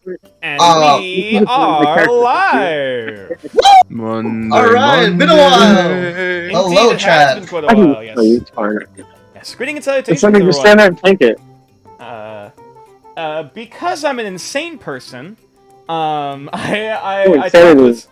And Oh. we are live! Monday, Alright, been a while. Monday. Hello, Indeed, it has chat. been quite a while, yes. It's fine. Yes, greeting and It's salutations, something to stand everyone. there and take it. Because I'm an insane person, I Oh, talked insanity. with...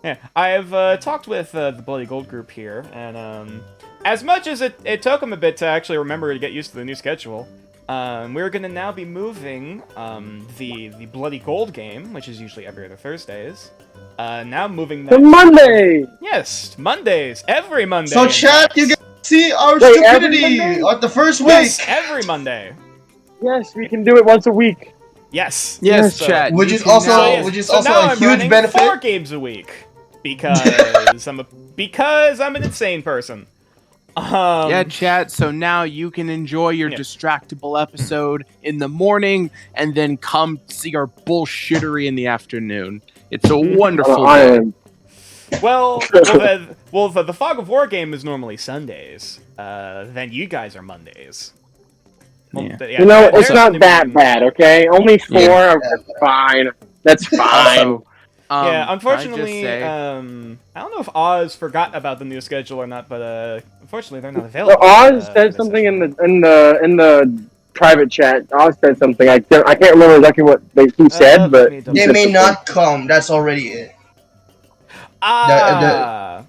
Yeah, I've talked with the Bloody Gold group here, and as much as it took them a bit to actually remember to get used to the new schedule, we're gonna now be moving the Bloody Gold game, which is usually every other Thursdays. Now moving that The Monday! Yes, Mondays, every Monday. So in chat, fact. you can see our Wait, stupidity every Monday? on the first week. Yes, every Monday. Yes, we can do it once a week. Yes. Yes, So- chat. Which you is can also- now- yes, which is so also now a I'm huge running benefit. 4 games a week because because I'm an insane person. yeah, chat. So now you can enjoy your Yeah. distractible episode in the morning, and then come see our bullshittery in the afternoon. It's a wonderful I day. am. Well, the Fog of War game is normally Sundays. Then you guys are Mondays. Well, Yeah. yeah, You know, they're it's not Sunday that morning. bad, okay? Only 4 Yeah. are fine. That's fine. Also, Yeah, can I unfortunately, just say- I don't know if Oz forgot about the new schedule or not, but unfortunately they're not So available. Oz for said this something session. in the private chat. Oz said something. I can't remember exactly what he said, but let me he double They said may something. not come. That's already it. Ah,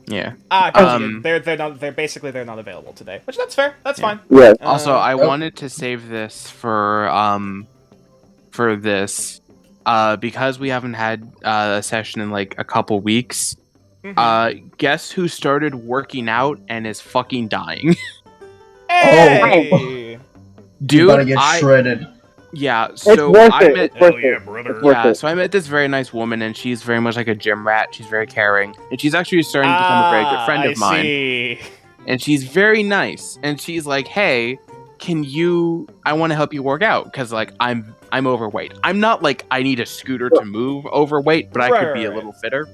yeah. gotcha. They're basically not available today, which that's fair. That's Yeah. fine. Yes. Also, I oh. wanted to save this for this, because we haven't had a session in like a couple weeks. Mhm. Guess who started working out and is fucking dying? Hey! You gotta Dude, get shredded. yeah. It's So worth I it. met, It's worth Hell yeah, it. brother. It's worth yeah. it. So I met this very nice woman, and she's very much like a gym rat. She's very caring, and she's actually starting to become a very good friend I of mine. see. And she's very nice, and she's like, "Hey, I want to help you work out because like I'm overweight. I'm not like I need a scooter to move overweight, but I could be a Right. little fitter."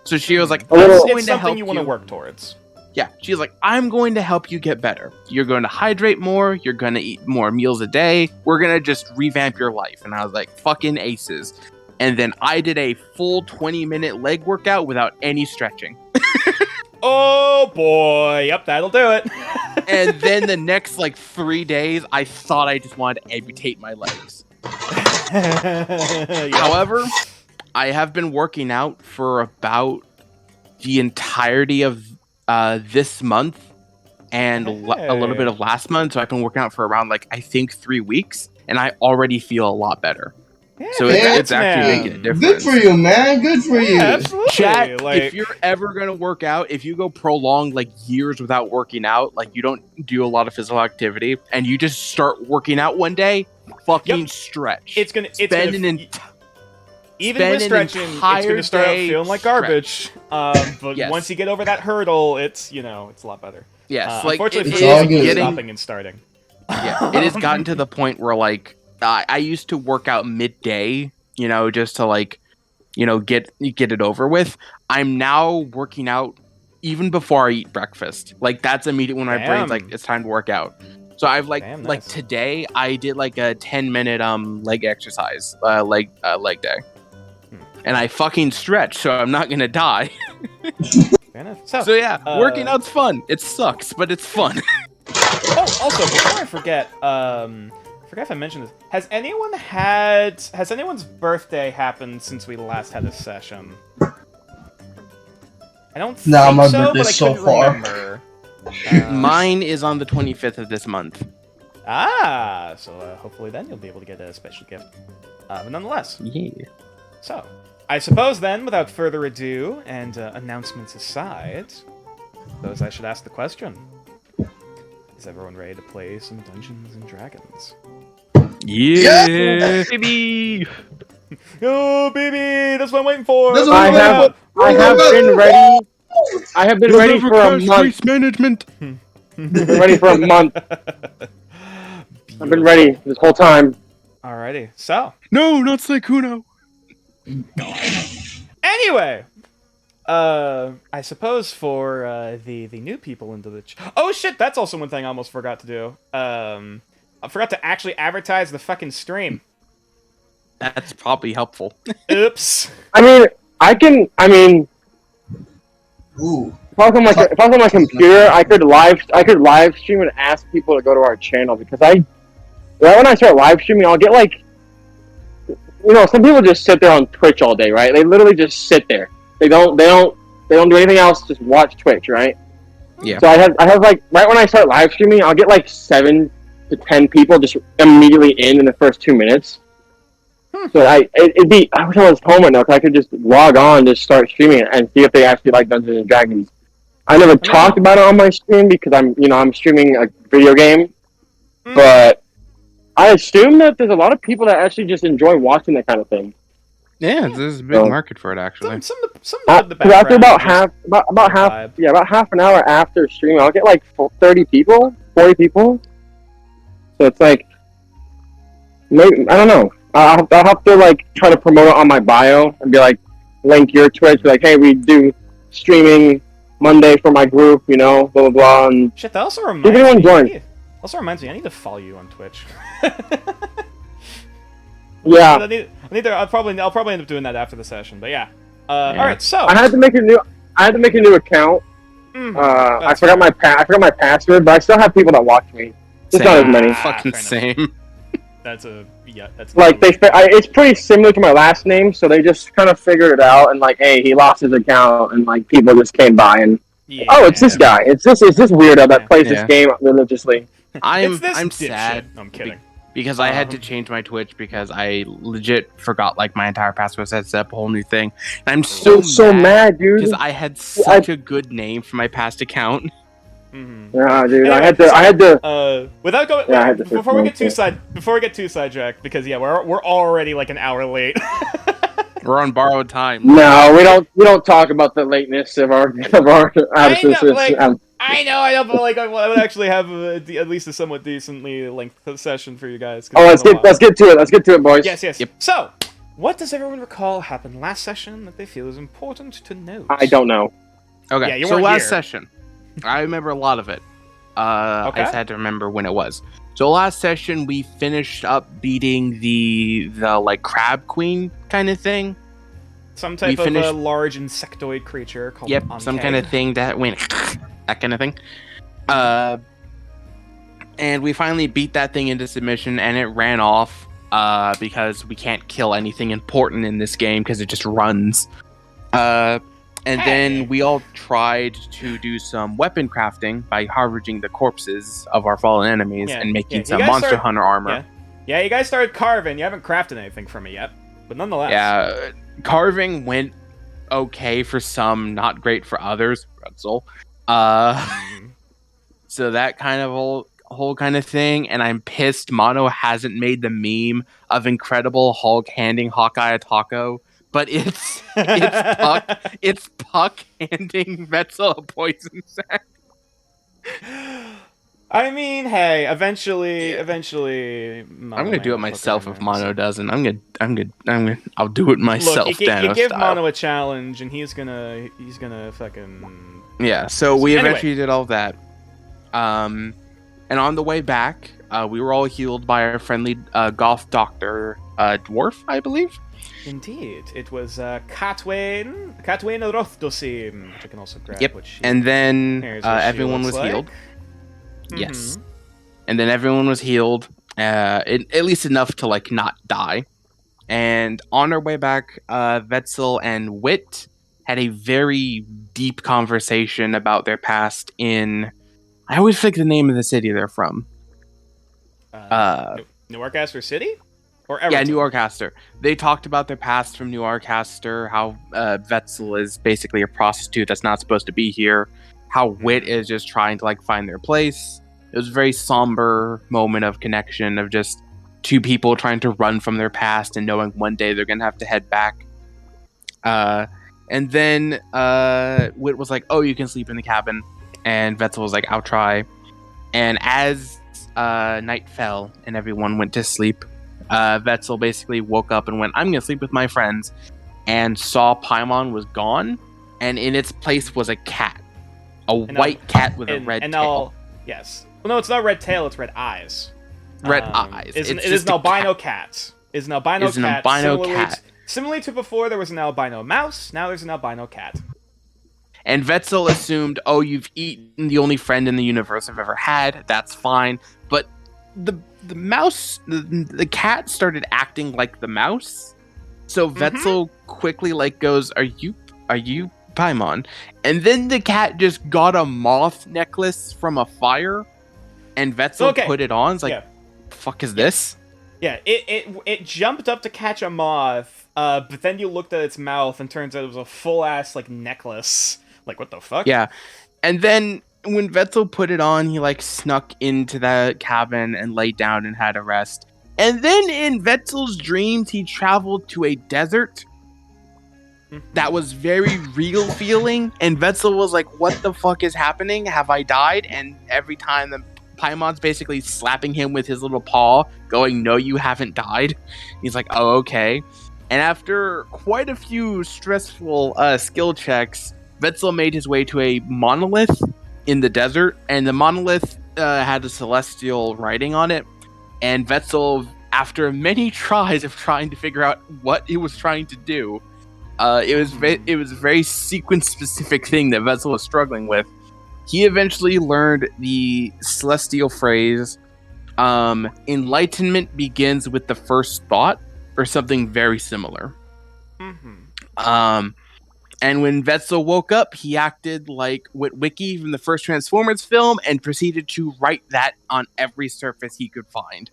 So she was like, A little- "I'm It's going to something help you want to work towards. Yeah, she's like, "I'm going to help you get better. You're going to hydrate more. You're going to eat more meals a day. We're going to just revamp your life." And I was like, "Fucking aces." And then I did a full 20-minute leg workout without any stretching. Oh boy, yep, that'll do it. And then the next like 3 days, I thought I just wanted to amputate my legs. Yep. However, I have been working out for about the entirety of this month and a little bit of last month. So I've been working out for around like I think 3 weeks, and I already feel a lot better. So it's actually man. making a difference. Good for you, man. Good for you. Yeah, absolutely. Chat, like, if you're ever gonna work out, if you go prolonged like years without working out, like you don't do a lot of physical activity, and you just start working out one day, fucking Yep. stretch. it's gonna spend an even spend with an stretching, it's entire gonna start out day feeling like stretch. garbage. But Yes. once you get over that hurdle, it's it's a lot better. Yes, like Unfortunately, it it's for all me, good. it's getting stopping and starting. yeah, it has gotten to the point where like I used to work out midday, just to like, get it over with. I'm now working out even before I eat breakfast. Like that's immediate when my brain's like Damn. it's time to work out. So I've like Damn, like nice. today I did like a 10-minute leg exercise, leg day. And I fucking stretched, so I'm not gonna die. Fair enough. So, So yeah, working out's fun. It sucks, but it's fun. oh, also before I forget, I forgot if I mentioned this. Has anyone's birthday happened since we last had a session? I don't think Nah, my so, but I birthday's so couldn't far. remember. Mine is on the 25th of this month. So hopefully then you'll be able to get a special gift. But nonetheless, Yeah. so I suppose then, without further ado, and announcements aside, suppose I should ask the question: is everyone ready to play some Dungeons and Dragons? Yeah, baby. Oh, baby, that's what I'm waiting for. That's what I I'm have I have been ready. I have been ready for a month. management. Been ready for a month. I've been ready this whole time. Alrighty, so No, not Sykkuno. anyway, I suppose for the new people into the oh shit, that's also one thing I almost forgot to do. I forgot to actually advertise the fucking stream. That's probably helpful. Oops. I mean, I mean, Ooh. if I was on my computer, I could live stream and ask people to go to our channel because right when I start live streaming, I'll get like, some people just sit there on Twitch all day, right? They literally just sit there. They don't do anything else. Just watch Twitch, right? Yeah. So I have like right when I start live streaming, I'll get like 7 to 10 people just immediately in the first 2 minutes. So I wish I was home right now because I could just log on, just start streaming and see if they actually like Dungeons and Dragons. I never talked about it on my stream because I'm streaming a video game, but I assume that there's a lot of people that actually just enjoy watching that kind of thing. Yeah, there's a big market for it actually. Some of the background. After about vibe. half an hour after streaming, I'll get like 30 people, 40 people. So it's like, maybe, I don't know. I'll have to like try to promote it on my bio and be like, link your Twitch, be like, hey, we do streaming Monday for my group, blah blah blah. And Shit, that also if anyone joins, I need to follow you on Twitch. yeah. I'll probably end up doing that after the session, but yeah. All right, so I had to make a new account. I forgot my password, but I still have people that watch me. Just not as many. Fucking same. That's like it's pretty similar to my last name, so they just kind of figured it out and like, hey, he lost his account, and like people just came by and it's this guy. It's this weirdo that plays this game religiously. I'm dipshit. sad. No, I'm kidding. Because I had to change my Twitch because I legit forgot like my entire password, so I set up a whole new thing. And I'm so mad, dude. because I had such a good name for my past account. Yeah, dude. Anyway, I had to. Without going, Yeah, I had to before we get too sidetracked, because we're already like an hour late. We're on borrowed time. No, we don't talk about the lateness of our absences. I know, but like I would actually have at least a somewhat decently length session for you guys. Oh, let's get to it, boys. Yes. Yep. So, what does everyone recall happened last session that they feel is important to know? I don't know. Okay, Yeah, you so weren't last here. session, I remember a lot of it. I Okay. just had to remember when it was. So last session we finished up beating the like crab queen kind of thing. Some type of a large insectoid creature called Yep, Ankh. some kind of thing that went that kind of thing. And we finally beat that thing into submission, and it ran off because we can't kill anything important in this game because it just runs. And then we all tried to do some weapon crafting by harvesting the corpses of our fallen enemies and making some Monster Hunter armor. Yeah, you guys started carving. You haven't crafted anything from it yet, but nonetheless. Yeah, carving went okay for some, not great for others. Pretzel. So that kind of whole kind of thing, and I'm pissed Mono hasn't made the meme of Incredible Hulk handing Hawkeye a taco, but it's Puck handing Vetzel a poison sack. I mean, hey, eventually. I'm gonna do it myself if Mono doesn't. I'll do it myself. Look, you Thanos give style. Mono a challenge, and he's gonna fucking. Yeah. So we Anyway. eventually did all that. And on the way back, we were all healed by our friendly goth doctor, dwarf, I believe. Indeed, it was Katwain Rothdosim, which I can also grab. Yep. Which And then here's what she everyone looks was like. healed. Mhm. Yes. And then everyone was healed, at least enough to like not die. And on our way back, Vetzel and Wit had a very deep conversation about their past in. I always forget the name of the city they're from. New Arcaster City, or Yeah, Everton? New Arcaster. They talked about their past from New Arcaster, how Vetzel is basically a prostitute that's not supposed to be here, how Wit is just trying to like find their place. It was a very somber moment of connection of just two people trying to run from their past and knowing one day they're gonna have to head back. And then Wit was like, "Oh, you can sleep in the cabin," and Vetzel was like, "I'll try." And as night fell and everyone went to sleep, Vetzel basically woke up and went, "I'm gonna sleep with my friends," and saw Paimon was gone, and in its place was a cat, white cat with a red tail. Yes. Well, no, it's not red tail. It's red eyes. Red eyes. It It's is just an a albino cat. is an albino Is an cat. albino cat. Similarly to before, there was an albino mouse. Now there's an albino cat. And Wetzel assumed, oh, you've eaten the only friend in the universe I've ever had. That's fine. But the mouse, the cat started acting like the mouse. So Wetzel quickly goes, Are you Paimon? And then the cat just got a moth necklace from a fire, and Wetzel put it on. It's like, fuck is this? Yeah, it jumped up to catch a moth, but then you looked at its mouth and turns out it was a full ass necklace. Like, what the fuck? Yeah. And then when Wetzel put it on, he snuck into the cabin and laid down and had a rest. And then in Wetzel's dreams, he traveled to a desert that was very real feeling. And Wetzel was like, what the fuck is happening? Have I died? And every time the Paimon's basically slapping him with his little paw, going, no, you haven't died. He's like, oh, okay. And after quite a few stressful skill checks, Wetzel made his way to a monolith in the desert, and the monolith had a celestial writing on it. And Wetzel, after many tries of trying to figure out what it was trying to do, it was a very sequence-specific thing that Wetzel was struggling with. He eventually learned the celestial phrase, enlightenment begins with the first thought, or something very similar. And when Wetzel woke up, he acted like Witwicky from the first Transformers film and proceeded to write that on every surface he could find.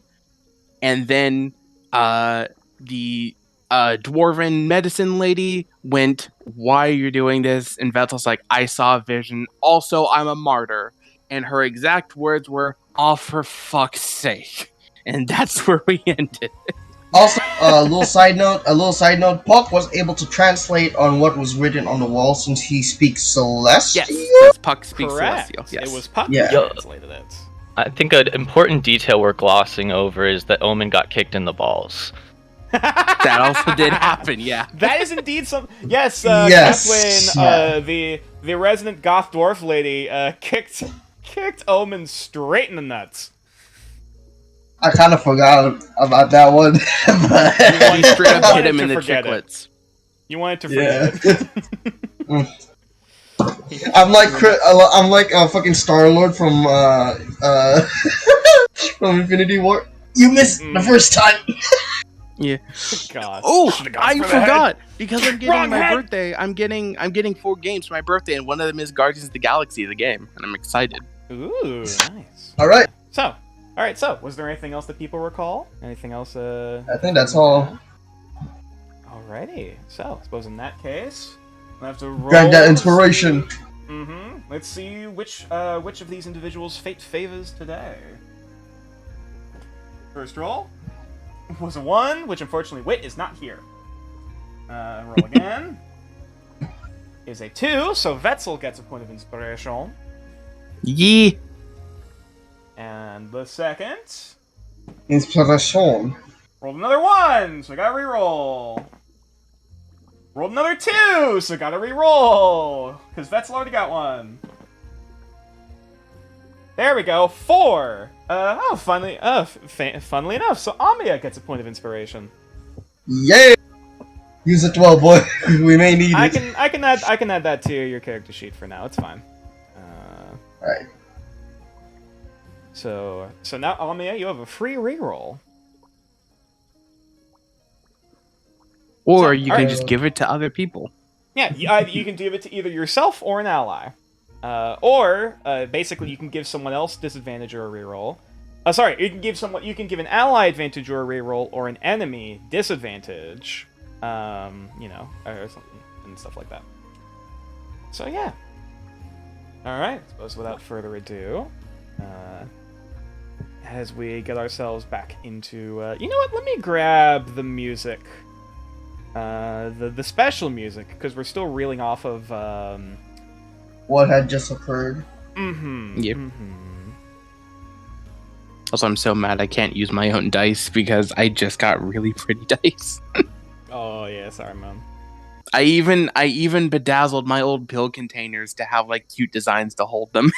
And then the dwarven medicine lady went, why are you doing this? And Wetzel's like, I saw a vision. Also, I'm a martyr. And her exact words were, oh, for fuck's sake. And that's where we ended. Also, a little side note, Puck was able to translate on what was written on the wall since he speaks Celestial. Yes, Puck speaks Correct. Celestial. Yes. It was Puck Yeah. who translated it. I think an important detail we're glossing over is that Omen got kicked in the balls. That also did happen, yeah. That is indeed some. Yes, Yes. That's when the resident goth dwarf lady kicked Omen straight in the nuts. I kind of forgot about that one. He straight up hit him in the forget it. chiclets. You wanted to forget it. I'm like a fucking Star-Lord from from Infinity War. You missed the first time. Yeah. God. Oh, Should've gone I for the head. forgot because I'm getting Wrong my head. birthday. I'm getting 4 games for my birthday, and one of them is Guardians of the Galaxy, the game, and I'm excited. Ooh, nice. All right, So, was there anything else that people recall? Anything else? I think that's all. Alrighty. So, I suppose in that case, we'll have to roll. Grant that inspiration. Let's see which of these individuals' fate favors today. First roll was a 1, which unfortunately Wit is not here. Roll again. Is a 2, so Wetzel gets a point of inspiration. Yee. And the second Inspiration. rolled another 1, so I gotta reroll. Rolled another 2, so gotta reroll. Because Wetzel already got 1. There we go, 4. Funnily enough, so Amiya gets a point of inspiration. Yeah. Use it well, boy. We may need I it. can add that to your character sheet for now. It's fine. Right. So now Amiya, you have a free reroll. Or So, you can alright. just give it to other people. Yeah, you can give it to either yourself or an ally. Or basically you can give someone else disadvantage or a reroll. Sorry, you can give an ally advantage or a reroll, or an enemy disadvantage. Or something and stuff like that. So yeah. All right. I suppose without further ado, as we get ourselves back into, you know what? Let me grab the music, the special music, because we're still reeling off of. What had just occurred? Yep. Also, I'm so mad I can't use my own dice because I just got really pretty dice. Oh yeah, sorry, man. I even bedazzled my old pill containers to have cute designs to hold them.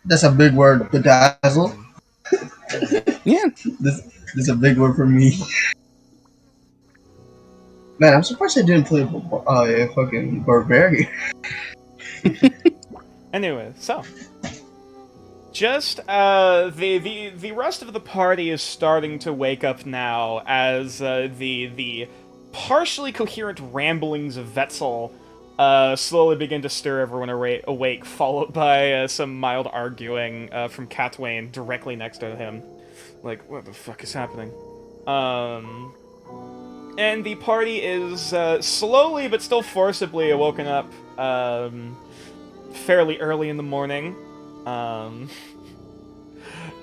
That's a big word, bedazzle. Yeah. This is a big word for me. Man, I'm surprised I didn't play a fucking barbarian. Anyway, so just the rest of the party is starting to wake up now as the partially coherent ramblings of Vetzel slowly begin to stir everyone awake, followed by some mild arguing from Catwain directly next to him. Like, what the fuck is happening? And the party is slowly but still forcibly woken up fairly early in the morning.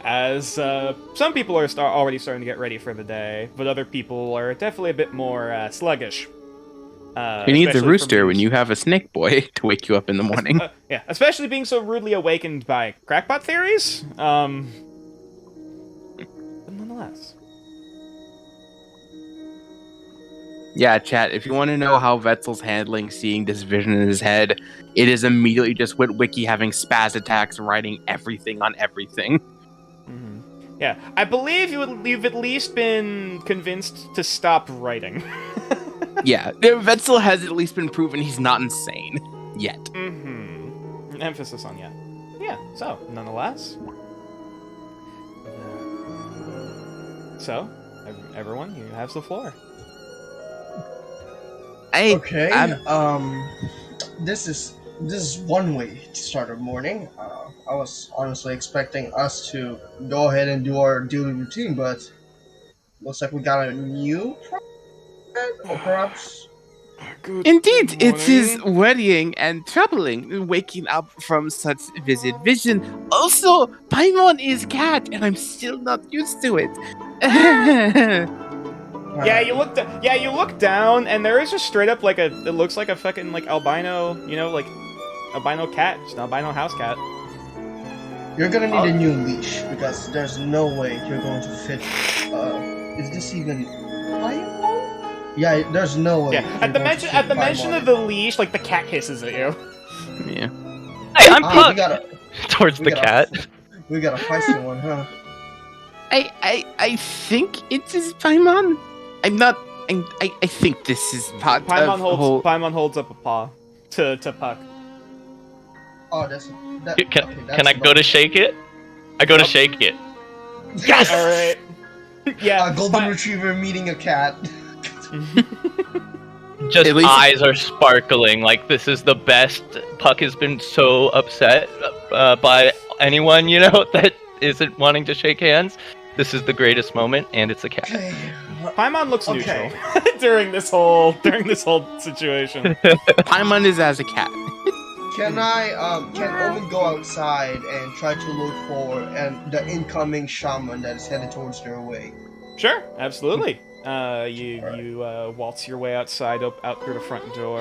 As some people are already starting to get ready for the day, but other people are definitely a bit more sluggish. You need the rooster when you have a snake boy to wake you up in the morning. Yeah, especially being so rudely awakened by crackpot theories. But nonetheless. Yeah, chat, if you want to know how Vetzel's handling seeing this vision in his head, it is immediately just with Wiki having spaz attacks, writing everything on everything. Mm-hmm. Yeah, I believe you've at least been convinced to stop writing. Yeah, Vetzel has at least been proven he's not insane. Yet. Mm-hmm. Emphasis on yet. Yeah, so, nonetheless. So, everyone, you have the floor. Okay. I'm- This is one way to start our morning. I was honestly expecting us to go ahead and do our daily routine, but looks like we got a new problem, or perhaps. Indeed, it's his worrying and troubling waking up from such vivid vision. Also, Paimon is cat, and I'm still not used to it. Yeah, you look down, and there is just straight up like it looks like a fucking like albino, like albino cat, just an albino house cat. You're gonna need a new leash because there's no way you're going to fit. Is this even? Yeah, there's no way. Yeah, at the mention of the leash, like the cat hisses at you. Yeah. Hey, I'm We Puck! got Towards the cat. We got a feisty one, huh? I think it is Paimon. I'm not. I think this is part Paimon of Paimon holds up a paw to Puck. Oh, that's. Can I go to shake it? I go to shake it. Yes. All right. Yeah. A golden retriever meeting a cat. Just At least- eyes are sparkling. Like this is the best. Puck has been so upset by anyone that isn't wanting to shake hands. This is the greatest moment, and it's a cat. Okay. Paimon looks Okay. neutral during this whole situation. Paimon is as a cat. Can Omen go outside and try to look for the incoming shaman that is headed towards their way? Sure, absolutely. You waltz your way outside, out through the front door.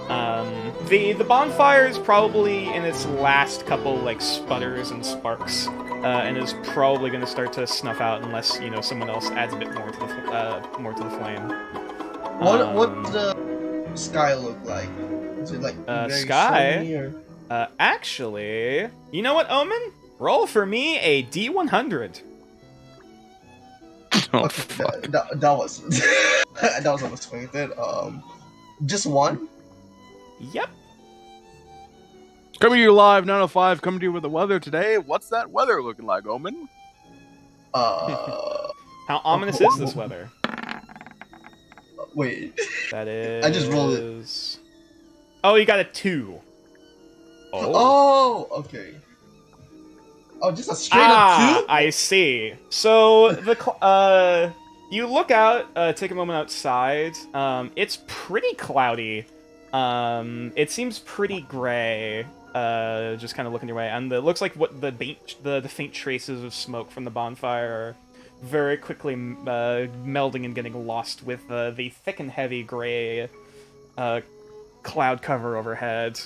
The bonfire is probably in its last couple like sputters and sparks, and is probably going to start to snuff out unless someone else adds a bit more to the flame. What the sky look like? Is it like very sky? sunny or? Actually, you know what, Omen? Roll for me a D100. Oh, Okay, fuck. that was that was unexpected. Just one. Yep. Coming to you live, 905. Coming to you with the weather today. What's that weather looking like, Omen? Uh, How ominous is this weather? wait. That is. I just rolled it. Oh, you got a 2. Oh, okay. Oh, just a straight up 2? I see. So you look out, take a moment outside. It's pretty cloudy. It seems pretty gray. Just kind of looking your way, and it looks like what the faint traces of smoke from the bonfire are very quickly melding and getting lost with the thick and heavy gray cloud cover overhead.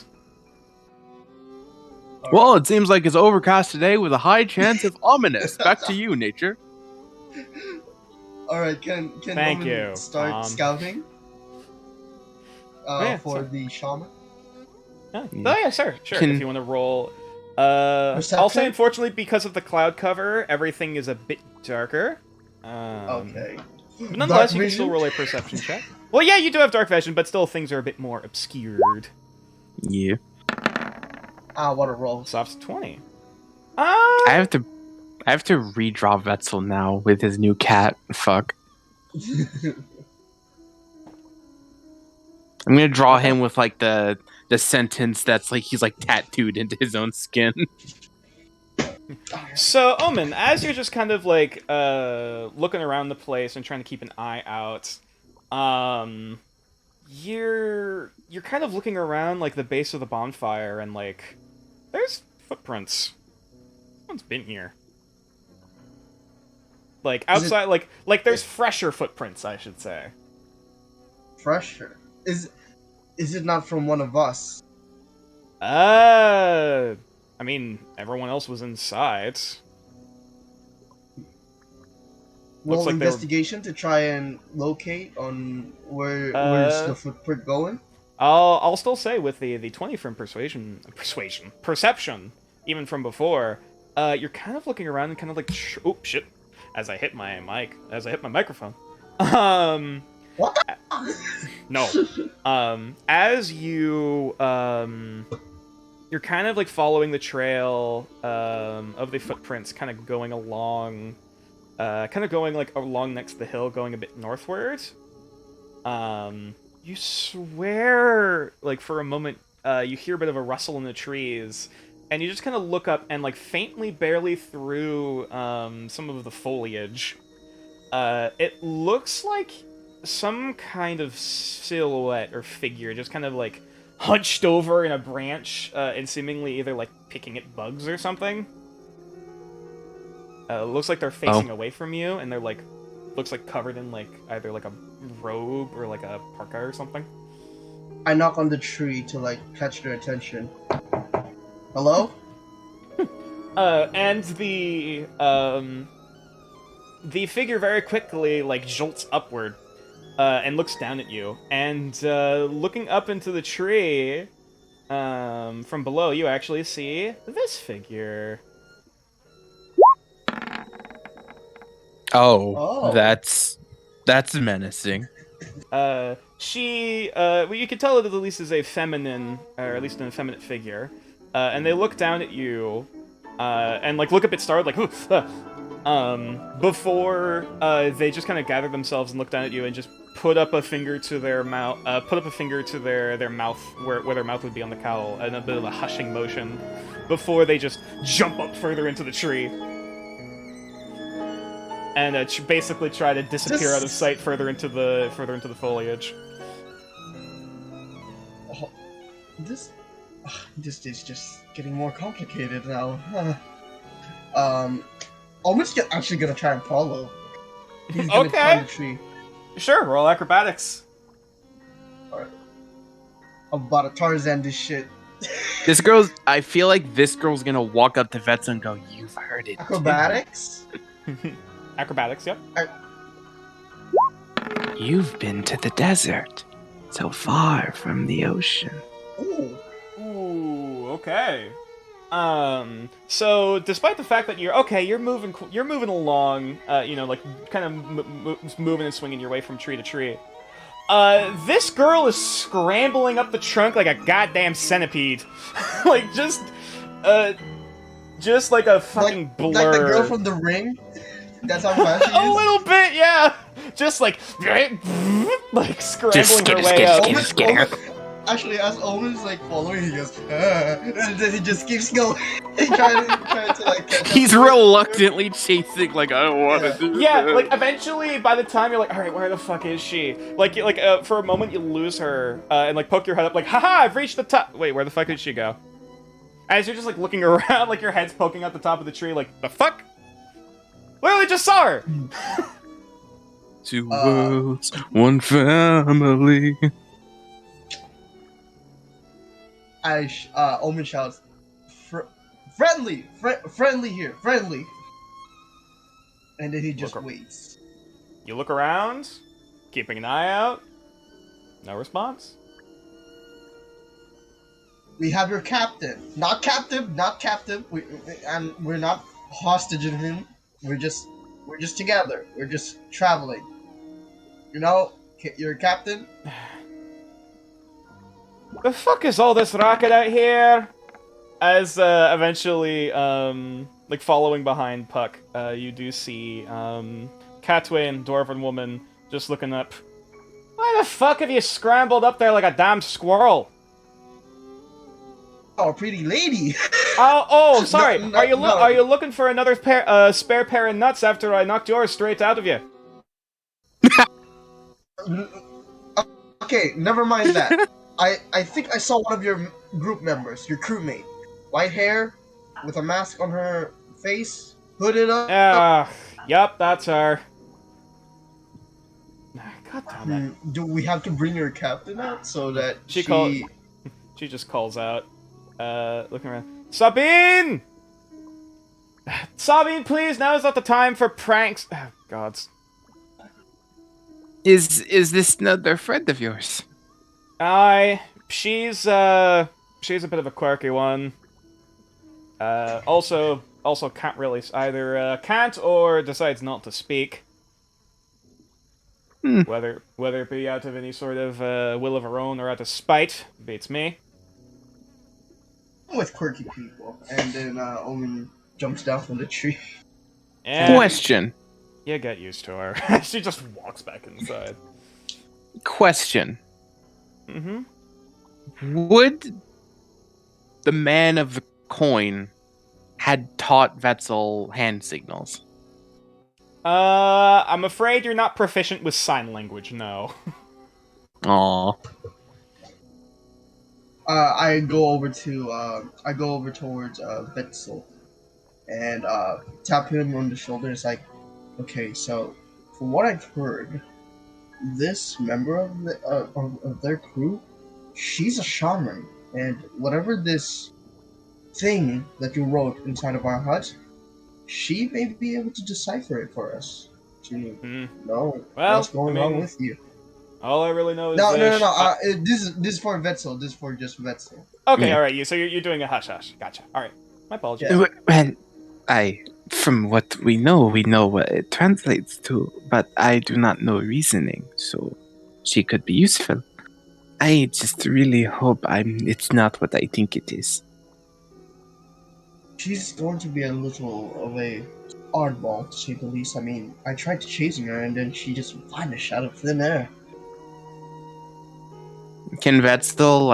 Well, it seems like it's overcast today with a high chance of ominous. Back to you, nature. All right, can Thank Omen you, start scouting? Yeah, For so- the shaman. Oh yeah, sure. Can- If you want to roll, I'll say Perception? unfortunately because of the cloud cover, everything is a bit darker. Okay. But nonetheless, Dark you can still vision? roll a perception check. Well, yeah, you do have dark vision, but still things are a bit more obscured. Yeah. Ah, what a roll. Soft's 20. I have to redraw Vetzel now with his new cat. Fuck. I'm gonna draw him with like the sentence that's like he's like tattooed into his own skin. So, Omen, as you're just kind of like looking around the place and trying to keep an eye out, you're kind of looking around like the base of the bonfire and like there's footprints. Someone's been here. Like outside, like there's fresher footprints, I should say. Pressure. Is it not from one of us? I mean, everyone else was inside. Roll like they were- investigation to try and locate on where's the footprint going? I'll still say with the 20 from perception, even from before, you're kind of looking around and kind of like, oh shit, as I hit my microphone. What? No. As you're kind of like following the trail of the footprints, kind of going along, like along next to the hill, going a bit northward. You swear, like for a moment, you hear a bit of a rustle in the trees, and you just kind of look up and like faintly, barely through some of the foliage. It looks like some kind of silhouette or figure just kind of like hunched over in a branch and seemingly either like picking at bugs or something. Looks like they're facing away from you and they're like looks like covered in like either like a robe or like a parka or something. I knock on the tree to like catch their attention. Hello? And the figure very quickly like jolts upward and looks down at you. And looking up into the tree from below, you actually see this figure. Oh, that's menacing. She, well, you can tell that at least is a feminine, or at least an effeminate figure. And they look down at you, and like look a bit startled, like, before they just kind of gather themselves and look down at you and just put up a finger to their mouth, their mouth, where their mouth would be on the cowl, and a bit of a hushing motion, before they just jump up further into the tree. And basically try to disappear out of sight further into the foliage. Oh, this is just getting more complicated now. Almost actually gonna try and follow. He's gonna climb the tree. Sure, roll acrobatics. Alright. I'm about to Tarzan this shit. I feel like this girl's gonna walk up to Vetzel and go, "You've heard it." Acrobatics? Acrobatics, yep. You've been to the desert, so far from the ocean. Ooh. Okay. So despite the fact that you're moving along, like kind of moving and swinging your way from tree to tree. This girl is scrambling up the trunk like a goddamn centipede, like just like a fucking blur. Like the girl from The Ring. That's how fast she is. A little bit, yeah. Just like scrambling her way up. Actually, as Omen's like following, he goes, and then he just keeps going. trying to like catch up. He's reluctantly chasing, like, I don't want to do Yeah, this. like eventually, by the time you're like, all right, where the fuck is she? Like for a moment you lose her and like poke your head up, like, haha, I've reached the top. Wait, where the fuck did she go? As you're just like looking around, like your head's poking out the top of the tree, like, the fuck? Literally just saw her. Two worlds, one family. Omen shouts, friendly here, friendly. And then he just waits. You look around, keeping an eye out. No response. We have your captain. Not captive. We're not hostage in him. We're just together. We're just traveling. You know, you're a captain. The fuck is all this racket out here? As eventually, like following behind Puck, you do see Catwin, Dwarven woman, just looking up. Why the fuck have you scrambled up there like a damn squirrel? Oh, a pretty lady. Oh, sorry. No, are you no. are you looking for another spare pair of nuts after I knocked yours straight out of you? Okay, never mind that. I think I saw one of your group members, your crewmate. White hair, with a mask on her face, hooded up. Yup, that's her. God damn it. Do we have to bring your captain out so that She just calls out, looking around. Sabine! Sabine, please, now is not the time for pranks. Oh, gods. Is this another friend of yours? She's a bit of a quirky one. Also can't really either can't or decides not to speak. Whether it be out of any sort of will of her own or out of spite, beats me. with quirky people, and then Omen jumps down from the tree. And Question. you get used to her. She just walks back inside. Question. Mm-hmm. Would the man of the coin had taught Wetzel hand signals? I'm afraid you're not proficient with sign language, no. Aww. I go over towards Wetzel and tap him on the shoulder. It's like, okay, so from what I've heard, this member of their crew, she's a shaman, and whatever this thing that you wrote inside of our hut, she may be able to decipher it for us to know what's going on with you. All I really know is No. This is for Wetzel. This is for just Wetzel. Okay, Yeah. all right. So you're doing a hush hush. Gotcha. All right. My apologies. Yeah. Well, from what we know what it translates to, but I do not know reasoning, so she could be useful. I just really hope it's not what I think it is. She's going to be a little of a oddball, to say the least. I mean, I tried chasing her, and then she just vanished out of thin air. Can Wetzel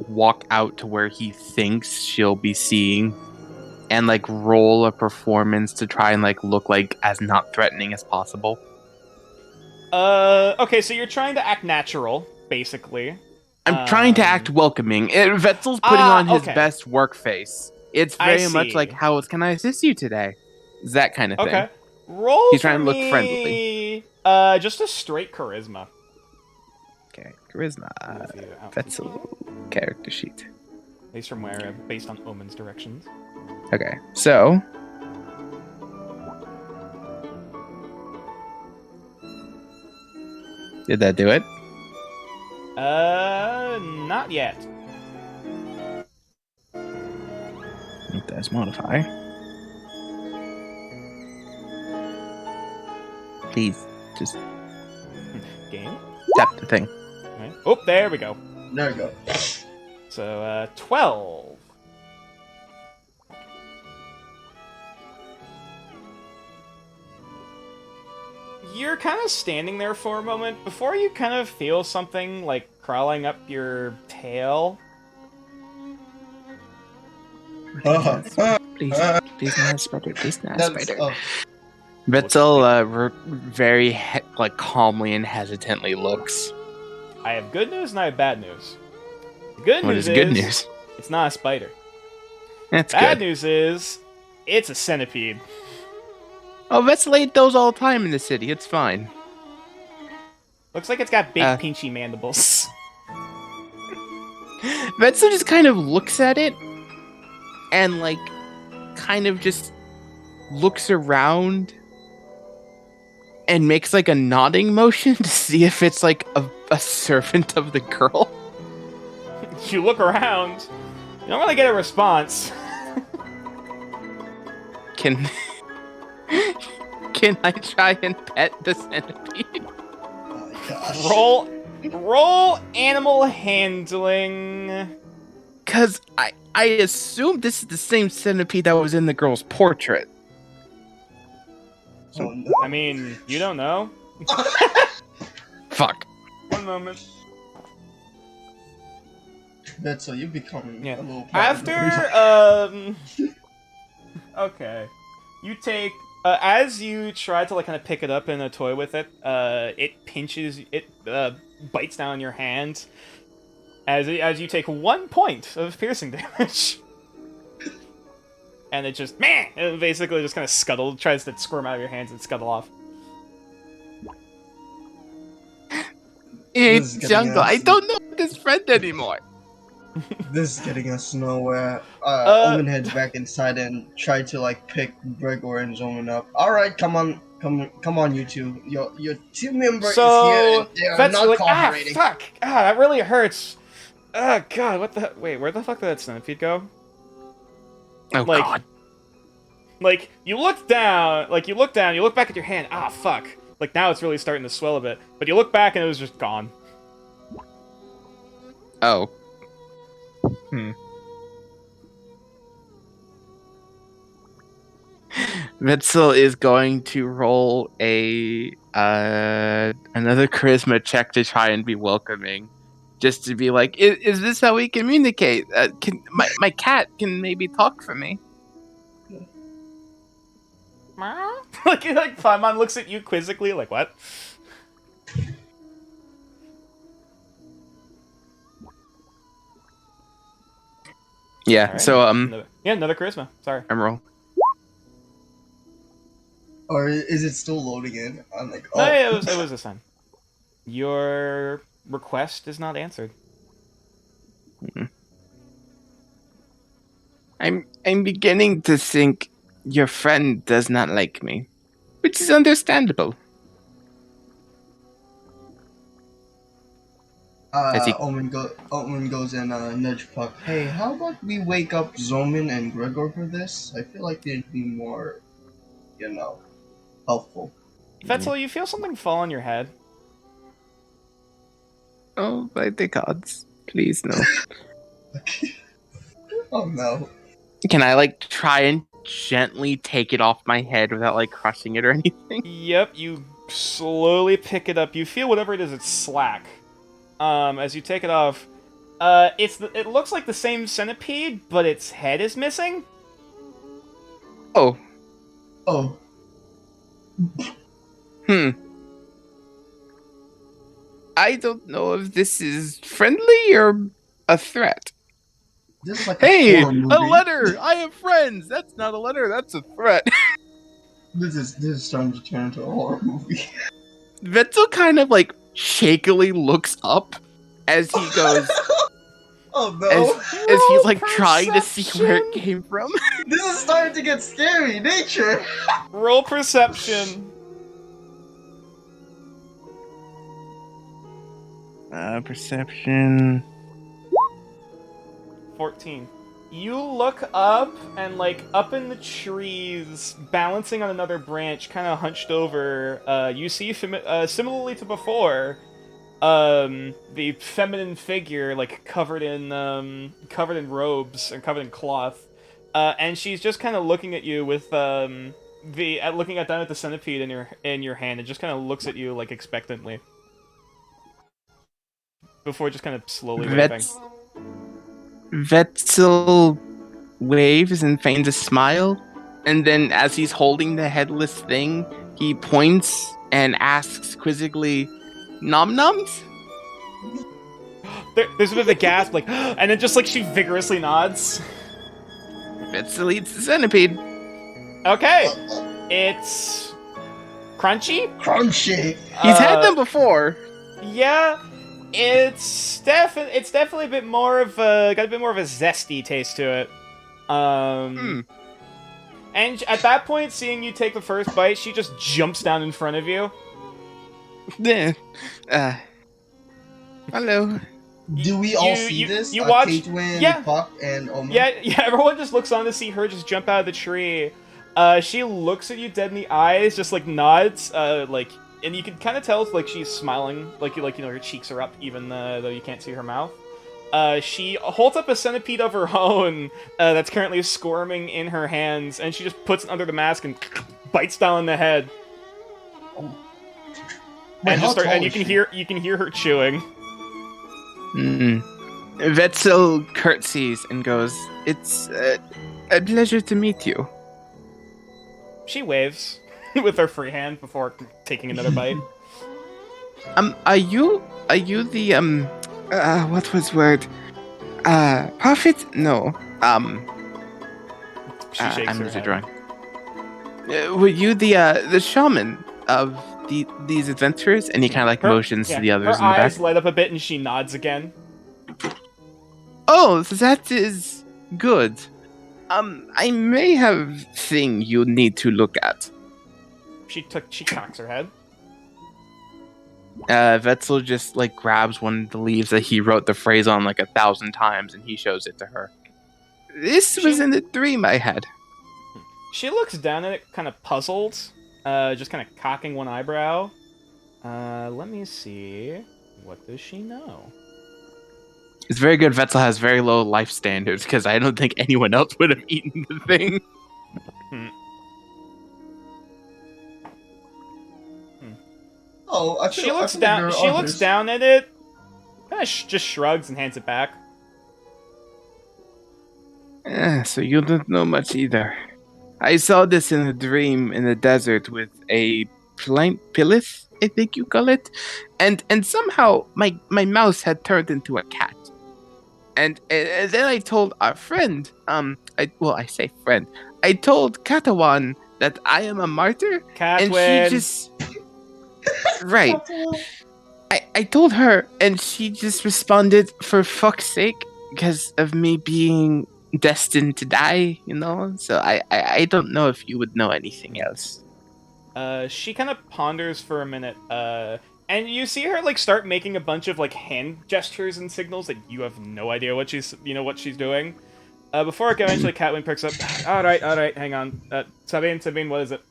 walk out to where he thinks she'll be seeing and roll a performance to try and look as not threatening as possible? Okay, so you're trying to act natural, basically. I'm trying to act welcoming. Wetzel's putting on his best work face. It's very much like, how can I assist you today? It's that kind of thing. Okay. Roll He's trying for to look friendly. Just a straight charisma. Okay, charisma. With you out. Wetzel character sheet. At least from where, based on Omen's directions. Okay, so did that do it? Not yet. That's modify. Please, just Game. tap the thing. Right. Oh, there we go. There we go. So, 12. You're kind of standing there for a moment before you kind of feel something crawling up your tail. Please, please not spider. Please not That's, spider. Wetzel very calmly and hesitantly looks. I have good news and I have bad news. The good What news is good news? It's not a spider. That's Bad good. news is it's a centipede. Oh, Wetzel ate those all the time in the city. It's fine. Looks like it's got big pinchy mandibles. Wetzel just kind of looks at it and kind of just looks around and makes a nodding motion to see if it's a servant of the girl. You look around. You don't really get a response. Can Can I try and pet the centipede? Oh my gosh. Roll animal handling. Cause I assume this is the same centipede that was in the girl's portrait. Oh, no. I mean, you don't know. Fuck. One moment. That's so you become Yeah. a little paranoid. After okay, you take as you try to like kind of pick it up and a toy with it. It pinches, it bites down your hand. As you take 1 point of piercing damage. And it just it basically just kind of tries to squirm out of your hands and scuttle off. Hey, This is getting Jungle, I us- don't know this friend anymore. This is getting us nowhere. Omen heads back inside and try to like pick Gregor and Zoman up. All right, come on, you two. Your team member is here. So And they are that's not like cooperating. fuck, that really hurts. God, what the wait? Where the fuck did that centipede go? Oh Like- god. Like you look down, you look back at your hand. Fuck. Like now it's really starting to swell a bit. But you look back and it was just gone. Oh. Wetzel is going to roll a another charisma check to try and be welcoming, just to be like, is this how we communicate? Can my cat can maybe talk for me? like Paimon looks at you quizzically, like what? Yeah. Alright. So another charisma. Sorry. I'm roll. Or is it still loading in? I'm like, oh. No, yeah, it was this time. Your request is not answered. I'm beginning to think your friend does not like me, which is understandable. As he- Omen goes and nudge Puck. Hey, how about we wake up Zoman and Gregor for this? I feel like they'd be more, helpful. Vetzel, you feel something fall on your head. Oh, by the gods, please no. Oh no. Can I like try and gently take it off my head without like crushing it or anything? Yep, you slowly pick it up. You feel whatever it is, it's slack. As you take it off, it looks like the same centipede, but its head is missing. Oh, Oh. I don't know if this is friendly or a threat. This is like Hey, a horror movie. a letter! I have friends! That's not a letter, that's a threat. This is starting to turn into a horror movie. Vetzel kind of like shakily looks up as he goes, Oh no. as he's like trying to see where it came from. This is starting to get scary. Nature. Roll perception. Perception. 14. You look up, and up in the trees, balancing on another branch, kind of hunched over, you see, similarly to before, the feminine figure, covered in robes and covered in cloth, and she's just kind of looking at you with, looking down at the centipede in your hand, and just kind of looks at you, expectantly. Before just kind of slowly waving. Wetzel waves and feigns a smile, and then as he's holding the headless thing, he points and asks quizzically, "Nom noms?" There's a bit of a gasp, and then just she vigorously nods. Wetzel eats the centipede. Okay, it's crunchy. Crunchy. He's had them before. Yeah, it's definitely a bit more of got a bit more of a zesty taste to it. And at that point, seeing you take the first bite, she just jumps down in front of you. Hello. Do we all see you- this? you watch- Katwin, yeah. Puck, and Omen? Yeah, everyone just looks on to see her just jump out of the tree. She looks at you dead in the eyes, just like nods, like, and you can kind of tell it's like she's smiling, like her cheeks are up, even though you can't see her mouth. She holds up a centipede of her own that's currently squirming in her hands, and she just puts it under the mask and bites down on the head. Wait, And you can hear her chewing. Wetzel curtsies and goes, "It's a pleasure to meet you." She waves with her free hand before taking another bite. Are you the what was word? Prophet? No. She shakes I'm her losing head. drawing. Were you the shaman of these adventurers? And he kind of like motions to the others her in the back. eyes light up a bit and she nods again. Oh, that is good. I may have thing you need to look at. She cocks her head. Wetzel just like grabs one of the leaves that he wrote the phrase on like 1,000 times, and he shows it to her. This was in a dream I had. She looks down at it, kind of puzzled, just kind of cocking one eyebrow. Let me see. What does she know? It's very good. Wetzel has very low life standards because I don't think anyone else would have eaten the thing. Oh, I feel, She looks I feel down. there are She looks others. down at it. Kind of just shrugs and hands it back. So you don't know much either. I saw this in a dream in the desert with a pilith, I think you call it, and somehow my mouse had turned into a cat. And then I told our friend, I say friend, I told Katawan that I am a martyr, and Catwin. she just right. I told her, and she just responded, "For fuck's sake," because of me being destined to die, you know. So I don't know if you would know anything else. She kind of ponders for a minute, and you see her like start making a bunch of like hand gestures and signals that you have no idea what she's doing. Before eventually Catwin picks up. All right, hang on. Sabine, what is it?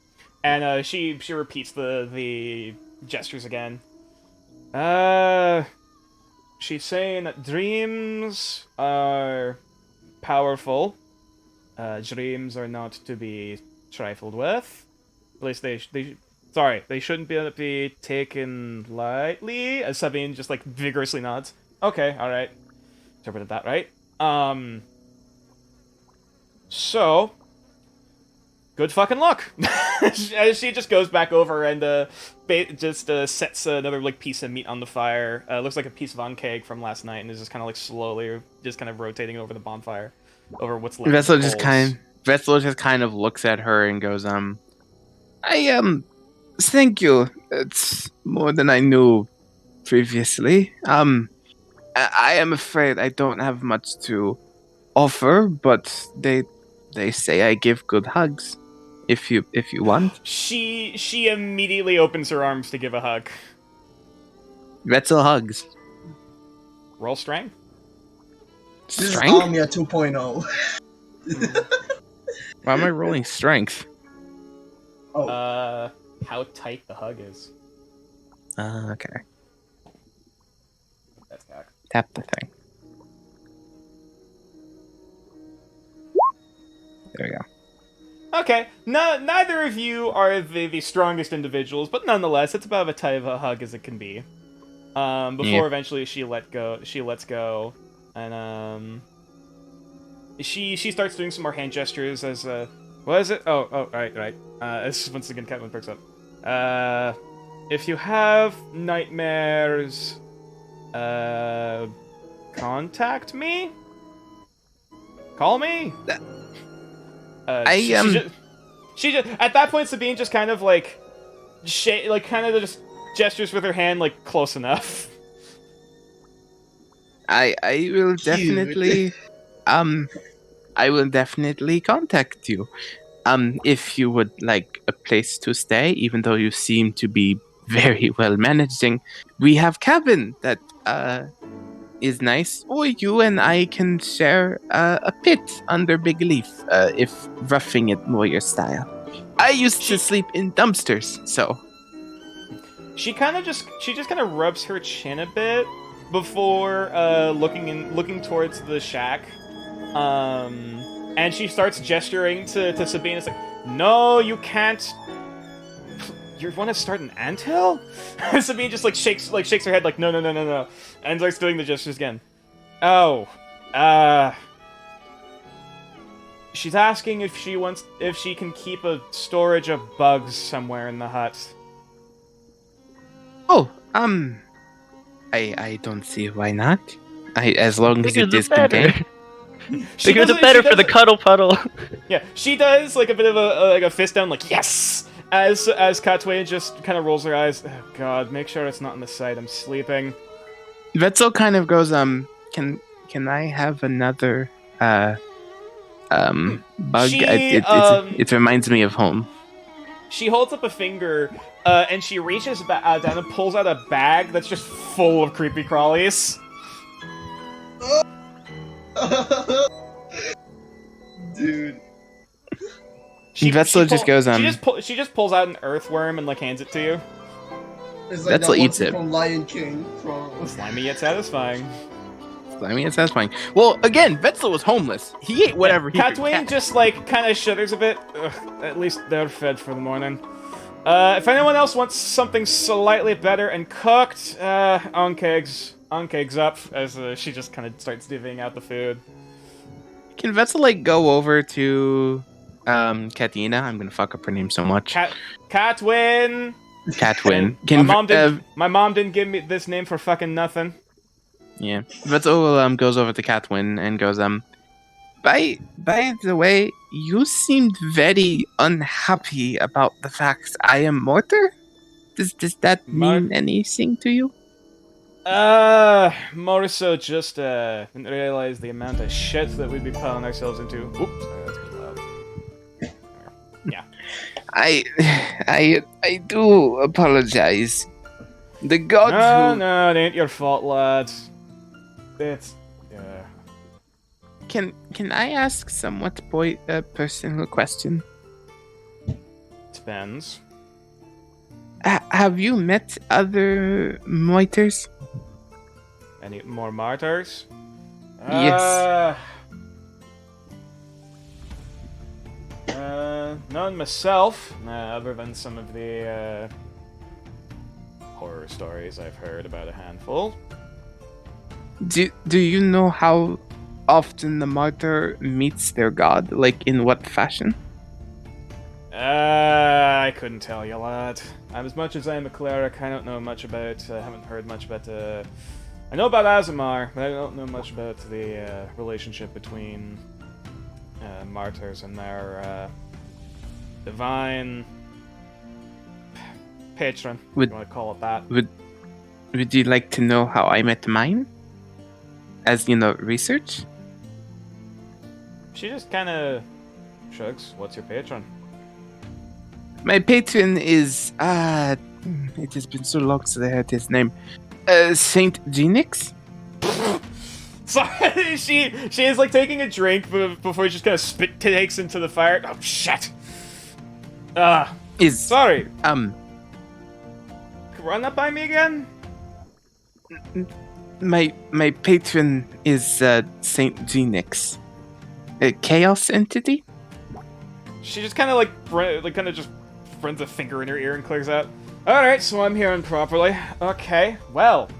And she repeats the gestures again. She's saying that dreams are powerful. Dreams are not to be trifled with. At least they shouldn't be taken lightly. As Sabine just like vigorously nods. Okay, all right. Interpreted that right. So, good fucking luck. She just goes back over and sets another like piece of meat on the fire. Looks like a piece of keg from last night, and is just kind of like slowly just kind of rotating over the bonfire, over what's left. Vessel of the just coals. kind of looks at her and goes, thank you. It's more than I knew previously. I am afraid I don't have much to offer, but they say I give good hugs. If you want. She immediately opens her arms to give a hug. Wetzel hugs. Roll strength. This is Strength? Almia 2.0. Why am I rolling strength? Oh, How tight the hug is. Okay. That's cock. Tap the thing. There we go. Okay, neither of you are the strongest individuals, but nonetheless, it's about as tight of a hug as it can be. Before eventually she lets go, and she starts doing some more hand gestures as what is it? Oh, right. As once again Catwin perks up. If you have nightmares, contact me. Call me. She just at that point Sabine just kind of like just gestures with her hand like close enough. I will Cute. definitely I will definitely contact you. If you would like a place to stay, even though you seem to be very well managing, we have cabin that is nice, or you and I can share a pit under Big Leaf, if roughing it more your style. I used to sleep in dumpsters, so She just kind of rubs her chin a bit before looking towards the shack. And she starts gesturing to Sabine. It's like, no, you can't. You want to start an anthill? Sabine just shakes her head like, no, and starts doing the gestures again. Oh, she's asking if she can keep a storage of bugs somewhere in the hut. oh, I don't see why not. As long as Bigger it the is better. contained. Bigger the better for the cuddle puddle. Yeah, she does like a bit of a fist down, like yes. As Katwe just kind of rolls her eyes. Oh God, make sure it's not in the side. I'm sleeping. Vetzel kind of goes, can I have another bug? It reminds me of home. She holds up a finger, and she reaches down and pulls out a bag that's just full of creepy crawlies. Dude. Vetzel just goes, She just pulls out an earthworm and hands it to you. It's like Vetzel that eats one it. from Lion King. From... Slimy yet satisfying. I mean, it's satisfying. Well, again, Vetzel was homeless. He ate whatever he could Catwing catch. just kind of shudders a bit. Ugh, at least they're fed for the morning. If anyone else wants something slightly better and cooked, Onkegs up, as she just kind of starts divvying out the food. Can Vetzel go over to Katina? I'm gonna fuck up her name so much. Catwin! Catwin. My mom didn't give me this name for fucking nothing. Yeah. Vetzel goes over to Catwin and goes, by the way, you seemed very unhappy about the fact I am mortar? Does that mean anything to you? More so just, didn't realize the amount of shit that we'd be piling ourselves into. Oops, sorry, that's a bit loud. Yeah. I do apologize. The gods No, it ain't your fault, lads. It's, Can I ask somewhat a personal question? Depends. Have you met other moiters? Any more martyrs? Yes. None myself, other than some of the, horror stories I've heard about a handful. Do you know how often the martyr meets their god? In what fashion? I couldn't tell you, lad. As much as I'm a cleric, I don't know much about, I haven't heard much about, I know about Azamar, but I don't know much about the, relationship between, martyrs and their, divine patron, if you want to call it that. Would you like to know how I met mine? As research? She just kind of shrugs. What's your patron? My patron is it has been so long since I heard his name. Saint Genix? Sorry, she is taking a drink before she just kind of spit takes into the fire. Oh shit! Sorry. Run that by me again? My patron is Saint Genix, a chaos entity. She just kind of just runs a finger in her ear and clears out. All right, so I'm hearing properly. Okay, well.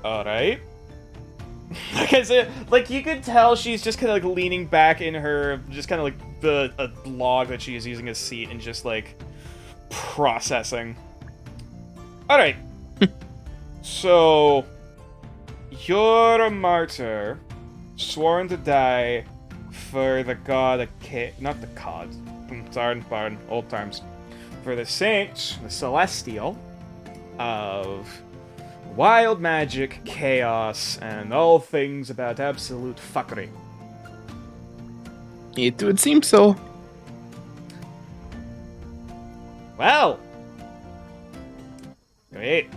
All right. Like I said, you could tell she's just kind of leaning back in her, just kind of a log that she is using as a seat and just processing. All right. So, you're a martyr, sworn to die for the god of not the god. Sorry, pardon, old terms. For the saint, the celestial, of wild magic, chaos, and all things about absolute fuckery. It would seem so. Well. Great.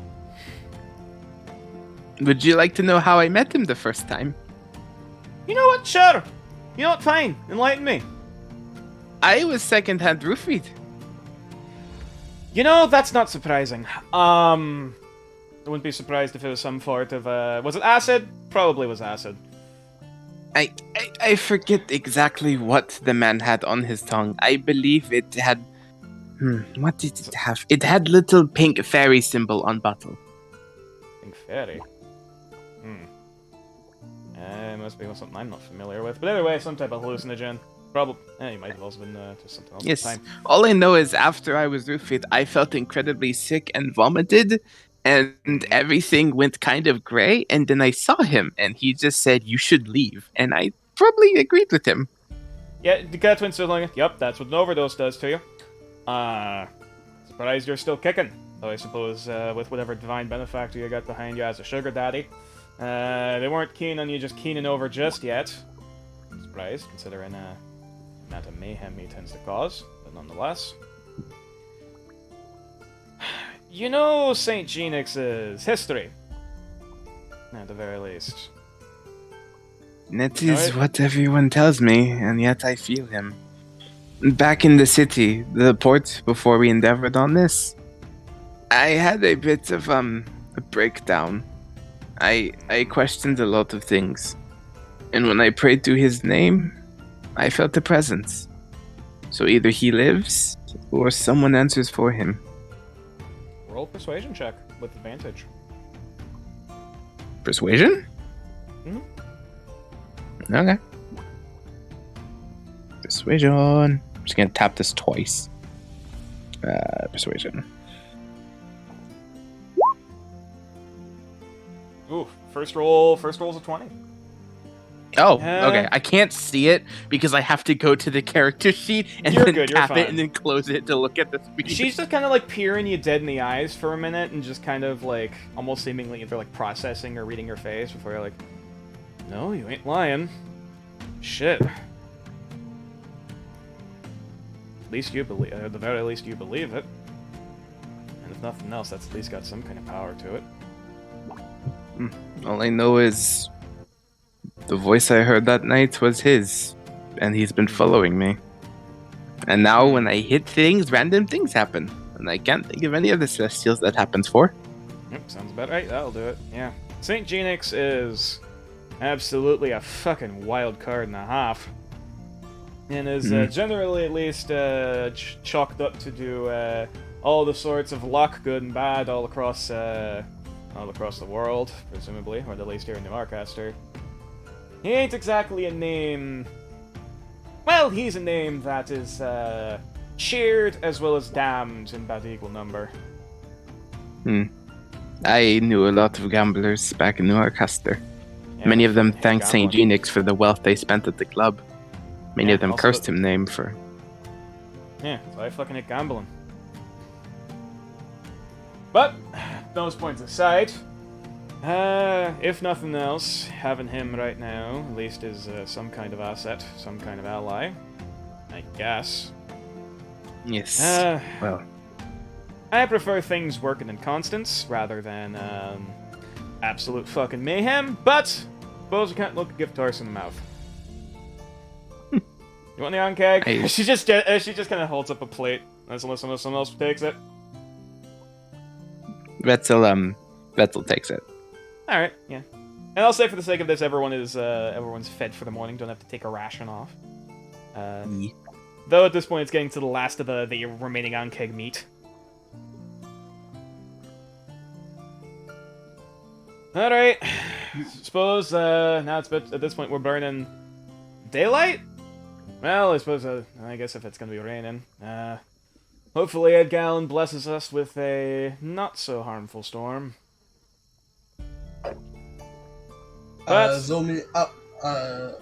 Would you like to know how I met him the first time? You know what? Sure. You know what? Fine. Enlighten me. I was second-hand roofied. You know, that's not surprising. I wouldn't be surprised if it was some sort of, was it acid? Probably was acid. I forget exactly what the man had on his tongue. I believe it had... what did it have? It had little pink fairy symbol on bottle. Pink fairy. It must be something I'm not familiar with. But anyway, some type of hallucinogen. Probably. He might have also been just something else Yes. at the time. All I know is after I was roofied, I felt incredibly sick and vomited, and everything went kind of gray. And then I saw him, and he just said, "You should leave." And I probably agreed with him. Yeah, the Catwin still going, yep, that's what an overdose does to you. Surprised you're still kicking. Though I suppose with whatever divine benefactor you got behind you as a sugar daddy, they weren't keen on you just keening over just yet. Surprised, considering amount of mayhem he tends to cause, but nonetheless. You know St. Genix's history, at the very least. That is what everyone tells me, and yet I feel him. Back in the city, the port, before we endeavored on this, I had a bit of a breakdown. I questioned a lot of things, and when I prayed to his name, I felt a presence. So either he lives, or someone answers for him. Roll persuasion check with advantage. Persuasion? Mhm. Okay. Persuasion. I'm just gonna tap this twice. Persuasion. Ooh, first roll's a 20. Oh, Yeah. okay. I can't see it because I have to go to the character sheet and You're then good, you're tap fine. it and then close it to look at the speed. She's just kind of like peering you dead in the eyes for a minute and just kind of like almost seemingly either like processing or reading your face before you're like, no, you ain't lying. Shit. At least you believe, at the very least you believe it. And if nothing else, that's at least got some kind of power to it. All I know is the voice I heard that night was his, and he's been following me. And now when I hit things, random things happen. And I can't think of any of the Celestials that happens for. Yep, sounds about right. That'll do it. Yeah. St. Genix is absolutely a fucking wild card and a half. And is generally at least chalked up to do all the sorts of luck, good and bad, all across the world, presumably, or at least here in New Marcaster. He ain't exactly a name... Well, he's a name that is cheered as well as damned in about equal number. I knew a lot of gamblers back in New Marcaster. Yeah, Many of them fucking thanked St. gambler. Genix for the wealth they spent at the club. Many Yeah, of them also cursed the- him name for... Yeah, so I fucking hate gambling. But, those points aside, if nothing else, having him right now, at least is some kind of asset, some kind of ally, I guess. Yes. Well, I prefer things working in constants rather than absolute fucking mayhem, but suppose you can't look a gift horse in the mouth. You want the on keg? I- She just kind of holds up a plate unless someone else takes it. Vetzel takes it. All right, yeah. And I'll say for the sake of this, everyone's fed for the morning. Don't have to take a ration off. Though at this point, it's getting to the last of the remaining on keg meat. All right. Suppose now at this point we're burning daylight. Well, I suppose I guess if it's gonna be raining, hopefully Ed Gallen blesses us with a not so harmful storm. But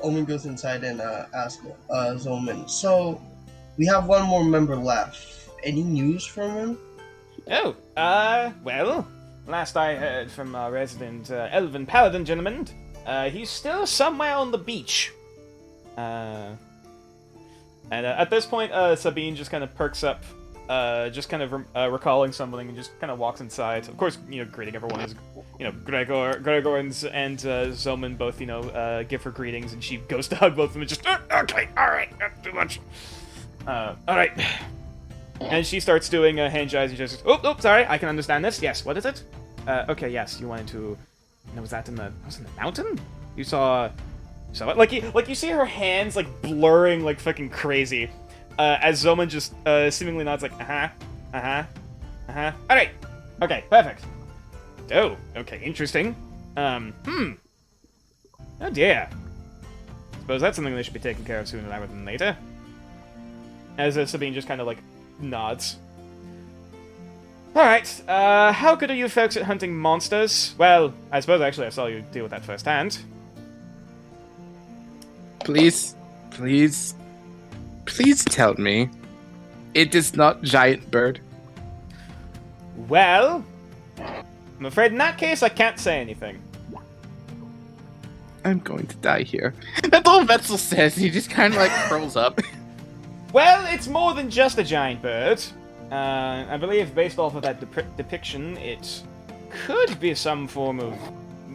Omen goes inside and asks Zoman, so we have one more member left. Any news from him? Oh, well, last I heard from our resident Elven Paladin gentleman, he's still somewhere on the beach. And at this point, Sabine just kind of perks up just kind of recalling something, and just kind of walks inside. Of course, greeting everyone is, Gregor and Zoman both, give her greetings, and she goes to hug both of them and just, okay, alright, not too much. Alright. And she starts doing hand gestures. Oh, sorry, I can understand this. Yes, what is it? Okay, yes, you wanted to, was that in the mountain? You saw it? Like you see her hands, like, blurring like fucking crazy. As Zoman just seemingly nods like, Alright. Okay, perfect. Oh, okay, interesting. Oh dear. Suppose that's something they should be taking care of sooner rather than later. As Sabine just kind of, like, nods. Alright, how good are you folks at hunting monsters? Well, I suppose actually I saw you deal with that firsthand. Please tell me it is not giant bird. Well, I'm afraid in that case I can't say anything. I'm going to die here. That's all Vetzel says. He just kind of like curls up. Well, it's more than just a giant bird. I believe based off of that depiction, it could be some form of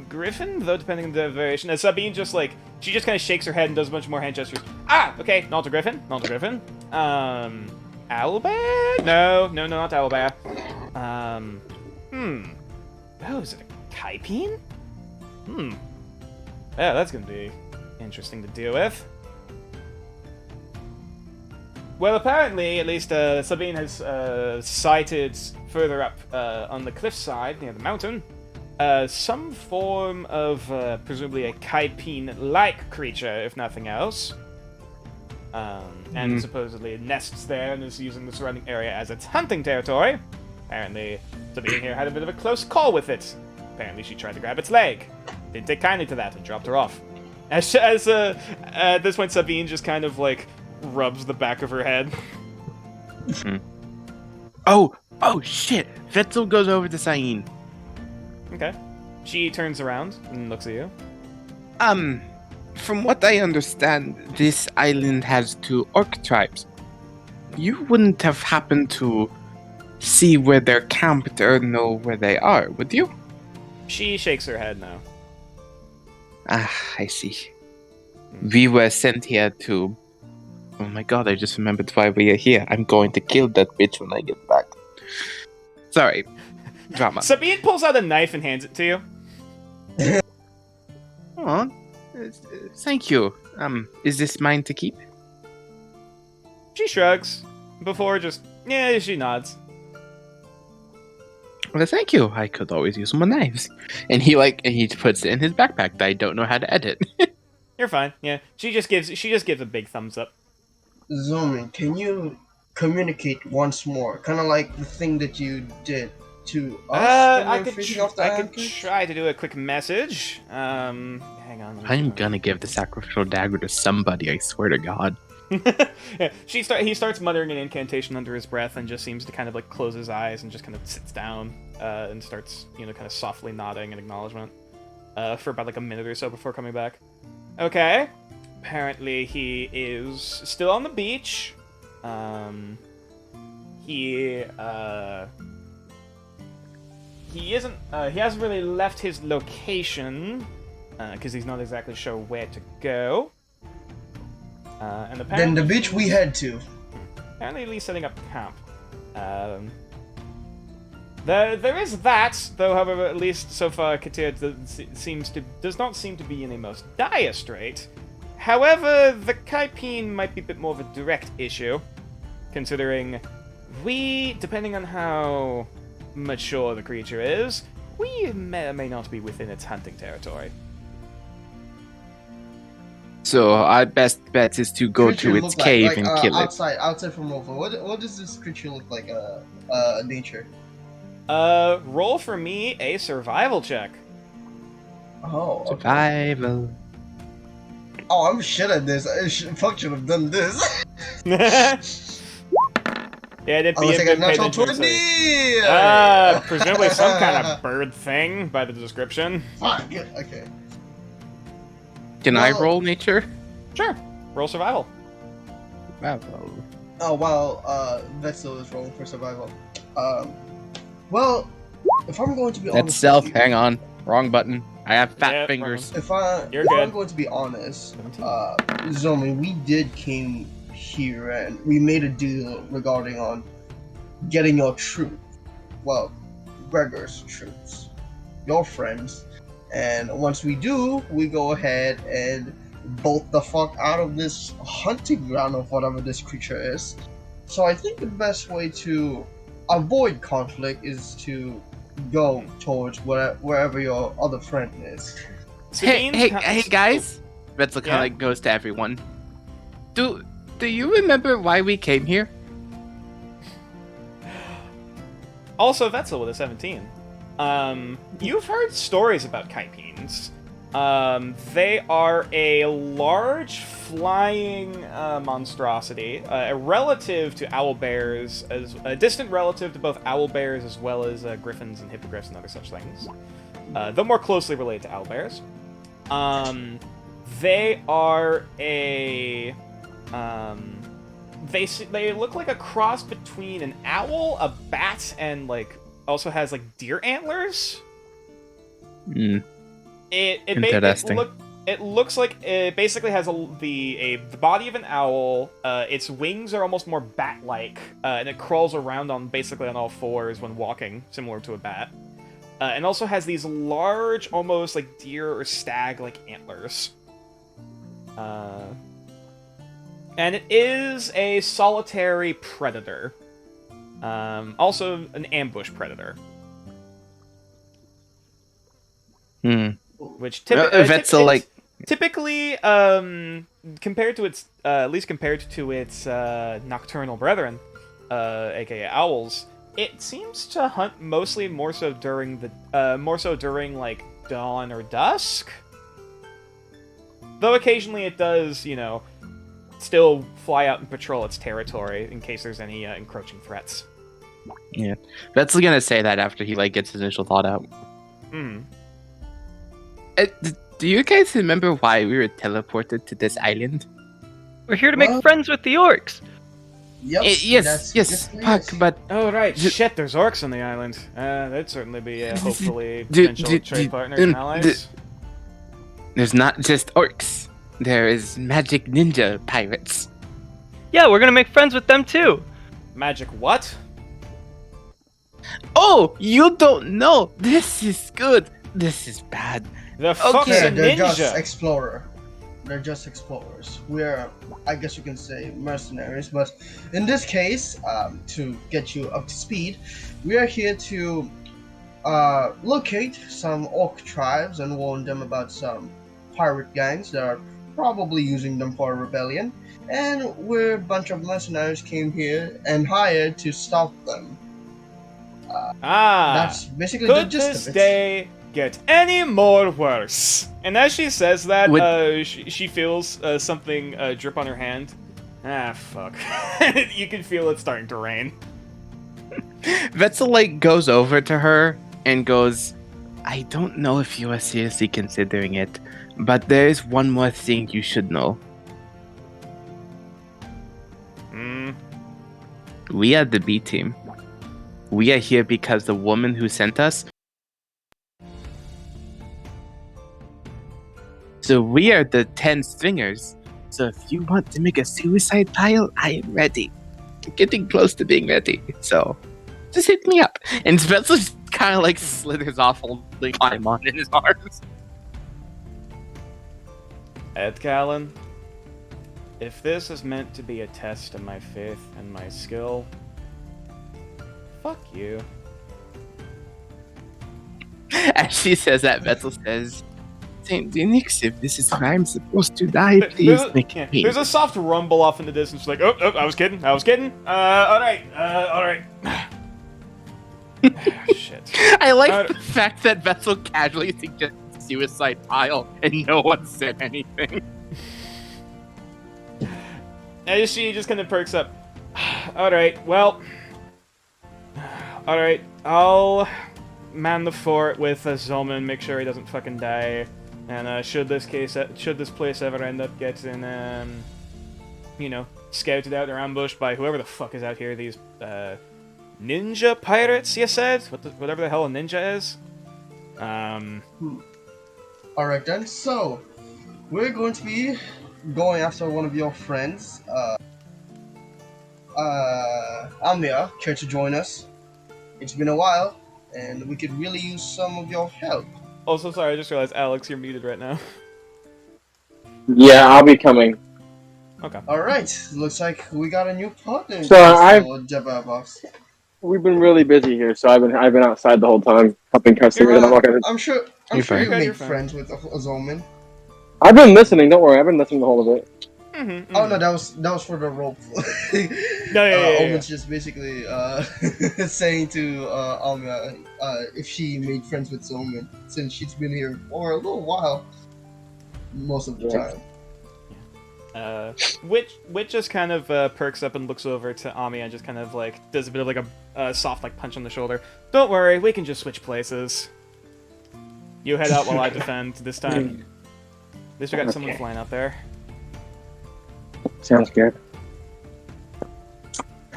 griffin, though depending on the variation. As Sabine just she just kind of shakes her head and does a bunch more hand gestures. Okay, not a griffin. Owlbear? No, not owlbear. Oh, is it a kaipeen? Yeah, that's gonna be interesting to deal with. Well, apparently, at least, Sabine has sighted further up on the cliffside near the mountain some form of presumably a kaipeen-like creature, if nothing else. And supposedly it nests there and is using the surrounding area as its hunting territory. Apparently, Sabine here had a bit of a close call with it. Apparently, she tried to grab its leg. Didn't take kindly to that and dropped her off. As at this point, Sabine just kind of rubs the back of her head. Oh shit! Vetzel goes over to Sain. Okay. She turns around and looks at you. From what I understand, this island has 2 orc tribes. You wouldn't have happened to see where they're camped or know where they are, would you? She shakes her head no. I see. We were sent here to... Oh my god, I just remembered why we are here. I'm going to kill that bitch when I get back. Sorry. Drama. Sabine pulls out a knife and hands it to you. Aw. Thank you. Is this mine to keep? She shrugs. Before she nods. Well, thank you. I could always use more knives. And he puts it in his backpack that I don't know how to edit. You're fine. Yeah. She just gives a big thumbs up. Zoman, can you communicate once more? Kind of like the thing that you did to us. I could try to do a quick message. Hang on. I'm gonna give the sacrificial dagger to somebody, I swear to God. Yeah, he starts muttering an incantation under his breath and just seems to kind of close his eyes and just kind of sits down and starts, kind of softly nodding in acknowledgement for about a minute or so before coming back. Okay. Apparently he is still on the beach. He hasn't really left his location because he's not exactly sure where to go. And apparently, then the beach we head to. Apparently, he's setting up camp. There is that, though. However, at least so far, Katir does not seem to be in a most dire strait. However, the kaipeen might be a bit more of a direct issue, considering depending on how mature the creature is, we may or may not be within its hunting territory. So our best bet is to go to its cave and kill it. Outside from Wolfa, what does this creature look like? Nature. Roll for me a survival check. Oh. Okay. Survival. Oh, I'm shit at this. I should have done this. Yeah, it'd be a natural 20! Presumably some kind of bird thing by the description. Fine, good, okay. Can I roll nature? Sure. Roll survival. Survival. Oh wow, Vetzel is rolling for survival. Well, if I'm going to be That's honest with stealth. you, Hang on. Wrong button. I have fat Yeah, fingers. You're if I'm good. going to be honest, 17. Zomi, we did came here and we made a deal regarding on getting your troop. Well, Gregor's troops, your friends, and once we do, we go ahead and bolt the fuck out of this hunting ground of whatever this creature is. So I think the best way to avoid conflict is to go towards wherever your other friend is. Hey, guys. Retzel kind of Yeah? like goes to everyone. Do you remember why we came here? Also, Vetzel with a 17. You've heard stories about Kaipines. They are a large flying monstrosity, a relative to owlbears, as a distant relative to both owlbears as well as griffins and hippogriffs and other such things. Though more closely related to owlbears. They are a they look like a cross between an owl, a bat, and like also has like deer antlers. Hmm. Interesting. It looks like it basically has the body of an owl. Its wings are almost more bat-like, and it crawls around on basically on all fours when walking, similar to a bat. And also has these large, almost like deer or stag-like antlers. And it is a solitary predator. Also an ambush predator. Hmm. Which Vetzel, like... typically, compared to its, at least compared to its nocturnal brethren, aka owls, it seems to hunt mostly more so during like dawn or dusk. Though occasionally it does, you know, still fly out and patrol its territory in case there's any encroaching threats. Yeah. Vetzel's gonna say that after he like gets his initial thought out. Hmm. Do you guys remember why we were teleported to this island? We're here to make Well- friends with the orcs. Yep. Yes, Puck, but Oh right, D- shit. There's orcs on the island. They'd certainly be hopefully D- potential d- trade d- partners and d- allies. there's not just orcs. There is magic ninja pirates. Yeah, we're gonna make friends with them too. Magic what? Oh, you don't know. This is good. This is bad. The fuck's Okay. a They're just ninja? explorer. They're just explorers. We're, I guess you can say, mercenaries. But in this case, to get you up to speed, we are here to locate some orc tribes and warn them about some pirate gangs that are probably using them for a rebellion. And we're a bunch of mercenaries came here and hired to stop them. That's basically the could gist this of it. day get any more worse? And as she says that, Would- she feels something drip on her hand. Ah, fuck. You can feel it starting to rain. Vetzel like goes over to her and goes, I don't know if you are seriously considering it, but there is one more thing you should know. Hmm. We are the B team. We are here because the woman who sent us. So we are the 10 stringers. So if you want to make a suicide pile, I am ready. I'm getting close to being ready. So just hit me up. And Spencer just kind of like slithers off holding Paimon in his arms. Ed Callan, if this is meant to be a test of my faith and my skill, fuck you. As she says that, Vetzel says, Saint Denix, if this is where I'm supposed to die, please make me. There's a soft rumble off in the distance, like, oh, I was kidding. Alright. Shit. I like Uh, the fact that Vetzel casually suggests suicide pile and no one said anything. And she just kind of perks up. Alright, well. Alright, I'll man the fort with Zolman, make sure he doesn't fucking die. And should this place ever end up getting, scouted out or ambushed by whoever the fuck is out here. These ninja pirates, you said? Whatever the hell a ninja is. Alright then, so we're going to be going after one of your friends. Amia, care to join us? It's been a while, and we could really use some of your help. Also, sorry, I just realized, Alex, you're muted right now. Yeah, I'll be coming. Okay. Alright, looks like we got a new partner. So Jabba. we've been really busy here, so I've been outside the whole time helping customers. You're, And I'm not gonna. I'm sure You're fine. you Okay, made you're fine. friends with Azulman. I've been listening. Don't worry, I've been listening the whole of it. Mm-hmm, Oh no, that was for the rope. No, yeah. Omen's just basically saying to Alma if she made friends with Zolman, since she's been here for a little while, most of the Yeah. time. Witch just kind of perks up and looks over to Ami and just kind of like does a bit of like a soft like punch on the shoulder. Don't worry, we can just switch places. You head out while I defend this time. At least we got someone Okay. flying out there. Sounds good.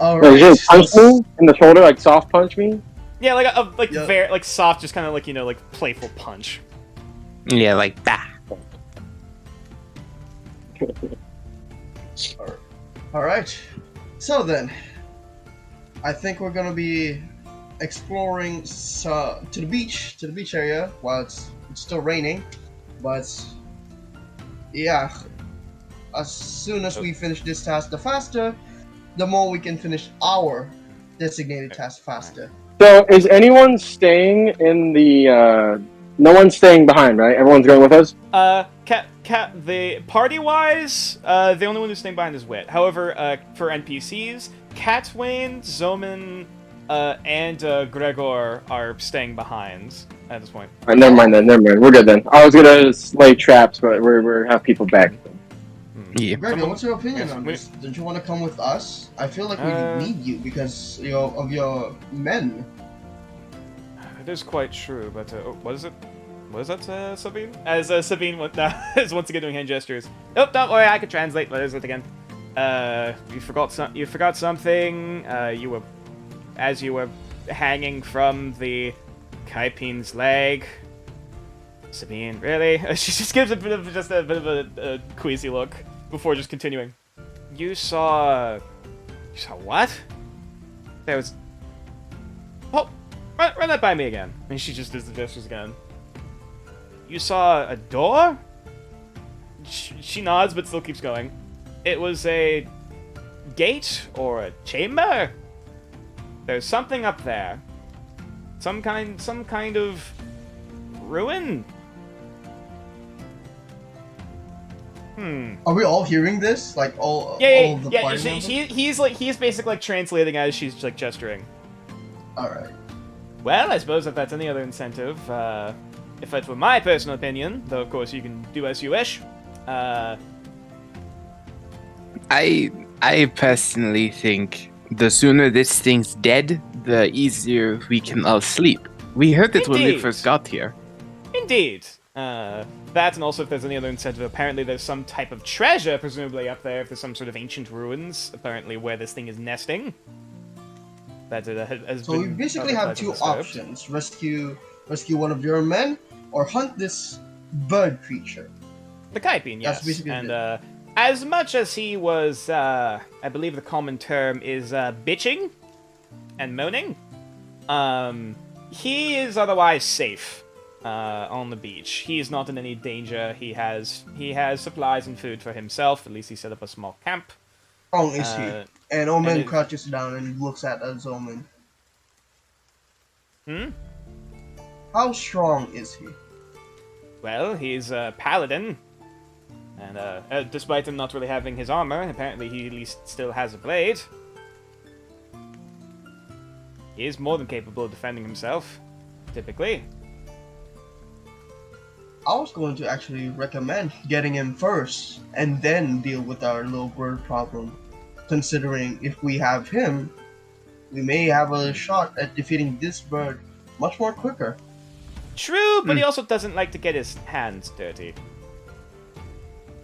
All Wait, right. did you punch me in the shoulder, like soft punch me? Yeah, like a like Yeah. very like soft, just kind of like like playful punch. Yeah, like that. All right. So then, I think we're gonna be exploring to the beach area while it's still raining, but yeah. As soon as we finish this task, the faster, the more we can finish our designated task faster. So, is anyone staying in the? No one's staying behind, right? Everyone's going with us. The party-wise, the only one who's staying behind is Wit. However, for NPCs, Catwayne, Zoman, and Gregor are staying behind at this point. All right, never mind then. Never mind. We're good then. I was gonna lay traps, but we're have people back. Yeah. Gregor, what's your opinion Yes, on we- this? Don't you want to come with us? I feel like we Uh, need you because of your men. It is quite true, but what is it? What is that, Sabine? As Sabine is once again doing hand gestures. Oh, don't worry, I can translate. What is it again? You forgot something. As you were hanging from the Kaipine's leg. Sabine, really? She just gives a bit of a queasy look before just continuing. You saw what? There was. Oh, run that by me again. And she just does the gestures again. You saw a door? She nods, but still keeps going. It was a gate or a chamber? There's something up there. Some kind of ruin? Are we all hearing this? Like all of the Yeah. party members? He's basically like translating as she's like gesturing. All right. Well, I suppose if that's any other incentive, if it were my personal opinion, though of course you can do as you wish. I personally think the sooner this thing's dead, the easier we can all sleep. We heard it when we Indeed. first got here. Indeed. That, and also if there's any other incentive, apparently there's some type of treasure, presumably up there, if there's some sort of ancient ruins, apparently where this thing is nesting. That has So we been basically have otherwise two undisturbed. options: rescue one of your men, or hunt this bird creature. The Kaipin, yes. That's basically and it. as much as he was, I believe the common term is bitching and moaning, he is otherwise safe on the beach. He is not in any danger. He has supplies and food for himself. At least he set up a small camp. How strong is he? And Omen and it- crouches down and looks at Omen. How strong is he? Well, he's a paladin, and despite him not really having his armor, apparently he at least still has a blade. He is more than capable of defending himself, typically. I was going to actually recommend getting him first and then deal with our little bird problem. Considering if we have him, we may have a shot at defeating this bird much more quicker. True, but he also doesn't like to get his hands dirty.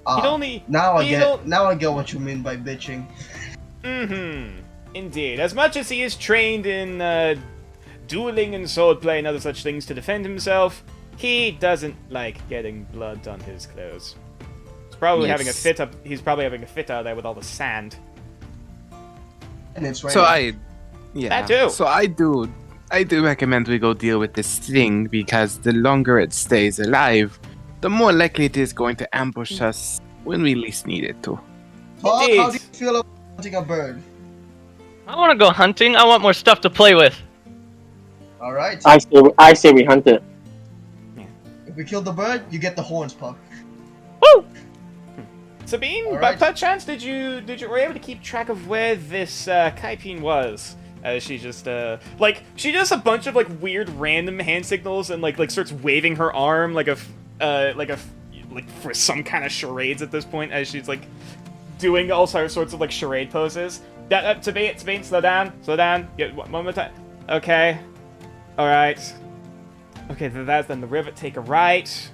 He'd only. Now I he'd get o- now I get what you mean by bitching. Mm-hmm. Indeed. As much as he is trained in dueling and swordplay and other such things to defend himself, he doesn't like getting blood on his clothes. He's probably having a Yes. fit up. He's probably having a fit out there with all the sand. And it's So raining. yeah. That too. So I do recommend we go deal with this thing because the longer it stays alive, the more likely it is going to ambush us when we least need it to. Hawk, how do Indeed. you feel about hunting a bird? I want to go hunting. I want more stuff to play with. All right. I say we hunt it. If we kill the bird, you get the horns, Puck. Woo! Sabine, All by right. perchance, were you able to keep track of where this Kaipin was? She just she does a bunch of like weird random hand signals and like starts waving her arm like for some kind of charades at this point as she's like doing all sorts of like charade poses. Sabine, slow down. Yeah, one more time. Okay. All right. Okay, then the river. Take a right.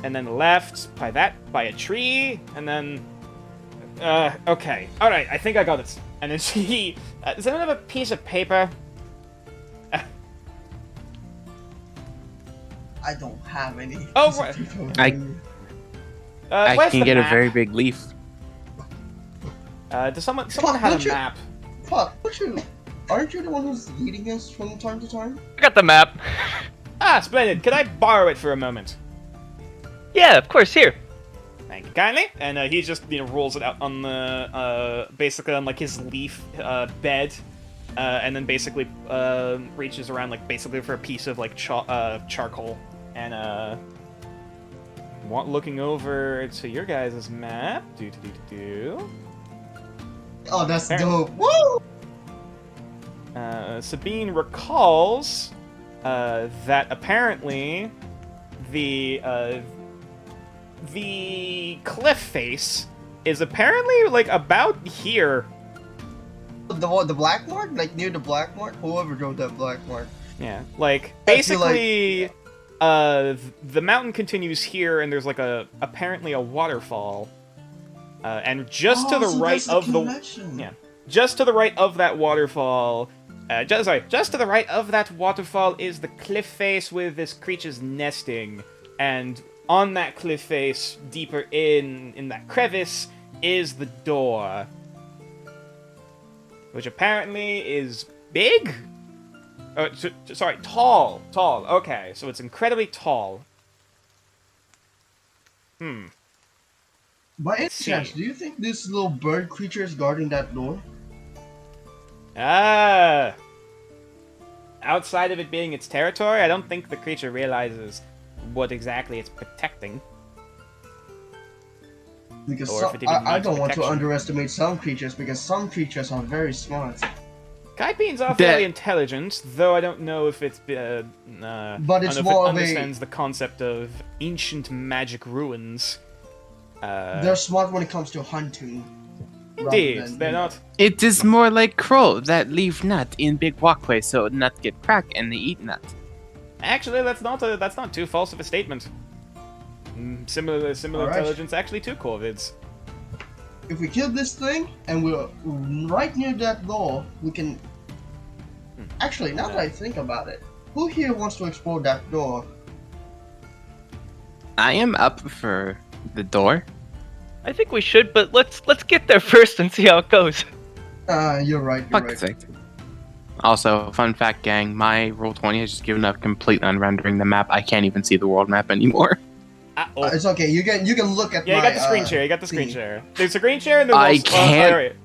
And then left by a tree, and then okay, all right, I think I got it. And then she does anyone have a piece of paper? I don't have any. Oh, piece of right. paper with I- me. I Where's can the get map? a very big leaf. Does someone Fuck, have don't a you- map? Puck, aren't you the one who's leading us from time to time? I got the map. Ah, splendid. Could I borrow it for a moment? Yeah, of course. Here. Thank you kindly. And he just rolls it out on the basically on like his leaf bed, and then basically reaches around like basically for a piece of like charcoal and looking over to your guys' map. Do. Oh, that's Fair. dope. Woo! Sabine recalls that apparently the cliff face is apparently like about here. The black mark, like near the black mark. Whoever drove that black mark. Yeah, like I feel like- basically, the mountain continues here, and there's like apparently a waterfall, and just to the so right that's of the connection. yeah, just to the right of that waterfall. Just to the right of that waterfall is the cliff face with this creature's nesting, and on that cliff face, deeper in that crevice, is the door, which apparently is big. Sorry, tall. Okay, so it's incredibly tall. By any Let's chance, see. do you think this little bird creature is guarding that door? Outside of it being its territory, I don't think the creature realizes what exactly it's protecting. Because Or if some, it even I needs don't want to protection. underestimate some creatures because some creatures are very smart. Kaipins are That- fairly intelligent, though I don't know if it's But it's I don't know if more it of a- understands the concept of ancient magic ruins. They're smart when it comes to hunting. rather Indeed, than, they're you know, not. It is more like crow that leave nut in big walkway so nut get cracked and they eat nut. Actually, that's not too false of a statement. Similar Alright. intelligence actually to corvids. If we kill this thing and we're right near that door, we can. Actually, now that I think about it, who here wants to explore that door? I am up for the door. I think we should, but let's get there first and see how it goes. You're right. You're Fuck right. the sake. Also, fun fact, gang, my Roll20 has just given up completely on rendering the map. I can't even see the world map anymore. It's okay. You can look at Yeah, you my. got the screen share. You got the screen thingy. share. There's a screen share and there's I also. can't. Alright.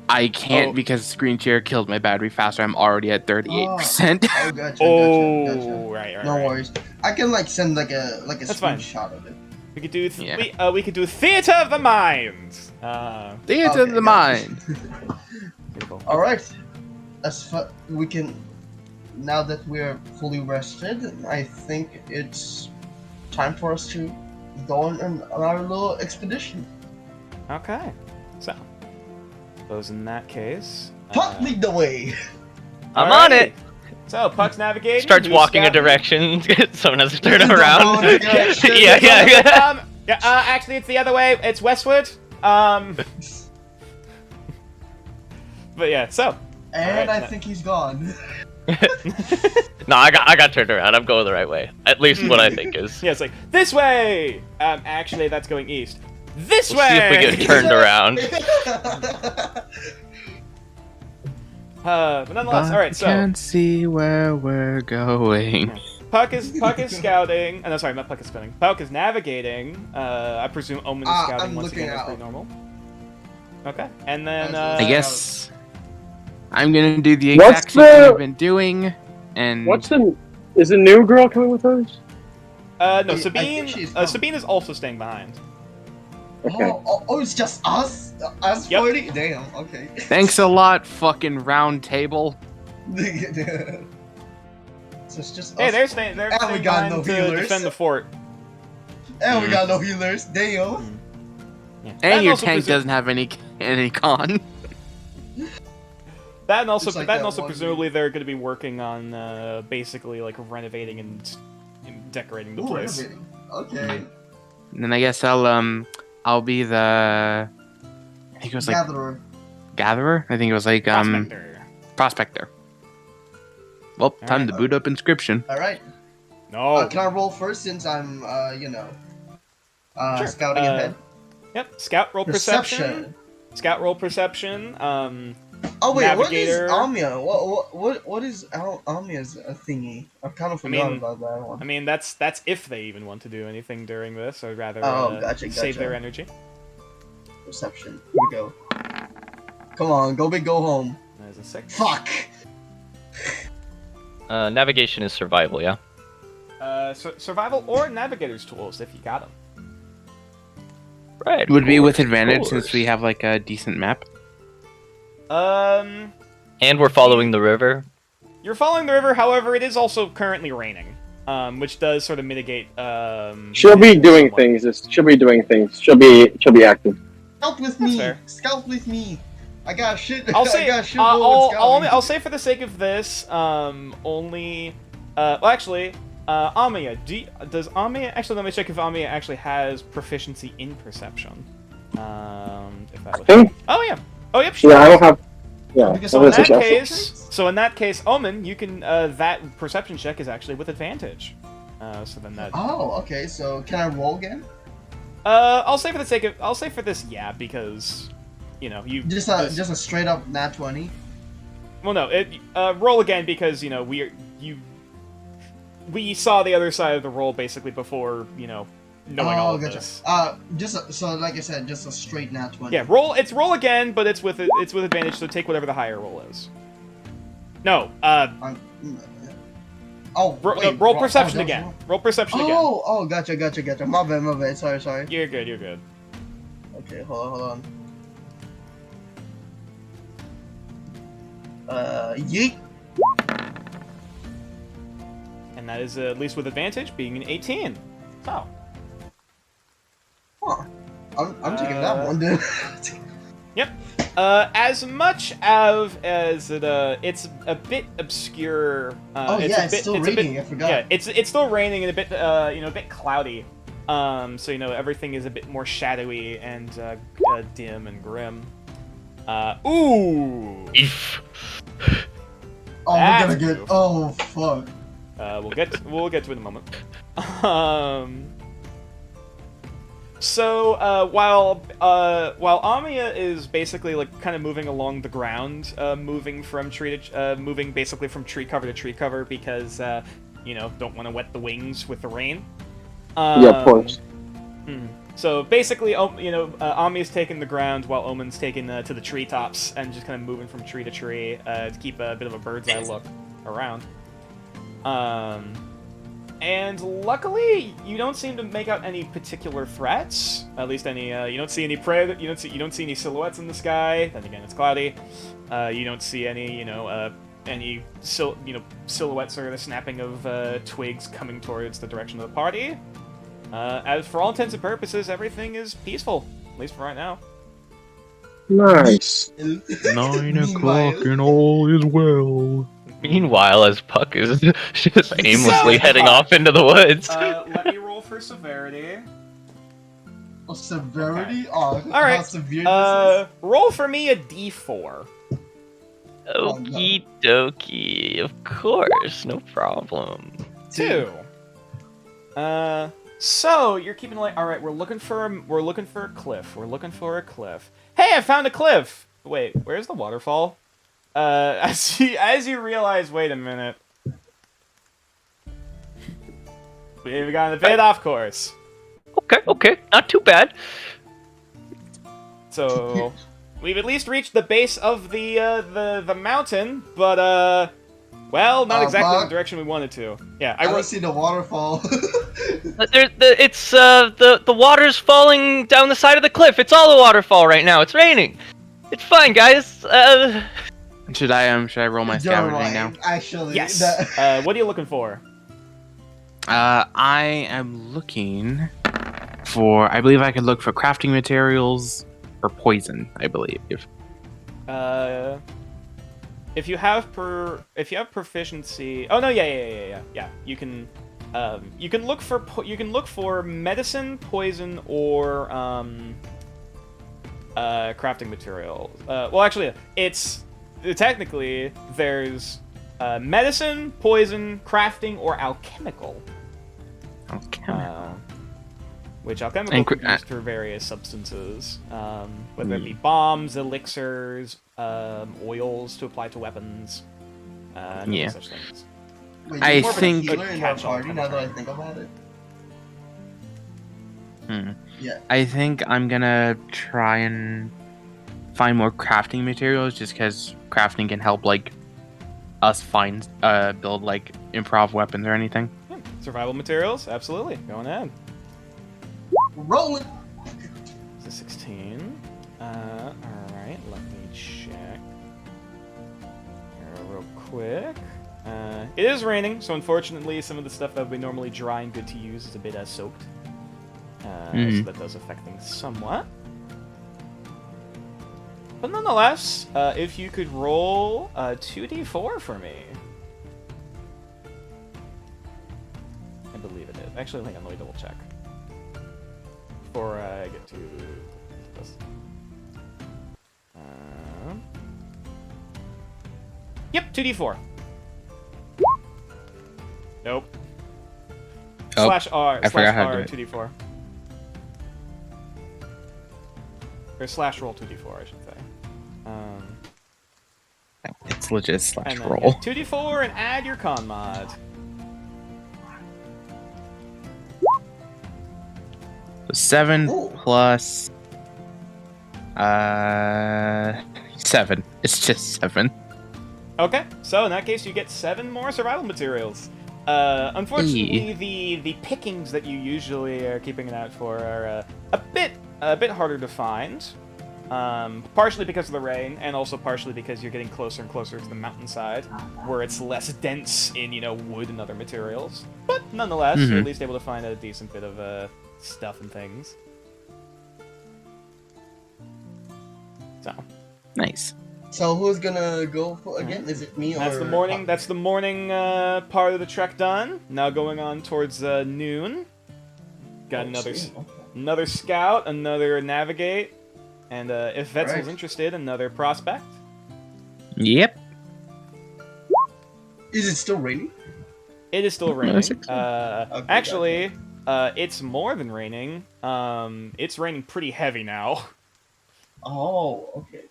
I can't Oh. because screen share killed my battery faster. I'm already at 38%. Oh, gotcha. Oh, Gotcha. right. No worries. I can like send like a That's fine. screenshot of it. We could do Yeah. we could do theater of the mind. Theater Okay, of the gotcha. mind. Beautiful. All right. We can. Now that we're fully rested, I think it's time for us to go on our little expedition. Okay. So, suppose in that case. Puck, lead the way. I'm on alrighty. it. So Puck's navigating. Starts who's walking a scouting? direction. Someone has to turn Don't around. go in a direction. yeah. Yeah, actually, it's the other way. It's westward. But yeah, so. And Alright, I think he's gone. No, I got turned around. I'm going the right way. At least what I think is. Yeah, it's like, this way! Actually, that's going east. This We'll see way! if we get turned around. But nonetheless, alright, so. Can't see where we're going. Puck is scouting. No, sorry, not Puck is scouting. Puck is navigating. I presume Omen is scouting I'm once looking again. That's out. pretty normal. Okay, and then I guess I'm gonna do the What's exact same thing the- I've been doing, and Is the new girl coming with us? no, I think Sabine. she's coming. Sabine is also staying behind. Okay. Oh, it's just us? Us Yep. 40? Damn, okay. thanks a lot, fucking round table. So it's just Hey, us. they're staying. They're And we staying got behind no to healers. defend the fort. And we got no healers. Damn. Yeah. And your also tank presu- doesn't have any con. That and also, Just like that and that also one presumably they're going to be working on basically like renovating and decorating the Ooh, place. renovating. Okay. And then I guess I'll be the, I think it was like Gatherer. gatherer. I think it was like Prospector. prospector. Well, time Alright. to boot up Inscription. Alright. No. Can I roll first since I'm, Sure. scouting ahead? Yep. Scout roll perception. Scout roll perception. Oh wait, Navigator. what is Amia? What is Amia's thingy? I kind of forgot mean- about that one. I mean, that's if they even want to do anything during this, or rather Oh, gotcha, save their gotcha. energy. Perception. Here we go. Come on, go big, go home. That is a 6. Fuck. Navigation is survival, yeah. Survival or navigator's tools if you got them. Right. It would be with of advantage course. since we have like a decent map. And we're following the river. You're following the river. However, it is also currently raining, which does sort of mitigate. She'll be doing somewhat. things. She'll be doing things. She'll be active. Scout with That's me. fair. Scout with me. I got shit. I'll say. I got shit I'll say for the sake of this, only. Well, actually, Amiya. Does Amiya actually? Let me check if Amiya actually has proficiency in perception. If that was. Think? Oh yeah. Oh yep. She Yeah, I does. don't have. Yeah. Because I So on in was that just- case, Omen, you can that perception check is actually with advantage. So then that. Oh, okay. So can I roll again? I'll say for the sake of, I'll say for this, yeah, because, you know, you Just this- a straight up nat 20. well, no, roll again because you know we saw the other side of the roll basically before knowing all of gotcha. this. So like I said, just a straight nat 20. Yeah, roll again, but it's with advantage. So take whatever the higher roll is. No, roll perception again. Roll perception again. Oh, gotcha. My bad. Sorry. You're good. Okay, hold on. Yeet. And that is at least with advantage, being an 18. So. Huh. I'm taking that one, dude. Yep. As much as it's a bit obscure. It's still raining. I forgot. Yeah, it's still raining and a bit a bit cloudy. So everything is a bit more shadowy and dim and grim. Ooh. Oh, we're That's gonna get. true. Oh, fuck. We'll get to it in a moment. So while Amiya is basically like kind of moving along the ground, moving basically from tree cover to tree cover because don't want to wet the wings with the rain. Yeah, of course. So basically, Amiya's taking the ground while Omen's taking to the treetops and just kind of moving from tree to tree to keep a bit of a bird's eye look around. And luckily, you don't seem to make out any particular threats. At least any. You don't see any prey. You don't see any silhouettes in the sky. Then again, it's cloudy. You don't see any. Silhouettes or the snapping of twigs coming towards the direction of the party. As for all intents and purposes, everything is peaceful, at least for right now. Nice. 9 o'clock and all is well. Meanwhile, as Puck is just aimlessly So- heading off into the woods. Let me roll for severity. of severity? Oh, All right. how severe this Roll for me a d4. Oh, no. Okie dokie. Of course, no problem. is? 2. So you're keeping like, all right. We're looking for a cliff. We're looking for a cliff. Hey, I found a cliff. Wait, where's the waterfall? As you realize, wait a minute, we've gotten a bit off course. Okay, not too bad. So we've at least reached the base of the mountain, but well, not exactly in but- the direction we wanted to. Yeah, I I don't wrote. see the waterfall. The water's falling down the side of the cliff. It's all a waterfall right now. It's raining. It's fine, guys. Should I roll my You're scavenging right, now? actually. Yes. that- What are you looking for? I am looking for. I believe I could look for crafting materials or poison. I believe. If you have proficiency. Oh no, yeah. You can look for medicine, poison, or crafting material. Well, actually, it's technically there's medicine, poison, crafting, or alchemical. Okay. Which alchemical And can be used for various substances, whether it be bombs, elixirs, oils to apply to weapons, and Yeah. such things. Wait, I you're more of a think- healer in our Catch-all party kind now of that I thing. think about it. Yeah. I think I'm gonna try and find more crafting materials, just because crafting can help like us build like improv weapons or anything. Yeah, survival materials, absolutely. Going ahead. Rolling. It's a 16. Alright, let me check. Here real quick. It is raining, so unfortunately some of the stuff that would be normally dry and good to use is a bit soaked. So that does affect things somewhat. But nonetheless, if you could roll 2d4 for me. I believe it is. Actually, hang on, let me double check. Before I get to this. Yep, 2d4. Nope. Oh, Slash R. I forgot Slash how to R, do it. 2d4. Or slash roll 2d4, I should say. It's legit slash And then roll. yeah, 2d4 and add your con mod. So 7 Ooh. plus 7. It's just 7. Okay, so in that case, you get 7 more survival materials. Unfortunately, the pickings that you usually are keeping an eye out for are a bit harder to find. Partially because of the rain, and also partially because you're getting closer and closer to the mountainside, where it's less dense in, wood and other materials. But nonetheless, you're at least able to find a decent bit of stuff and things. So. Nice. So who's gonna go for again? Is it me or? That's the morning. That's the morning part of the trek done. Now going on towards noon. Got another scout, another navigate, and if Vetzel's Right. interested, another prospect. Yep. Is it still raining? It is still No, raining. it's okay. Okay, Actually, it's more than raining. It's raining pretty heavy now. Oh, okay.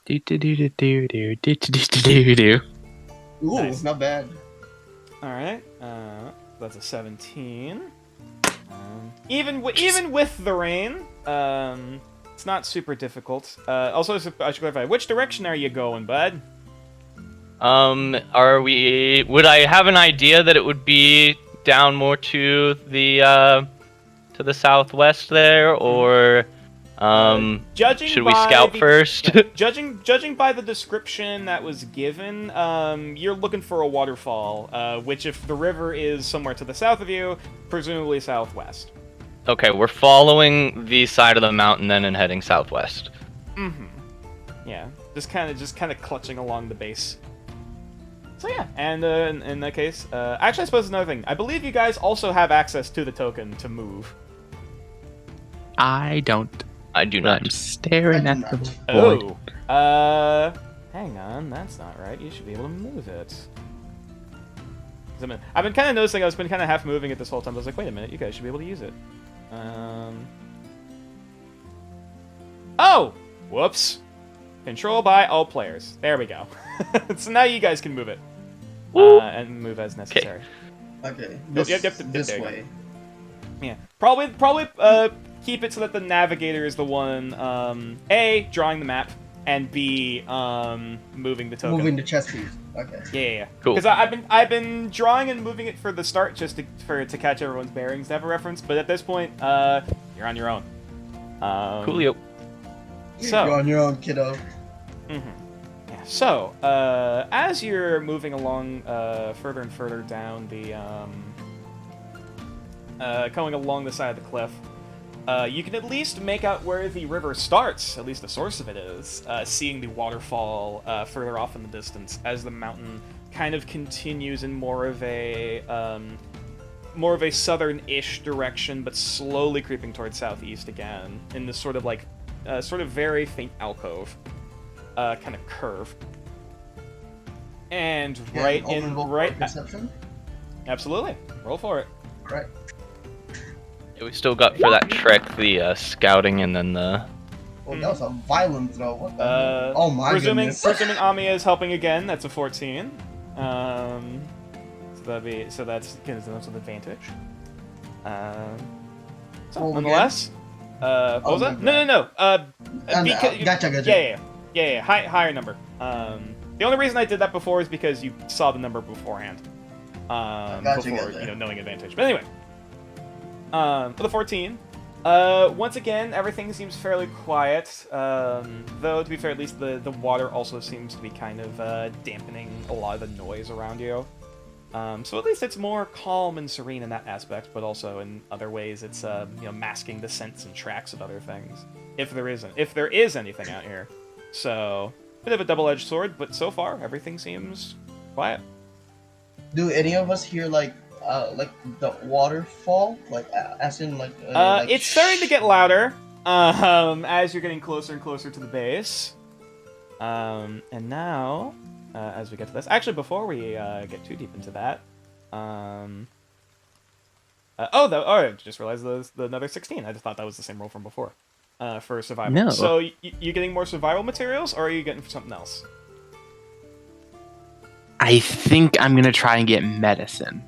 Do do do do do do do do do do. Ooh, Nice. not bad. All right. That's a 17. Even with the rain, it's not super difficult. Also, I should clarify. Which direction are you going, bud? Would I have an idea that it would be down more to the southwest there, or Judging should we by scout the- first? Judging by the description that was given, you're looking for a waterfall, which, if the river is somewhere to the south of you, presumably southwest. Okay, we're following the side of the mountain then and heading southwest. Mm-hmm. Yeah, just kind of clutching along the base. So yeah, and in that case, actually, I suppose another thing. I believe you guys also have access to the token to move. I don't. I do But not. I'm staring I do at the not. void. Oh. Hang on. That's not right. You should be able to move it. 'Cause I've been kind of noticing I've been kind of half moving it this whole time. I was like, wait a minute. You guys should be able to use it. Oh! Whoops. Control by all players. There we go. So now you guys can move it. And move as necessary. Okay, Yep, this there you go. way. Yeah. Probably keep it so that the navigator is the one, A, drawing the map, and B, moving the token. Moving the chess piece. Okay. Yeah. Cool. Because I've been drawing and moving it for the start just to catch everyone's bearings to have a reference, but at this point, you're on your own. Coolio. So. You're on your own, kiddo. Mm-hmm. Yeah. So, as you're moving along further and further down the going along the side of the cliff, you can at least make out where the river starts. At least the source of it is. Seeing the waterfall further off in the distance as the mountain kind of continues in more of a southern-ish direction, but slowly creeping towards southeast again in this sort of like very faint alcove. Kind of curve. And Yeah, right open in roll for right perception. absolutely. Roll for it. Right. Yeah, we still got for that trick the scouting and then the. Oh, that was a violent throw. What the hell? Oh my presuming goodness. Amiya is helping again, that's a 14. So that's with advantage. So Roll nonetheless, what was that? my No. Gotcha. Yeah. Higher number. The only reason I did that before is because you saw the number beforehand. Gotcha. Before knowing advantage. But anyway, for the 14. Once again, everything seems fairly quiet. Though to be fair, at least the water also seems to be kind of dampening a lot of the noise around you. So at least it's more calm and serene in that aspect, but also in other ways it's masking the scents and tracks of other things. If there is anything out here. So bit of a double-edged sword, but so far everything seems quiet. Do any of us hear like the waterfall? As in It's starting to get louder as you're getting closer and closer to the base. And now, as we get to this, actually, before we get too deep into that, I just realized the another 16. I just thought that was the same roll from before for survival. No. So you getting more survival materials, or are you getting something else? I think I'm gonna try and get medicine.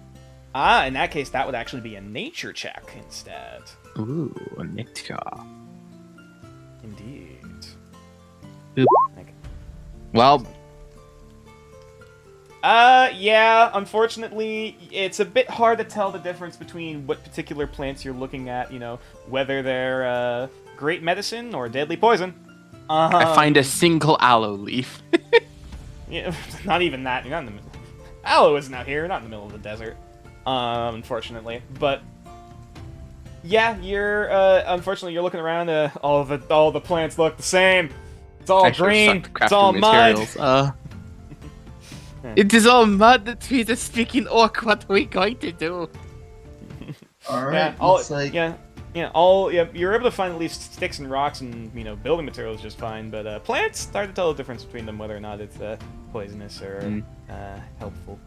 In that case, that would actually be a nature check instead. Ooh, a nature. Indeed. Oop. Okay. Well, yeah, unfortunately, it's a bit hard to tell the difference between what particular plants you're looking at, whether they're great medicine or deadly poison. I find a single aloe leaf. Yeah, not even that. You're not in the middle. Aloe isn't out here. You're not in the middle of the desert, unfortunately. But yeah, you're unfortunately you're looking around. All the plants look the same. It's all I should've green. stuck to It's all crafting mud. materials. It is all mud. The trees are speaking orc. What are we going to do? All right. Yeah, Looks like you're able to find at least sticks and rocks and building materials just fine, but plants hard to tell the difference between them, whether or not it's poisonous or helpful.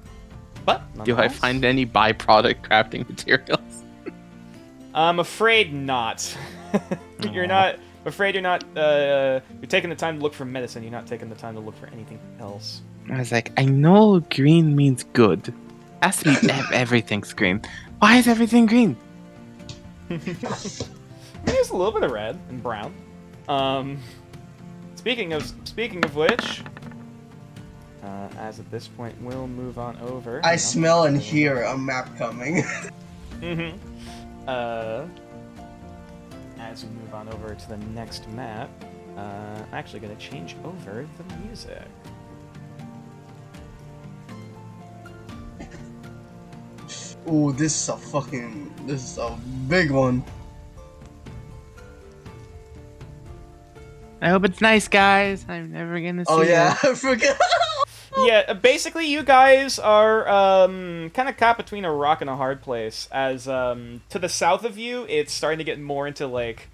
But Do I nonetheless, find any byproduct crafting materials? I'm afraid not. You're not. Afraid you're not. You're taking the time to look for medicine. You're not taking the time to look for anything else. I was like, I know green means good. Has to be everything's green. Why is everything green? There's a little bit of red and brown. Speaking of which, as at this point, we'll move on over. I smell and hear a map coming. Mm-hmm. As we move on over to the next map, I'm actually going to change over the music. Ooh, this is a big one. I hope it's nice, guys. I'm never gonna see Oh yeah, that. I forget. Yeah, basically you guys are kind of caught between a rock and a hard place. As to the south of you, it's starting to get more into like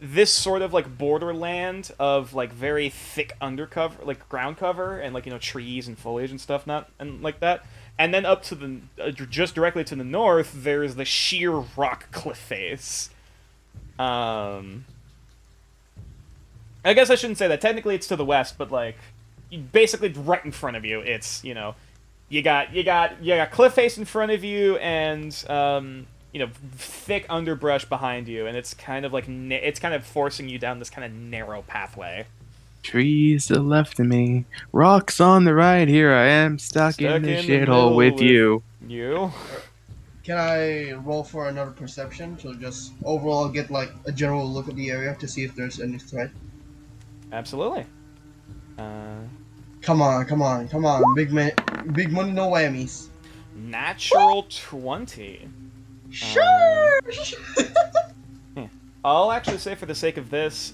this sort of like borderland of like very thick undercover, like ground cover, and like trees and foliage and stuff, not and like that. And then up to the just directly to the north, there's the sheer rock cliff face. I guess I shouldn't say that. Technically, it's to the west, but like, basically right in front of you. It's you got cliff face in front of you, and thick underbrush behind you, and it's kind of like it's kind of forcing you down this kind of narrow pathway. Trees to the left of me, rocks on the right. Here I am, stuck in the shithole with you. You? Can I roll for another perception to just overall get like a general look at the area to see if there's any threat? Absolutely. Come on, big money, no whammies. Natural 20. Sure. I'll actually say for the sake of this,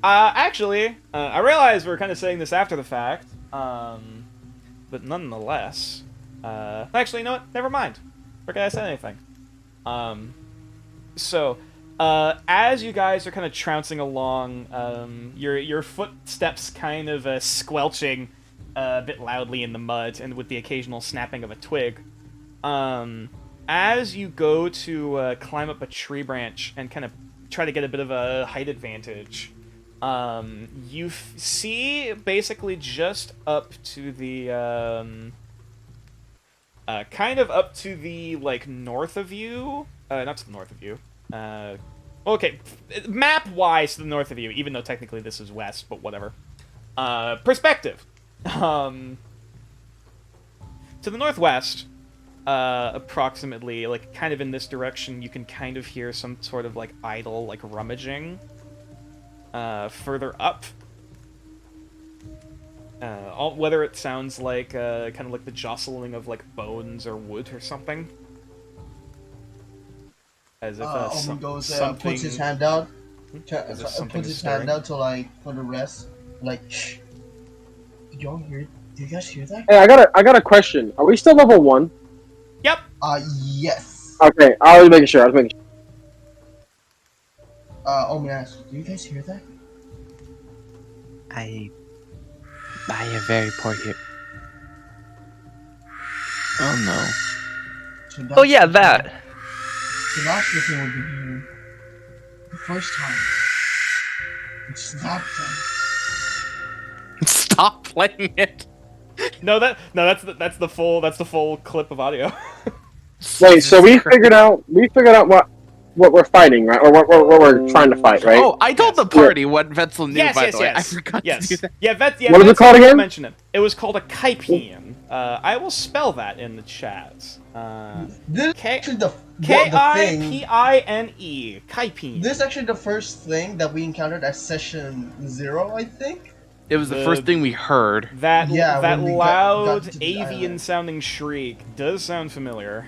actually, I realize we're kind of saying this after the fact, but nonetheless, actually, you know what? Never mind. Where can I say anything? So, as you guys are kind of trouncing along, your footsteps kind of squelching a bit loudly in the mud, and with the occasional snapping of a twig. As you go to climb up a tree branch and kind of try to get a bit of a height advantage, you see basically just up to the kind of up to the like north of you, not to the north of you. Okay, map-wise to the north of you, even though technically this is west, but whatever. Perspective. To the northwest, approximately, like, kind of in this direction, you can kind of hear some sort of, like, idle, like, rummaging. Further up, whether it sounds like, kind of like the jostling of, like, bones or wood or something. As if, Omen goes something... puts his hand out. As if something Puts is his hand stirring. out to like for the rest. Like, shh. Did y'all hear? Did you guys hear that? Hey, I got a question. Are we still level 1? Yep! Yes. Okay, I was making sure. Omen asked, do you guys hear that? I have very poor hip. Oh no. So Oh yeah, that. The last thing we'll be hearing. The first time. It's that thing. Stop playing it. that's the full clip of audio. Wait, so we figured out what we're fighting, right? Or what we're trying to fight, right? Oh, I told the party what Vetzel knew, by the way. I forgot to do that. Yeah, What is it Vetzel called again? mentioned it. It was called a Kaipian. I will spell that in the chat. This is K- actually the thing. K-I-P-I-N-E. Kaipian. This is actually the first thing that we encountered at session 0, I think. It was the first thing we heard. That Yeah, that when we loud got to the avian island. sounding shriek does sound familiar.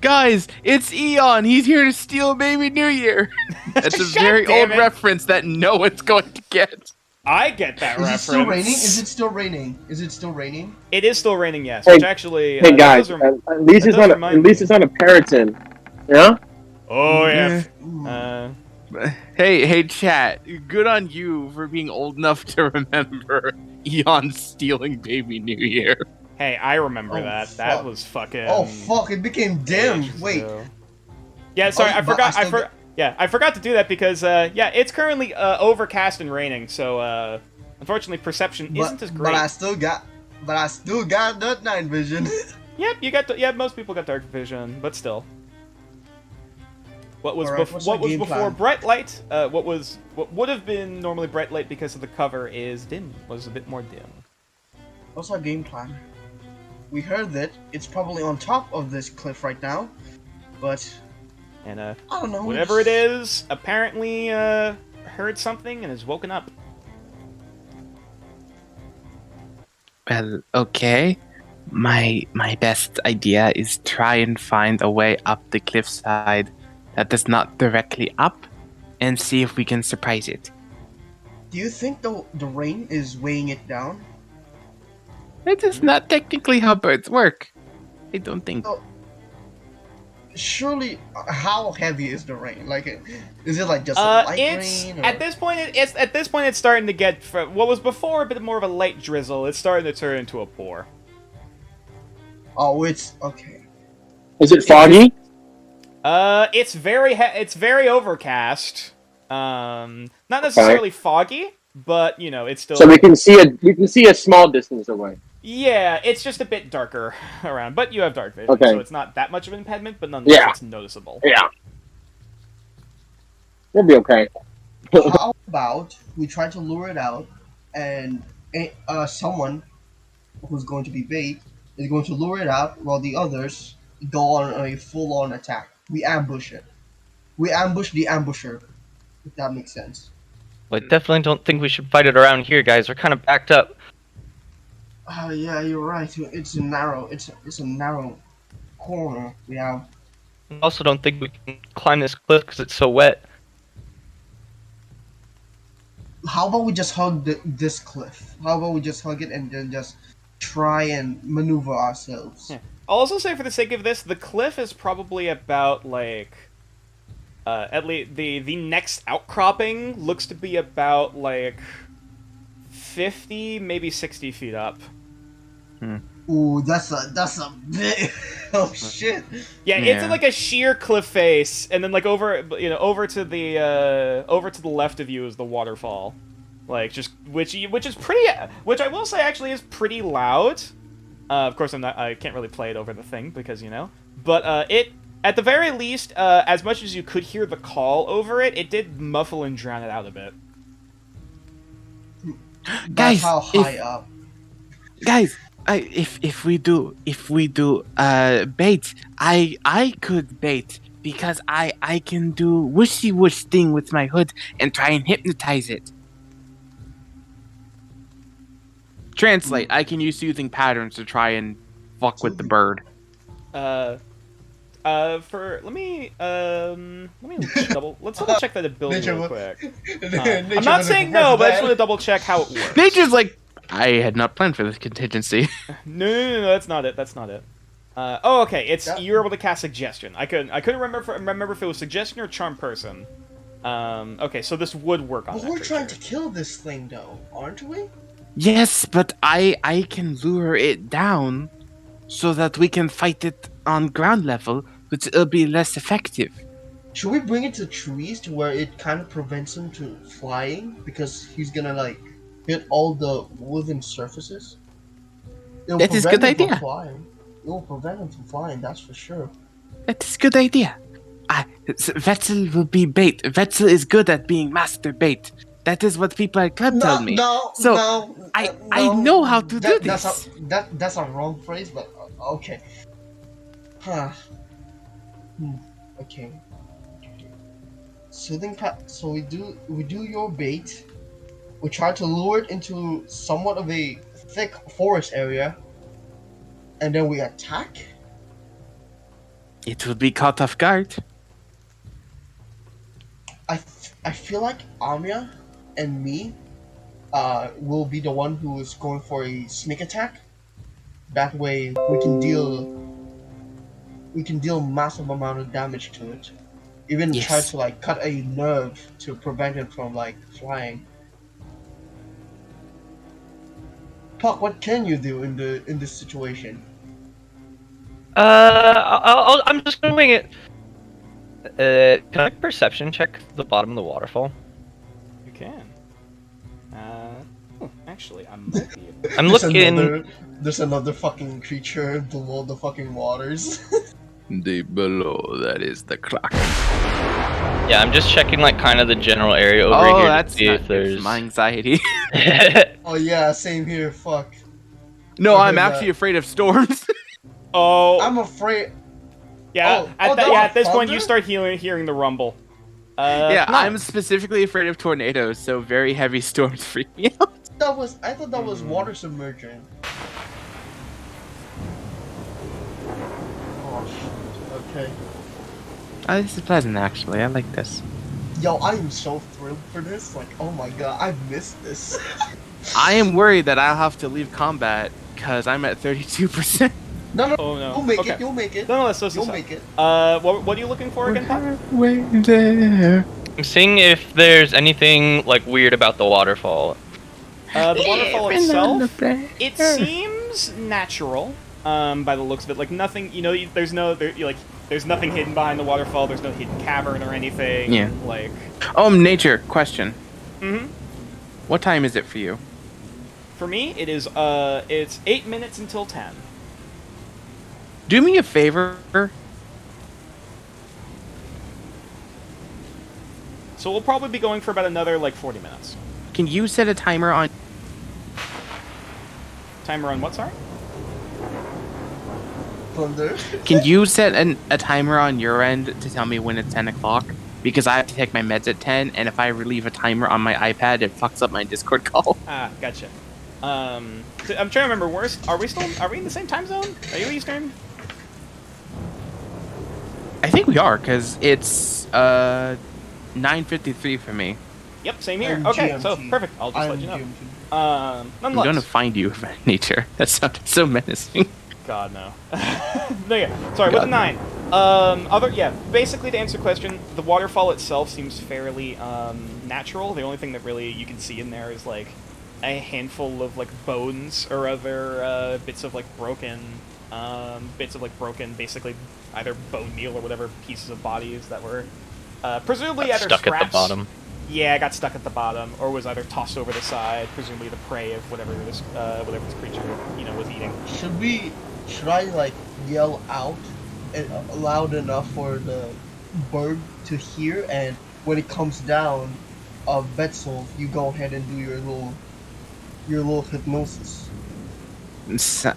Guys, it's Eon. He's here to steal Baby New Year. That's a God very damn old it. reference that no one's going to get. I get that Is reference. it still raining? Is it still raining? Is it still raining? It is still raining, yes. Hey- Which actually, Hey that guys, does at least that it's does not remind at least me. it's not a Periton. Yeah? Oh yeah. Mm. Hey, chat. Good on you for being old enough to remember Eon stealing Baby New Year. Hey, I remember Oh, that. That fuck. was fucking. Oh fuck! It became dim. ages Wait. ago. Yeah, sorry, Oh, I but forgot. I I still I forgot to do that because it's currently overcast and raining. So unfortunately, perception isn't as great. But I still got that night vision. Yep, most people got dark vision, but still. What was Alright, what's what the was game before plan? bright light? What would have been normally bright light because of the cover is dim. Was a bit more dim. What's our game plan? We heard that it's probably on top of this cliff right now, but And I don't know. whatever it is, apparently heard something and has woken up. Well, okay. My best idea is try and find a way up the cliffside that is not directly up, and see if we can surprise it. Do you think the rain is weighing it down? It is not technically how birds work. I don't think. Oh. surely, how heavy is the rain? Like, is it like just a light It's rain? Or... at this point. It's starting to get what was before a bit more of a light drizzle. It's starting to turn into a pour. Oh, it's okay. Is it foggy? It's very overcast. Not necessarily foggy, but you know, it's still. So we can see a small distance away. Yeah, it's just a bit darker around, but you have dark vision, Okay. so it's not that much of an impediment. But nonetheless, Yeah. it's noticeable. Yeah. We'll be okay. How about we try to lure it out, and someone who's going to be bait is going to lure it out, while the others go on a full-on attack. We ambush it. We ambush the ambusher. If that makes sense. I definitely don't think we should fight it around here, guys. We're kind of backed up. Yeah, you're right. It's a narrow. It's a narrow corner. We have. I also don't think we can climb this cliff because it's so wet. How about we just hug this cliff? How about we just hug it and then just try and maneuver ourselves? Yeah. I'll also say, for the sake of this, the cliff is probably about like, at least the next outcropping looks to be about like 50, maybe 60 feet up. Ooh, that's a big. Oh shit! Yeah, it's like a sheer cliff face, and then like over to the left of you is the waterfall, like just which I will say actually is pretty loud. Of course, I can't really play it over the thing because but it at the very least, as much as you could hear the call over it, it did muffle and drown it out a bit. That's Guys, how high up. Guys, if we do bait, I could bait because I can do whooshy whoosh thing with my hood and try and hypnotize it. Translate. I can use soothing patterns to try and fuck with the bird. Let me let's double check that ability Nature real wa- quick. Nature I'm not wasn't saying prepared no, for but I just that. want to double check how it works. Nature's like, I had not planned for this contingency. No, that's not it. That's not it. Oh, okay. It's That- you're able to cast suggestion. I couldn't remember if it was suggestion or charm person. Okay, so this would work on But that we're trying creature. to kill this thing, though, aren't we? Yes, but I can lure it down so that we can fight it on ground level, which will be less effective. Should we bring it to trees to where it kind of prevents him to flying because he's gonna like hit all the wooden surfaces? It'll That is a prevent good him from idea. flying. It will prevent him from flying. That's for sure. That is a good idea. Vetzel will be bait. Vetzel is good at being master bait. That is what people at club tell me. So, I know how to do this. That's a wrong phrase, but okay. Huh. Okay. So we do your bait. We try to lure it into somewhat of a thick forest area, and then we attack. It will be caught off guard. I feel like Amia and me will be the one who is going for a sneak attack. That way we can deal massive amount of damage to it. Even Yes. try to like cut a nerve to prevent it from like flying. Puck, what can you do in this situation? I'm just gonna wing it. Can I perception check the bottom of the waterfall? You can. Actually, I might be able. I'm looking. There's another fucking creature below the fucking waters. Deep below, that is the clock. Yeah, I'm just checking like kind of the general area over Oh, here that's to see not if good for there's. my anxiety. Oh yeah, same here. Fuck. No, I I'm heard actually that. afraid of storms. Oh, I'm afraid. yeah. oh, At that this was point, you thunder? start hearing the rumble. Yeah, no. I'm specifically afraid of tornadoes, so very heavy storms freak me out. I thought that was water submerging. Oh shit. Okay. Oh, this is pleasant, actually. I like this. Yo, I am so thrilled for this. Like, oh my god, I missed this. I am worried that I'll have to leave combat because I'm at 32%. No, no, Oh no. you'll make Okay. it. You'll make it. No, no, let's You'll make it. what are you looking for again, Pat? Way there. I'm seeing if there's anything like weird about the waterfall. The waterfall itself, it Yeah. seems natural, by the looks of it. Like nothing, there's there's nothing hidden behind the waterfall. There's no hidden cavern or anything. Yeah. Like, Nature, question. hmm What time is it for you? For me, it is, it's 8 minutes until 10. Do me a favor. So we'll probably be going for about another, 40 minutes. Can you set a timer on... Timer on what, sorry? Thunder. Can you set a timer on your end to tell me when it's 10 o'clock? Because I have to take my meds at 10, and if I relieve a timer on my iPad, it fucks up my Discord call. Ah, gotcha. I'm trying to remember, are we in the same time zone? Are you Eastern? I think we are, because it's 9:53 for me. Yep, same here. I'm Okay, so GMT. perfect. I'll just let you know. I'm Nonetheless. gonna find you, nature. That sounded so menacing. God, no. No, yeah. Sorry, with the 9. Basically to answer the question, the waterfall itself seems fairly, natural. The only thing that really you can see in there is, a handful of, bones or other, bits of, broken, basically either bone meal or whatever pieces of bodies that were, presumably either Stuck scraps. at the bottom. Yeah, got stuck at the bottom, or was either tossed over the side, presumably the prey of whatever this creature, was eating. Should I yell out loud enough for the bird to hear? And when it comes down, Betzel, you go ahead and do your little hypnosis.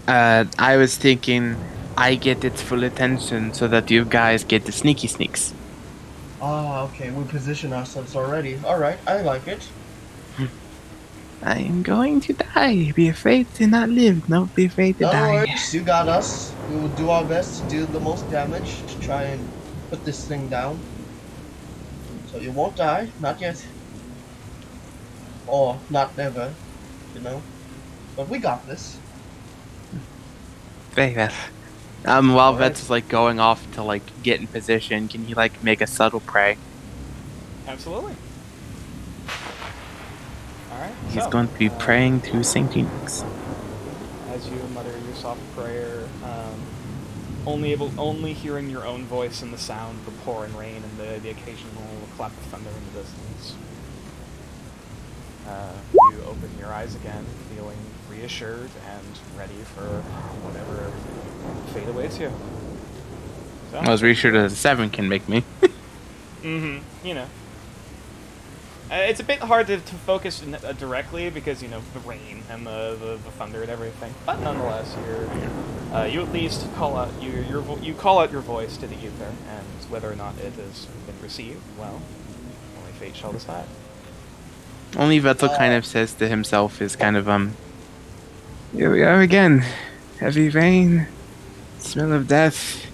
I was thinking I get its full attention so that you guys get the sneaky sneaks. Ah, okay. We position ourselves already. All right, I like it. I am going to die. Be afraid to not live. Don't be afraid to No die. worries, you got us. We will do our best to do the most damage to try and put this thing down. So you won't die, not yet. Or not never, But we got this. Very well. While Alright. Vet's going off to get in position, can you make a subtle prey? Absolutely. Alright. He's so, going to be praying to Saint Phoenix. As you mutter your soft prayer, only hearing your own voice and the sound of the pouring rain and the occasional clap of thunder in the distance. You open your eyes again, feeling reassured and ready for whatever fate awaits you. So, I was reassured that a 7 can make me. It's a bit hard to focus directly because, the rain and the thunder and everything. But nonetheless, you at least call out you call out your voice to the ether, and whether or not it has been received, well, only fate shall decide. Only Vettel kind of says to himself is kind of, here we are again. Heavy rain, smell of death,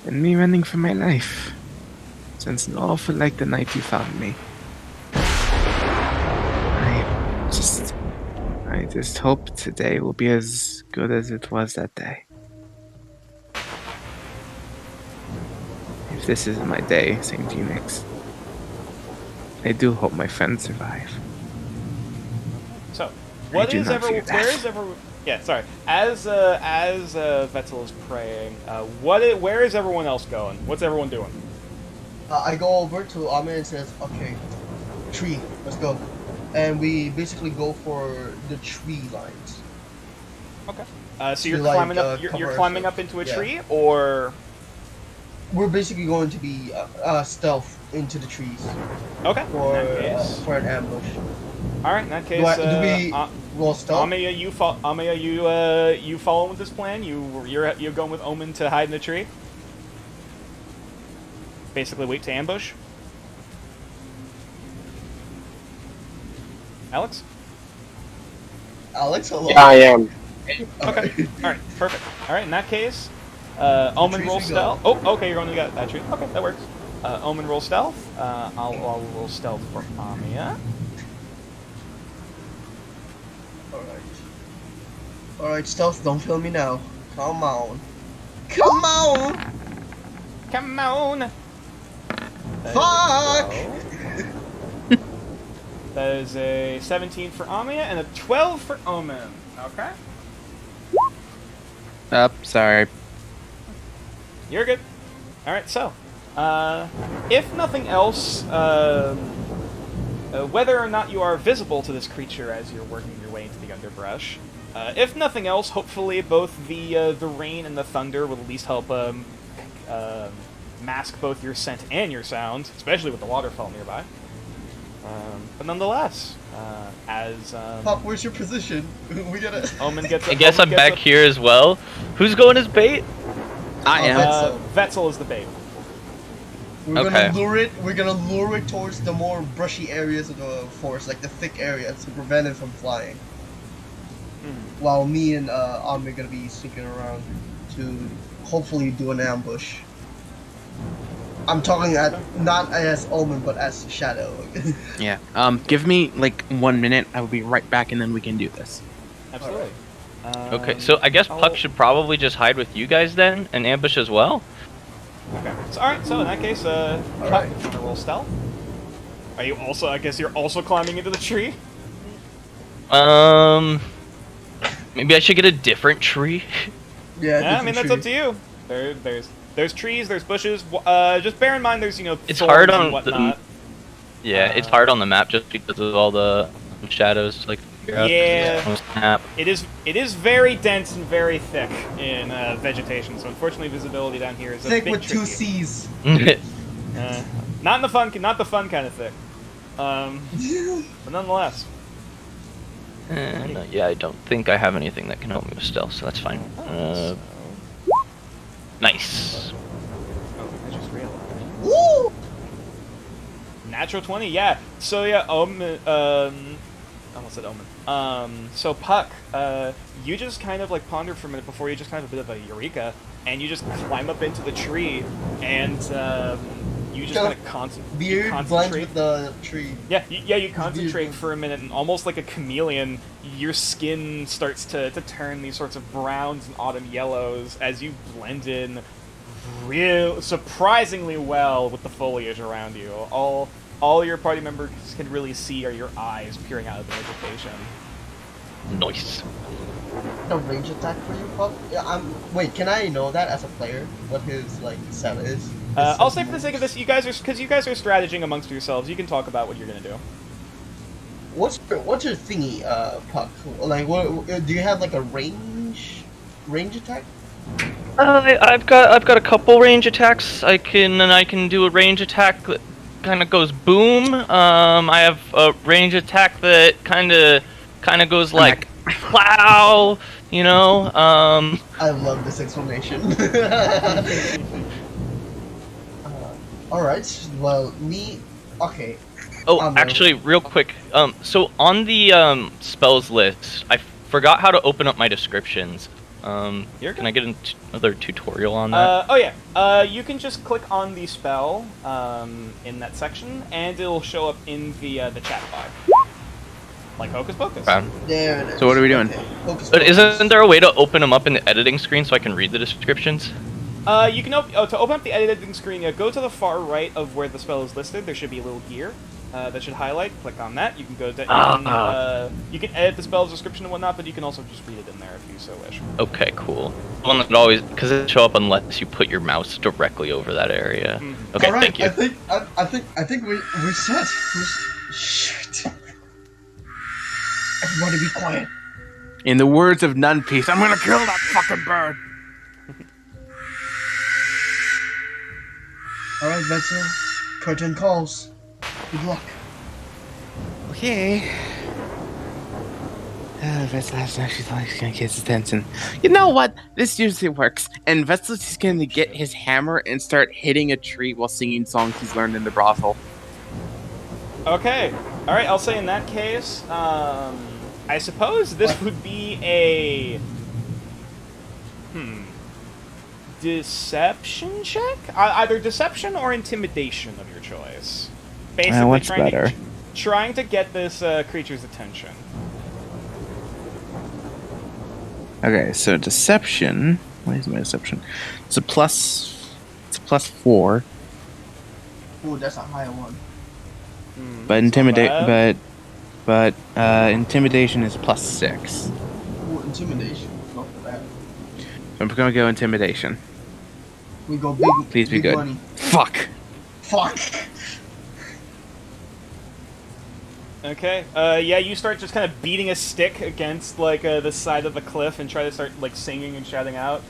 and me running for my life. Sounds an awful like the night you found me. I just hope today will be as good as it was that day. If this isn't my day, St. Phoenix, I do hope my friends survive. So, I do not fear where is everyone? Yeah, sorry. As Vettel is praying, where is everyone else going? What's everyone doing? I go over to Ahmed and says, okay, tree, let's go. And we basically go for the tree lines. Okay. So you're To, climbing up. You're cover climbing up ourselves. into a Yeah. tree, or We're basically going to be stealth into the trees okay. for In that case, for an ambush. all right. In that case, Do we roll stealth? Amaya, you following with this plan? You're going with Omen to hide in the tree. Basically, wait to ambush. Alex. Alex, hello. Yeah, I am. Okay. All right. Perfect. All right. In that case, Omen trees roll we go. stealth. Oh, okay. You're going to get that tree. Okay, that works. Omen roll stealth. I'll roll stealth for Amaya. Alright, stealth, don't kill me now. Come on. Come on! Come on! That is a Fuck! 12. That is a 17 for Amiya and a 12 for Omen. Okay. Sorry. You're good. Alright, so, if nothing else, whether or not you are visible to this creature as you're working your way into the underbrush, if nothing else, hopefully both the rain and the thunder will at least help mask both your scent and your sound, especially with the waterfall nearby. But nonetheless, as Pop, where's your position? We gotta. Omen gets, I guess Omen I'm gets back here as well. Who's going as bait? I am. Vetzel is the bait. We're Okay. gonna lure it. We're gonna lure it towards the more brushy areas of the forest, like the thick areas, to prevent it from flying. While me and Ami are gonna be sneaking around to hopefully do an ambush. I'm talking not as Omen, but as Shadow. Yeah. Give me like 1 minute. I will be right back, and then we can do this. Absolutely. Okay, so I guess I'll- Puck should probably just hide with you guys then and ambush as well. Okay. So, alright, so in that case, Puck, Alright. if you want to roll stealth. Are you also, I guess you're also climbing into the tree? Maybe I should get a different tree. Yeah, I mean, that's up to you. There's trees, there's bushes. Just bear in mind there's, It's thorns hard and on the- whatnot. Yeah, it's hard on the map just because of all the shadows. Like, figure out. Yeah. Map. It is very dense and very thick in vegetation, so unfortunately visibility down here is a Thick bit with two tricky. C's. Not the fun kind of thick. But nonetheless. Yeah, I don't think I have anything that can help me with stealth, so that's fine. So- Nice. Oh, I just realized. Woo! Natural 20, yeah. So yeah, Omen, almost said Omen. So Puck, you just kind of like ponder for a minute before you just kind of a bit of a eureka, and you just climb up into the tree, and you just kind of Beard blends concentrate. with the tree. Yeah, you concentrate Beard. for a minute, and almost like a chameleon, your skin starts to turn these sorts of browns and autumn yellows as you blend in surprisingly well with the foliage around you. All your party members can really see are your eyes peering out of the vegetation. Nice. A range attack for you, Puck? Yeah, wait, can I know that as a player? What his like set is? I'll say for the sake of this, you guys are strategizing amongst yourselves. You can talk about what you're gonna do. What's your thingy, Puck? Like, what do you have like a range attack? I've got a couple range attacks. I can do a range attack that kind of goes boom. I have a range attack that kind of goes like plow. You know. I love this explanation. All right. Well, me. Okay. Oh, actually, real quick. So on the spells list, I forgot how to open up my descriptions. You're good. Can I get another tutorial on that? Oh yeah. You can just click on the spell in that section, and it'll show up in the chat bar. Like Hocus Pocus. Okay. There it is. So what are we doing? Okay. Focus, But focus. isn't there a way to open them up in the editing screen so I can read the descriptions? You can to open up the editing screen. Go to the far right of where the spell is listed. There should be a little gear that should highlight. Click on that. You can go to. You can edit the spell's description and whatnot, but you can also just read it in there if you so wish. Okay, cool. The one that always, because it show up unless you put your mouse directly over that area. Okay, All right, thank you. I think we're set. Shit. Everybody be quiet. In the words of Nun Peace, I'm gonna kill that fucking bird. All right, Vetzel. Curtain calls. Good luck. Okay. Vetzel has actually thought he's gonna get his attention. You know what? This usually works. And Vetzel's just gonna get his hammer and start hitting a tree while singing songs he's learned in the brothel. Okay. All right. I'll say in that case, I suppose this would be a deception check. Either deception or intimidation of your choice. Basically, what's better? Trying to get this creature's attention. Okay, so deception. What is my deception? It's a plus. It's a +4. Ooh, that's a higher one. But It's not intimidate. bad. But intimidation is +6. Ooh, intimidation. Not bad. So I'm gonna go intimidation. We go big. Please be big good. Money. Fuck. Fuck. Okay. Yeah, you start just kind of beating a stick against like the side of the cliff and try to start like singing and shouting out.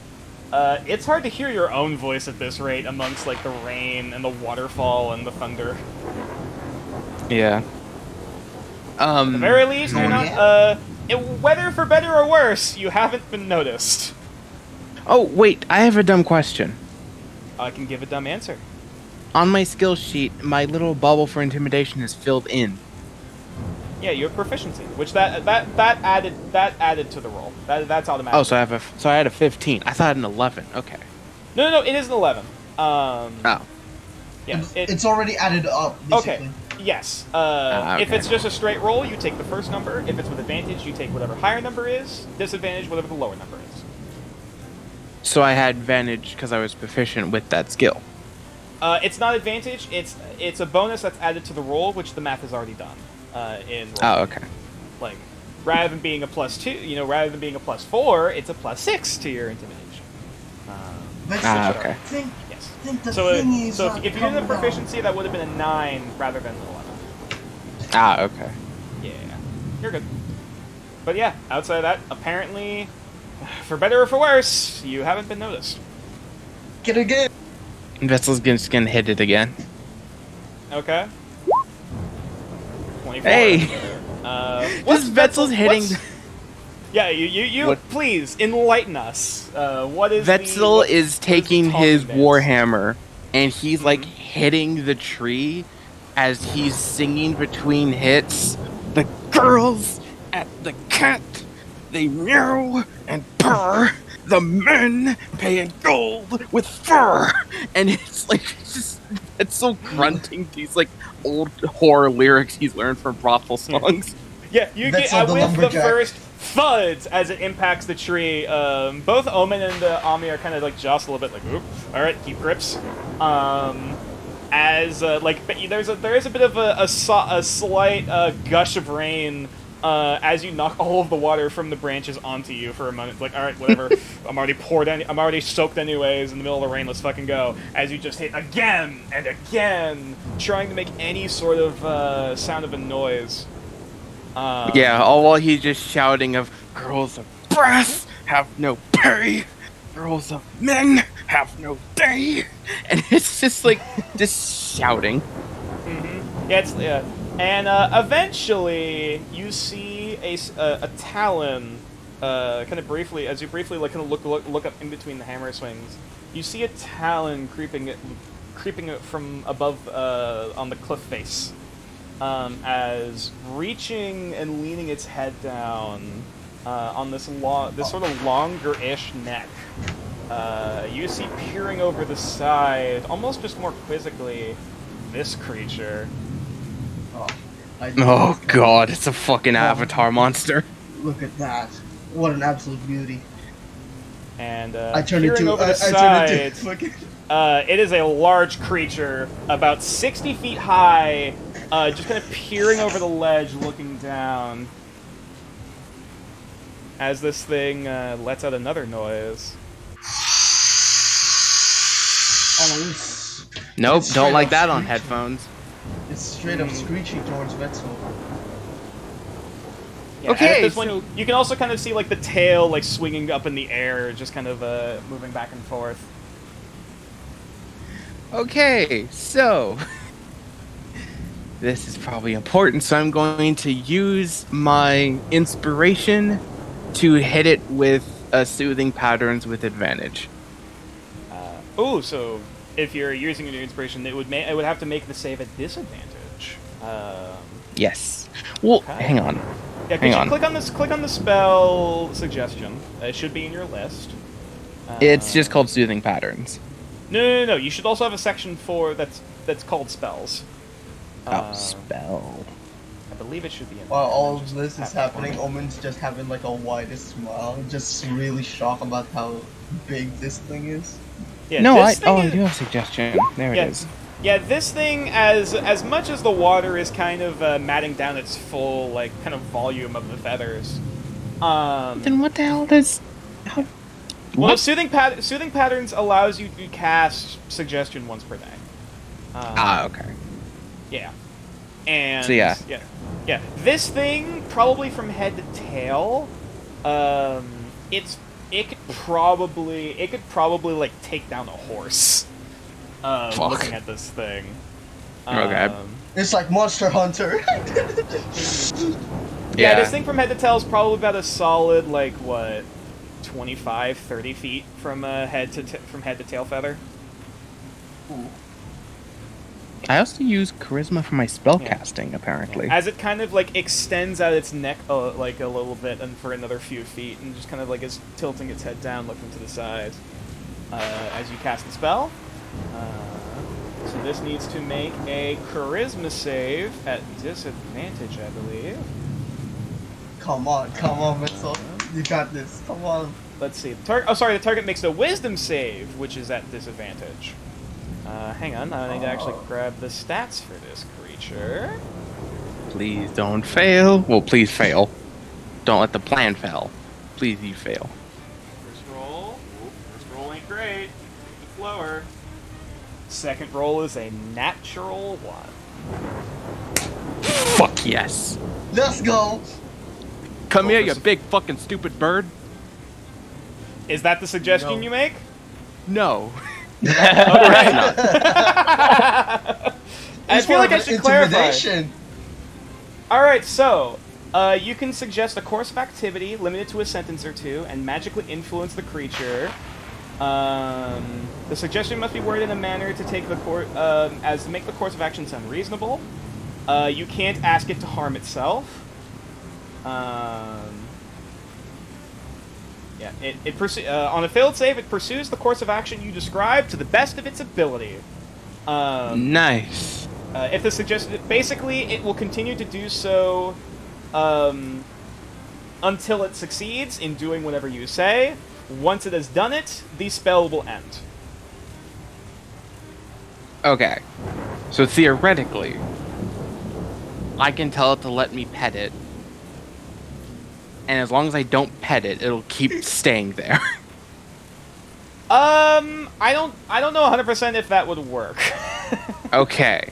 It's hard to hear your own voice at this rate amongst like the rain and the waterfall and the thunder. Yeah. At the very least, you're not. Yeah. Whether for better or worse, you haven't been noticed. Oh wait, I have a dumb question. I can give a dumb answer. On my skill sheet, my little bubble for intimidation is filled in. Yeah, you have proficiency, which that added to the roll. That's automatic. Oh, so I had a 15. I thought I had an 11. Okay. No, it is an 11. Oh. Yeah. It's already added up. Basically. Okay. Yes. Okay. If it's just a straight roll, you take the first number. If it's with advantage, you take whatever higher number is. Disadvantage, whatever the lower number is. So I had advantage because I was proficient with that skill. It's not advantage. It's a bonus that's added to the roll, which the math has already done. In roll. Oh, okay. Like, rather than being a +2, rather than being a +4, it's a +6 to your intimidation. But Okay. Yes. think the So, thing is, if you did calm the down. proficiency, that would have been a 9 rather than an 11. Okay. Yeah, you're good. But yeah, outside of that, apparently, for better or for worse, you haven't been noticed. Get it again. Vessel's just gonna hit it again. Okay. 24. Hey! What's This Vetzel's hitting. Yeah, you What- please enlighten us. What is Vetzel is taking what is his the talking warhammer and he's like hitting the tree as he's singing between hits. The girls at the cat, they meow and purr. The men pay in gold with fur, and it's like it's so grunting these like old horror lyrics he's learned from brothel songs. Yeah, you That's get all the with the lumberjack. first thuds as it impacts the tree. Both Omen and Ami are kind of like jostle a bit, like, oop, all right, keep grips. There is a bit of a slight gush of rain as you knock all of the water from the branches onto you for a moment. Like, all right, whatever. I'm already soaked anyways in the middle of the rain. Let's fucking go. As you just hit again and again, trying to make any sort of sound of a noise. Yeah, all while he's just shouting of girls of brass have no pay, girls of men have no day, and it's just like just shouting. Yeah, and eventually you see a talon, kind of briefly, as you briefly like kind of look up in between the hammer swings. You see a talon creeping from above on the cliff face, as reaching and leaning its head down on this sort of longer-ish neck. You see peering over the side, almost just more quizzically, this creature. Oh, Oh god, it's a fucking avatar monster. Look at that. What an absolute beauty. And I turned peering into over the I side, turned into fucking it is a large creature, about 60 feet high, just kind of peering over the ledge, looking down. As this thing lets out another noise. oh, it's, Nope, It's don't straight like up that on screeching. headphones. it's straight up screeching towards Vetzel. Yeah, Okay, and at this so- point, you can also kind of see like the tail like swinging up in the air, just kind of moving back and forth. Okay, so this is probably important, so I'm going to use my inspiration to hit it with soothing patterns with advantage. So if you're using your inspiration, it would have to make the save at disadvantage. Yes. Well, Okay. hang on. Yeah, Hang could on. you click on the spell suggestion? It should be in your list. It's just called soothing patterns. No. You should also have a section for that's called spells. Oh, spell. I believe it should be in While there. all Just of this is have it happening, for me. Omen's just having like a widest smile, just really shocked about how big this thing is. Yeah, No, this thing I is- do have a suggestion. There Yeah. it is. Yeah, this thing, as much as the water is kind of matting down its full, like, kind of volume of the feathers. Then what the hell does? How? Well, What? soothing patterns allows you to cast suggestion once per day. Okay. Yeah. And So, yeah. yeah. This thing, probably from head to tail, it could probably like take down a horse. Fuck. Looking at this thing. Okay. It's like Monster Hunter. Yeah, this thing from head to tail is probably about a solid, like, what, 25, 30 feet from head to tail feather. I also use charisma for my spell casting, apparently. As it kind of, like, extends out its neck, like, a little bit and for another few feet, and just kind of, like, is tilting its head down, looking to the side, as you cast the spell. So this needs to make a charisma save at disadvantage, I believe. Come on, Mitchell. You got this. Come on. Let's see. The target makes a wisdom save, which is at disadvantage. Hang on, I need to actually grab the stats for this creature. Please don't fail. Well, please fail. Don't let the plan fail. Please, you fail. First roll. First roll ain't great. Keep it lower. Second roll is a natural 1. Fuck yes. Let's go. Come here, for you some- big fucking stupid bird. Is that the suggestion No. you make? No. I feel like I should clarify. Intimidation. Alright, so, you can suggest a course of activity limited to a sentence or two and magically influence the creature. The suggestion must be worded in a manner to take the as to make the course of action sound reasonable. You can't ask it to harm itself. Yeah, on a failed save, it pursues the course of action you describe to the best of its ability. Nice. If the suggestion, basically, it will continue to do so until it succeeds in doing whatever you say. Once it has done it, the spell will end. Okay. So theoretically, I can tell it to let me pet it. And as long as I don't pet it, it'll keep staying there. I don't know 100% if that would work. Okay.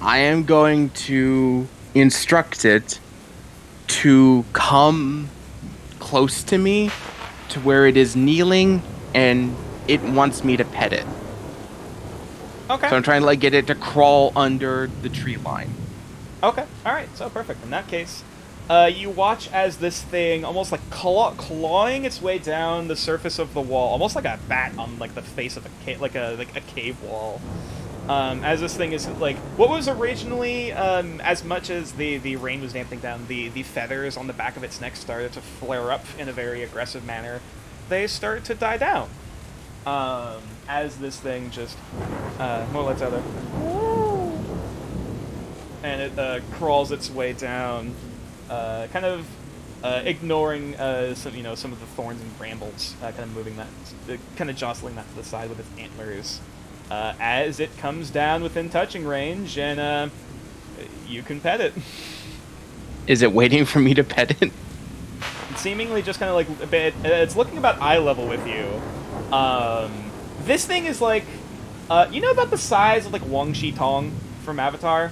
I am going to instruct it to come close to me to where it is kneeling and it wants me to pet it. Okay. So I'm trying to like get it to crawl under the tree line. Okay. All right. So perfect. In that case, you watch as this thing almost like clawing its way down the surface of the wall, almost like a bat on like the face of a cave, like a cave wall. As this thing is like what was originally, as much as the rain was damping down, the feathers on the back of its neck started to flare up in a very aggressive manner. They start to die down. As this thing just more lights out there. And it crawls its way down, kind of ignoring some of the thorns and brambles, kind of moving that, kind of jostling that to the side with its antlers, as it comes down within touching range, and you can pet it. Is it waiting for me to pet it? It's seemingly just kind of like a bit. It's looking about eye level with you. This thing is like, you know about the size of like Wang Shi Tong from Avatar?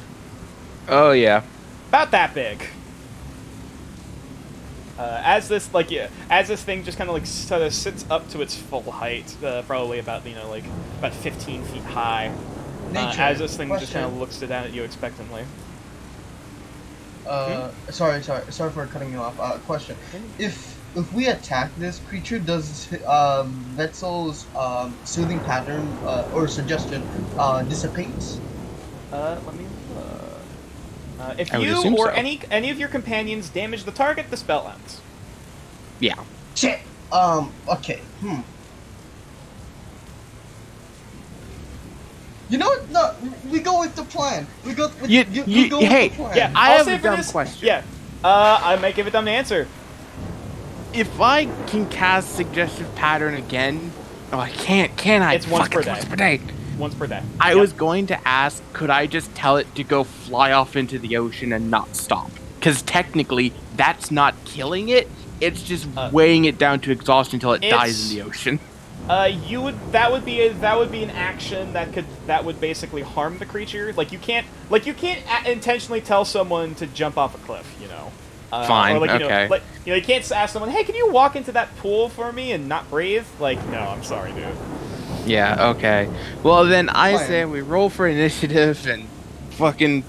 Oh yeah. About that big. As this thing just kind of like sort of sits up to its full height, probably about about 15 feet high. Nature, As this thing just question. kind of looks down at you expectantly. Sorry for cutting you off. Question: If we attack this creature, does Vetzel's soothing pattern or suggestion dissipate? Let me look. If I would you assume or so. any of your companions damage the target, the spell ends. Yeah. Shit. Okay. You know what? No, we go with the plan. We go with You- we go hey, with the plan. Yeah, I I'll have say a for dumb this, question. Yeah, I might give a dumb answer. If I can cast suggestive pattern again, oh, I can't. Can I? It's once Fuck, per it's day. Once per day. Once per day. I Yep. was going to ask, could I just tell it to go fly off into the ocean and not stop? Because technically, that's not killing it. It's just weighing it down to exhaustion until it dies in the ocean. That would be an action that would basically harm the creature. Like you can't intentionally tell someone to jump off a cliff, you know. Fine, Or like, okay. You can't ask someone, hey, can you walk into that pool for me and not breathe? Like, no, I'm sorry, dude. Yeah, okay. Well, then I Fine. say we roll for initiative and fucking...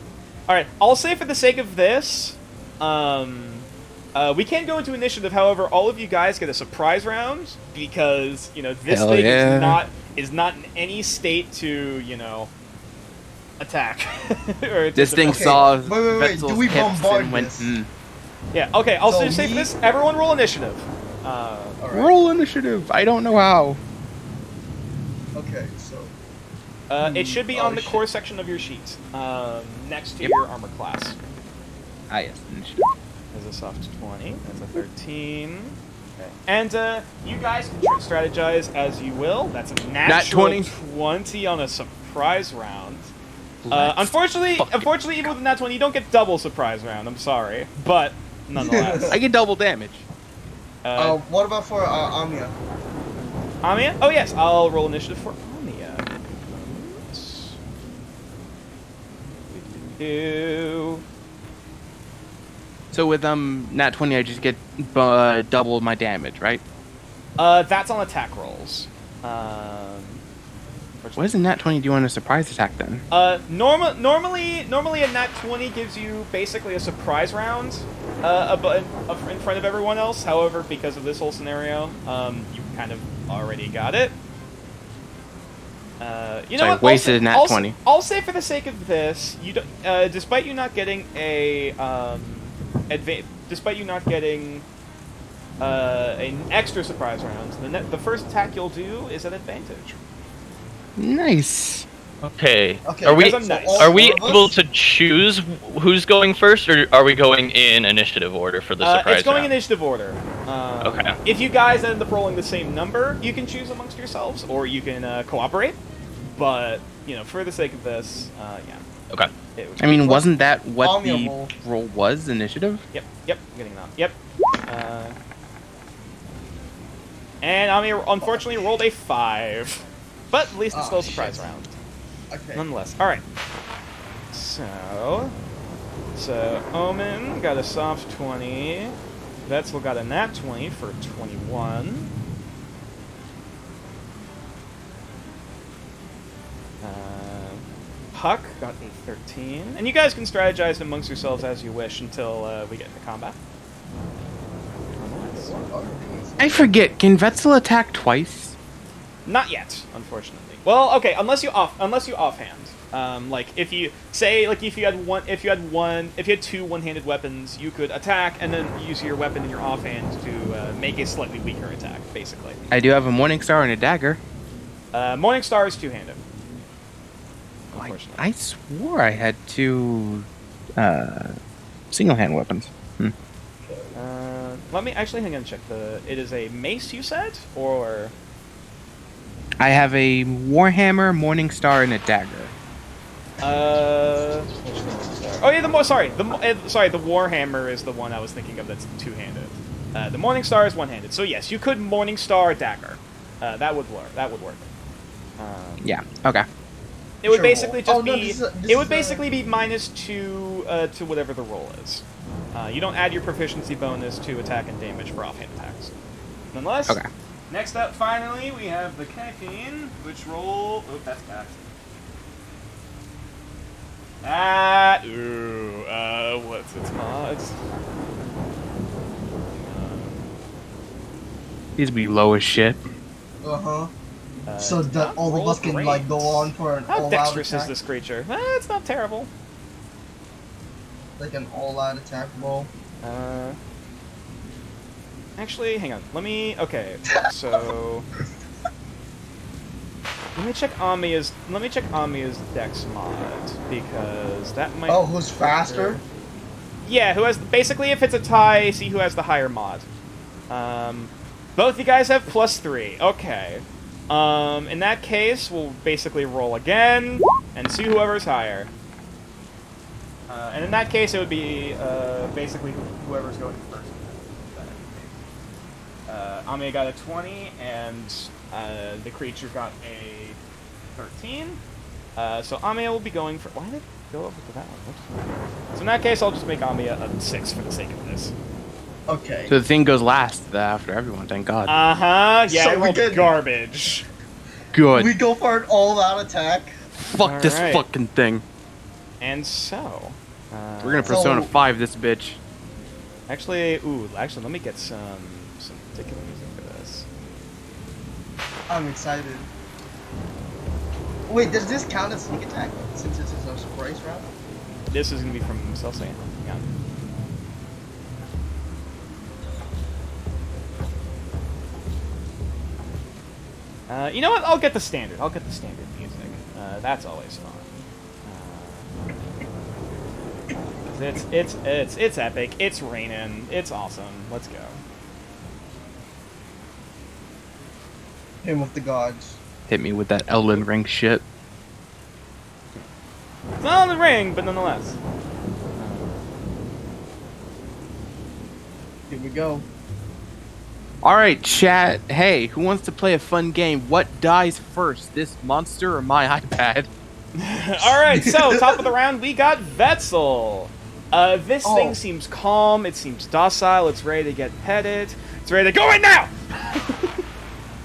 All right, I'll say for the sake of this, we can go into initiative. However, all of you guys get a surprise round because this Hell thing yeah. is not in any state to attack. Or to This thing defend. saw wait, Vetzel's do we hips bombard and went, this? Yeah. Okay. I'll So just say for me- this, everyone roll initiative. All right. Roll initiative. I don't know how. Okay, so It should be Oh, on the shit. core section of your sheet, next to Yep. your armor class. Ah, yes, initiative. There's a soft 20. That's a 13. Okay. And you guys can strategize as you will. That's a natural 20. 20 on a surprise round. Let's Unfortunately, fucking even with that 20, you don't get double surprise round. I'm sorry, but nonetheless. I get double damage. what about for Amia? Amia? Oh yes, I'll roll initiative for Amia. Do. So with nat 20, I just get double my damage, right? That's on attack rolls. What does a nat 20 do on a surprise attack then? Normally a nat 20 gives you basically a surprise round, in front of everyone else. However, because of this whole scenario, you kind of already got it. You know So I what? wasted a nat 20. I'll say for the sake of this, you don't, despite you not getting despite you not getting an extra surprise round, the first attack you'll do is at advantage. Nice. Okay. Okay, Are we because I'm nice. all are we four of us? able to choose who's going first, or are we going in initiative order for the surprise It's going round? initiative order. Okay. If you guys end up rolling the same number, you can choose amongst yourselves, or you can cooperate. But for the sake of this, yeah. Okay. It would I mean, wasn't that what Omnia the roll. roll was? Initiative? Yep. I'm getting that. Yep. And Ami unfortunately rolled a 5, but at least it's still a surprise shit. round, Okay. nonetheless. All right. So Omen got a soft 20. Vetzel got a nat 20 for 21. Huck got a 13. And you guys can strategize amongst yourselves as you wish until we get into combat. I forget. Can Vetzel attack twice? Not yet, unfortunately. Well, okay, unless you offhand. Like if you had two one-handed weapons, you could attack and then use your weapon in your offhand to make a slightly weaker attack, basically. I do have a Morning Star and a dagger. Morning Star is two-handed. I, Unfortunately. I swore I had two single-hand weapons. Let me actually hang on and check it is a mace you said, or I have a Warhammer, Morning Star, and a dagger. which one? Oh yeah, the Warhammer is the one I was thinking of that's two-handed. The Morning Star is one-handed. So yes, you could Morning Star dagger. That would work. Yeah. Okay. It would Sure. basically just Oh, no, be this is it would a- basically be -2 to whatever the roll is. You don't add your proficiency bonus to attack and damage for offhand attacks. Nonetheless, Okay. next up, finally, we have the Kekine, which roll. Oh, that's bad. What's its mods? These would be low as shit. Uh-huh. So that not all of roll us can great. like go on for an How all-out dexterous is attack, this creature? It's not terrible. like an all-out attack roll. Actually, hang on. Let me. Okay, so. Let me check Amiya's Dex mod because that might. Oh, who's faster? Yeah, who has basically if it's a tie, see who has the higher mod. Both you guys have +3. Okay. In that case, we'll basically roll again and see whoever's higher. And in that case, it would be basically whoever's going first. Amiya got a 20, and the creature got a 13. So Amiya will be going for. Why did it go over to that one? Oops. So in that case, I'll just make Amiya a 6 for the sake of this. Okay. So the thing goes last after everyone. Thank God. Yeah, So I we rolled did- garbage. Good. We go for an all-out attack. Fuck this Alright. fucking thing. And so, We're gonna Persona So- 5 this bitch. actually, let me get some particular music for this. I'm excited. Wait, does this count as sneak attack since this is a surprise round? This is gonna be from Celsius. Yeah. You know what? I'll get the standard. Music. That's always fun. It's epic. It's raining. It's awesome. Let's go. Hymn of the Gods. Hit me with that Elden Ring shit. It's not on the ring, but nonetheless. Here we go. Alright, chat. Hey, who wants to play a fun game? What dies first, this monster or my iPad? Alright, so top of the round, we got Vetzel. This Oh. thing seems calm, it seems docile, it's ready to get petted, it's ready to go right now!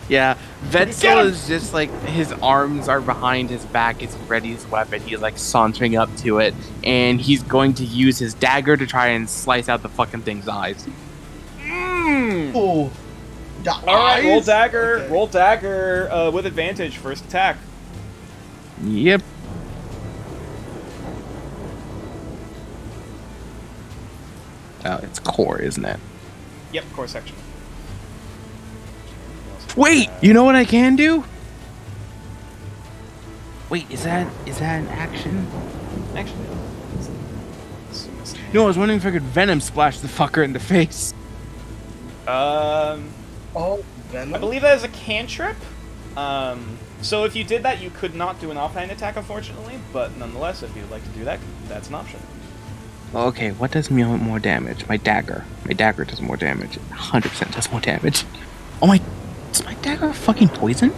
Yeah, Get Vetzel him! is just like his arms are behind his back, he's ready his weapon, he's like sauntering up to it, and he's going to use his dagger to try and slice out the fucking thing's eyes. Oh. Alright, roll dagger with advantage, first attack. Yep. Oh, it's core, isn't it? Yep, core section. Wait, you know what I can do? Wait, is that an action? Actually, No, I was wondering if I could Venom Splash the fucker in the face. Oh, Venom? I believe that is a cantrip. So if you did that, you could not do an offhand attack, unfortunately, but nonetheless, if you'd like to do that, that's an option. Well, okay, what does more damage? My dagger. My dagger does more damage. 100% does more damage. Oh my... Is my dagger fucking poison?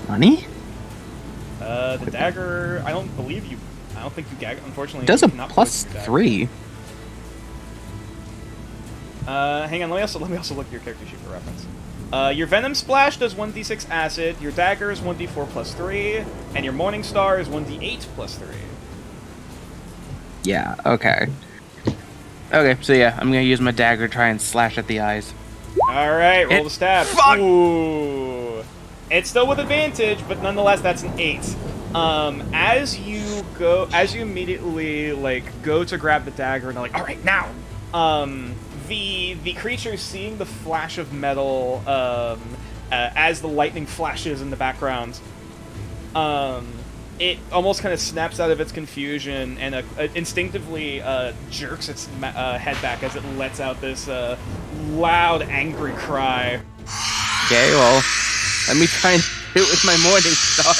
Money? The dagger, I don't think you unfortunately. It does you a cannot plus poison dagger. 3. Hang on, let me also look at your character sheet for reference. Your Venom Splash does 1d6 acid, your dagger is 1d4 plus 3, and your Morning Star is 1d8 plus 3. Yeah, okay. Okay, so yeah, I'm gonna use my dagger to try and slash at the eyes. Alright, roll It- the stab. fuck! Ooh. It's still with advantage, but nonetheless, that's an 8. As you immediately, like, go to grab the dagger, and they're like, alright, now! The creature, seeing the flash of metal, as the lightning flashes in the background, it almost kind of snaps out of its confusion and instinctively jerks its head back as it lets out this loud, angry cry. Okay, well, let me try and hit it with my Morning Star.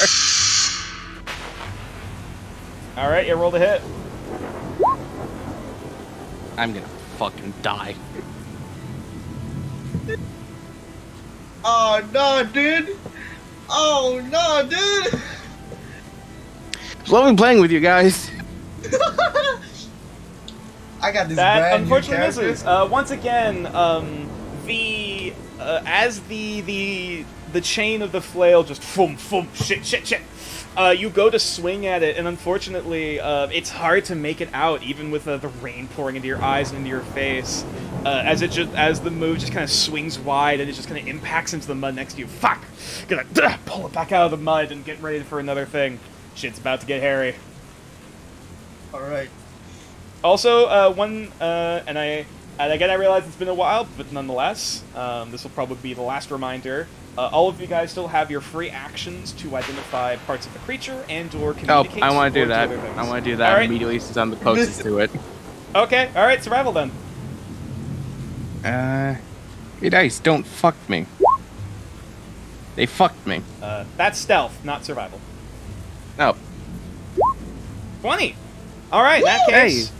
Alright, you roll the hit. I'm gonna fucking die. Oh, no, dude! Oh, no, dude! It's lovely playing with you guys. I got this That brand new unfortunately character. misses. Once again, as the chain of the flail just boom, boom, shit. You go to swing at it, and unfortunately, it's hard to make it out, even with the rain pouring into your eyes and into your face. As the move just kind of swings wide, and it just kind of impacts into the mud next to you. Fuck! Gonna pull it back out of the mud and get ready for another thing. Shit's about to get hairy. Alright. Also, and again, I realize it's been a while, but nonetheless, this will probably be the last reminder. All of you guys still have your free actions to identify parts of the creature and/or Oh, communicate. I want to do or that. other things. I want to do that All right. immediately since I'm the closest to it. Okay, all right, survival then. Hey dice, don't fuck me. They fucked me. That's stealth, not survival. Oh, 20. All right, in that Woo! case,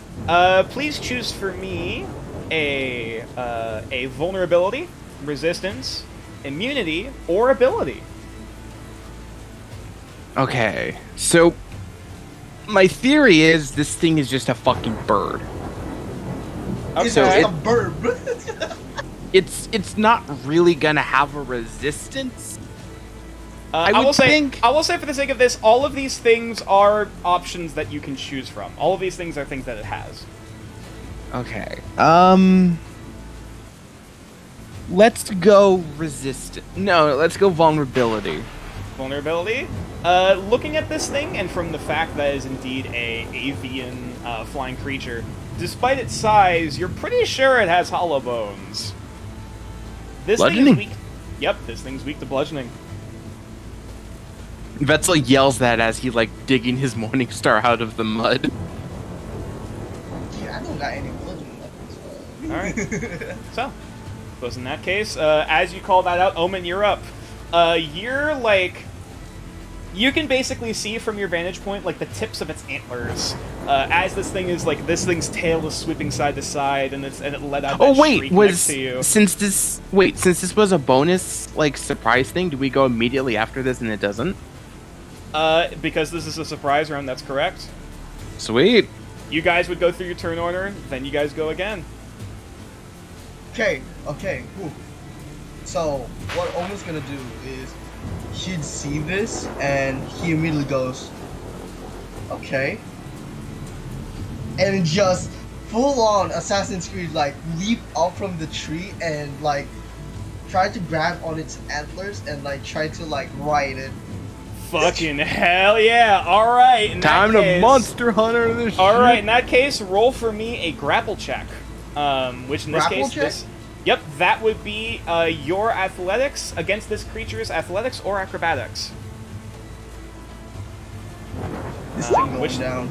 please choose for me a vulnerability, resistance, immunity, or ability. okay. So, my theory is this thing is just a fucking bird. It's Okay. just a bird. It's not really gonna have a resistance. I will would say, think- I will say, for the sake of this, all of these things are options that you can choose from. All of these things are things that it has. Okay. Let's go resistance. No, let's go vulnerability. Vulnerability. Looking at this thing, and from the fact that it is indeed a avian flying creature, despite its size, you're pretty sure it has hollow bones. This thing is Bludgeoning. weak. Yep, this thing's weak to bludgeoning. Vetzel yells that as he like digging his morning star out of the mud. Yeah, I don't got any bludgeoning weapons. All right. So, suppose in that case, as you call that out, Omen, you're up. You're like, you can basically see from your vantage point like the tips of its antlers as this thing is like this thing's tail is sweeping side to side, and it let out. Oh that wait, shriek next was to you. since this was a bonus like surprise thing, do we go immediately after this and it doesn't? Because this is a surprise round. That's correct. Sweet. You guys would go through your turn order, then you guys go again. Okay. Whew. So what Omen's gonna do is he'd see this and he immediately goes, okay, and just full on Assassin's Creed like leap up from the tree and like try to grab on its antlers and like try to like ride it. Fucking hell yeah! All right. In Time that to case, monster hunter this All right. shit. In that case, roll for me a grapple check. Which in this Grapple case, check? Yep, that would be your athletics against this creature's athletics or acrobatics. This thing going which- down.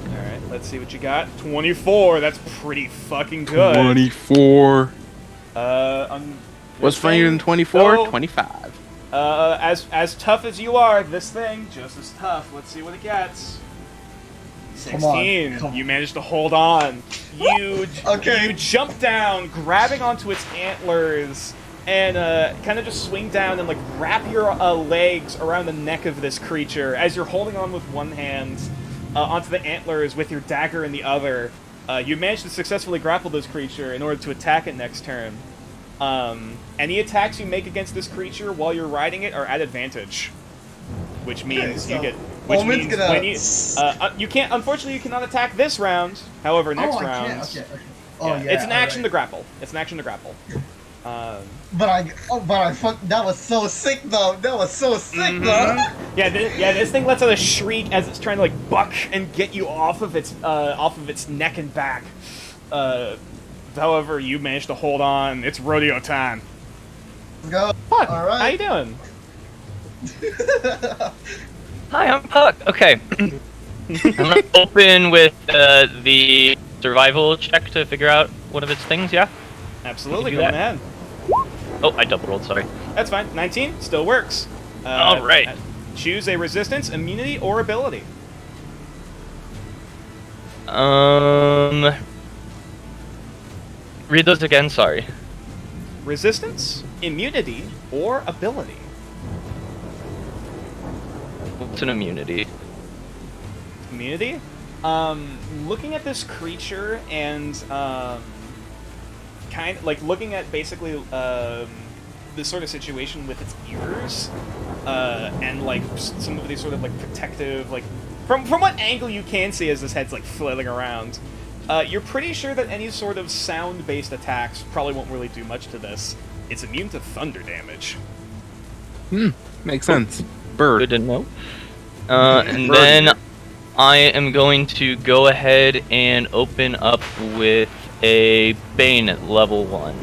Alright, let's see what you got. 24, that's pretty fucking good. 24. What's this funnier thing- than 24? oh, 25. as tough as you are, this thing, just as tough. Let's see what it gets. Come on, 16. come on. You managed to hold on. You Okay. you jump down, grabbing onto its antlers, and kind of just swing down and like wrap your legs around the neck of this creature as you're holding on with one hand onto the antlers with your dagger in the other. You managed to successfully grapple this creature in order to attack it next turn. Any attacks you make against this creature while you're riding it are at advantage, which means Okay, you so get. Which Omen's means gonna- when you can't. Unfortunately, you cannot attack this round. However, next oh, I round, can't. Okay. Oh yeah, yeah. it's an action to alright. grapple. It's an action to grapple. But I fuck. That was so sick though. That was so sick Mhm. though. Yeah, this thing lets out a shriek as it's trying to like buck and get you off of its neck and back. However, you managed to hold on. It's rodeo time. Let's go. Puck, All right. how you doing? Hi, I'm Puck. Okay. I'm gonna open with the survival check to figure out one of its things, yeah? Absolutely, You go can do ahead. Oh, I double rolled, sorry. That's fine. 19 still works. All right. Choose a resistance, immunity, or ability. Read those again, sorry. Resistance, immunity, or ability. What's an immunity? Immunity. Looking at this creature and kind of like looking at basically this sort of situation with its ears and like some of these sort of like protective like from what angle you can see as this head's like flailing around. You're pretty sure that any sort of sound-based attacks probably won't really do much to this. It's immune to thunder damage. Makes sense. Good Bird. to know. And then I am going to go ahead and open up with a Bane at level 1.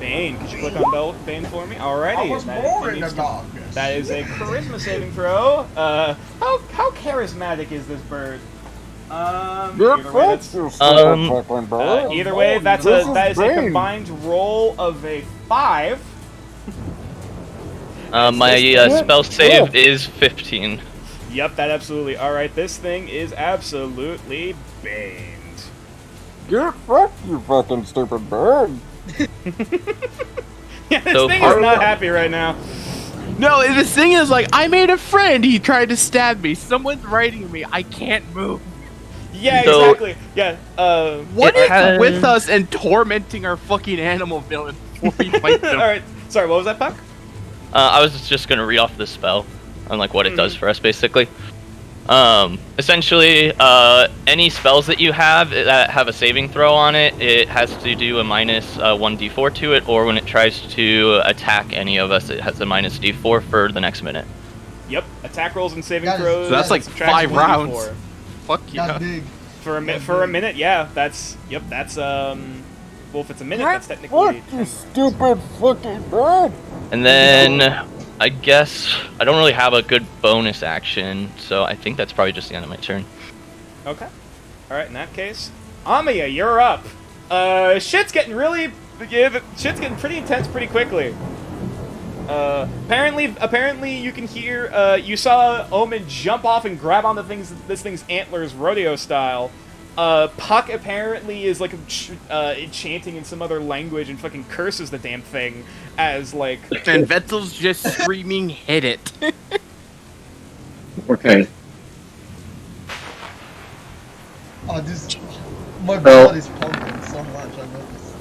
Bane. Could you click on Bane for me? Alrighty. I was that- born that in the needs to- darkness. That is a charisma saving throw. How charismatic is this bird? Either way, that is a combined roll of a 5. My spell save is 15. Yep, that absolutely. All right, this thing is absolutely baned. Get fucked, you fucking stupid bird. Yeah, this So thing far- is not happy right now. No, the thing is, like, I made a friend. He tried to stab me. Someone's writing me. I can't move. Yeah, So- exactly. Yeah. What It is has- with us and tormenting our fucking animal villain before we fight them? All right. Sorry, what was that, Puck? I was just gonna read off the spell and like what it does for us, basically. Essentially, any spells that you have that have a saving throw on it, it has to do a minus 1d4 to it, or when it tries to attack any of us, it has a minus d4 for the next minute. Yep. Attack rolls and saving That is- throws. So that's like subtracts 5 1d4. rounds. Fuck yeah. That's big. For a That's for a big. minute. Yeah. That's That's Well, if it's a minute, Get that's technically. fucked, you stupid fucking bird. And then I guess I don't really have a good bonus action, so I think that's probably just the end of my turn. Okay. All right. In that case, Amiya, you're up. Shit's getting really. Yeah, shit's getting pretty intense pretty quickly. Apparently, you can hear. You saw Omen jump off and grab on this thing's antlers, rodeo style. Puck apparently is like chanting in some other language and fucking curses the damn thing as like. And Vettel's just screaming, hit it. Okay. Oh, this. My blood is pumping so much. I noticed.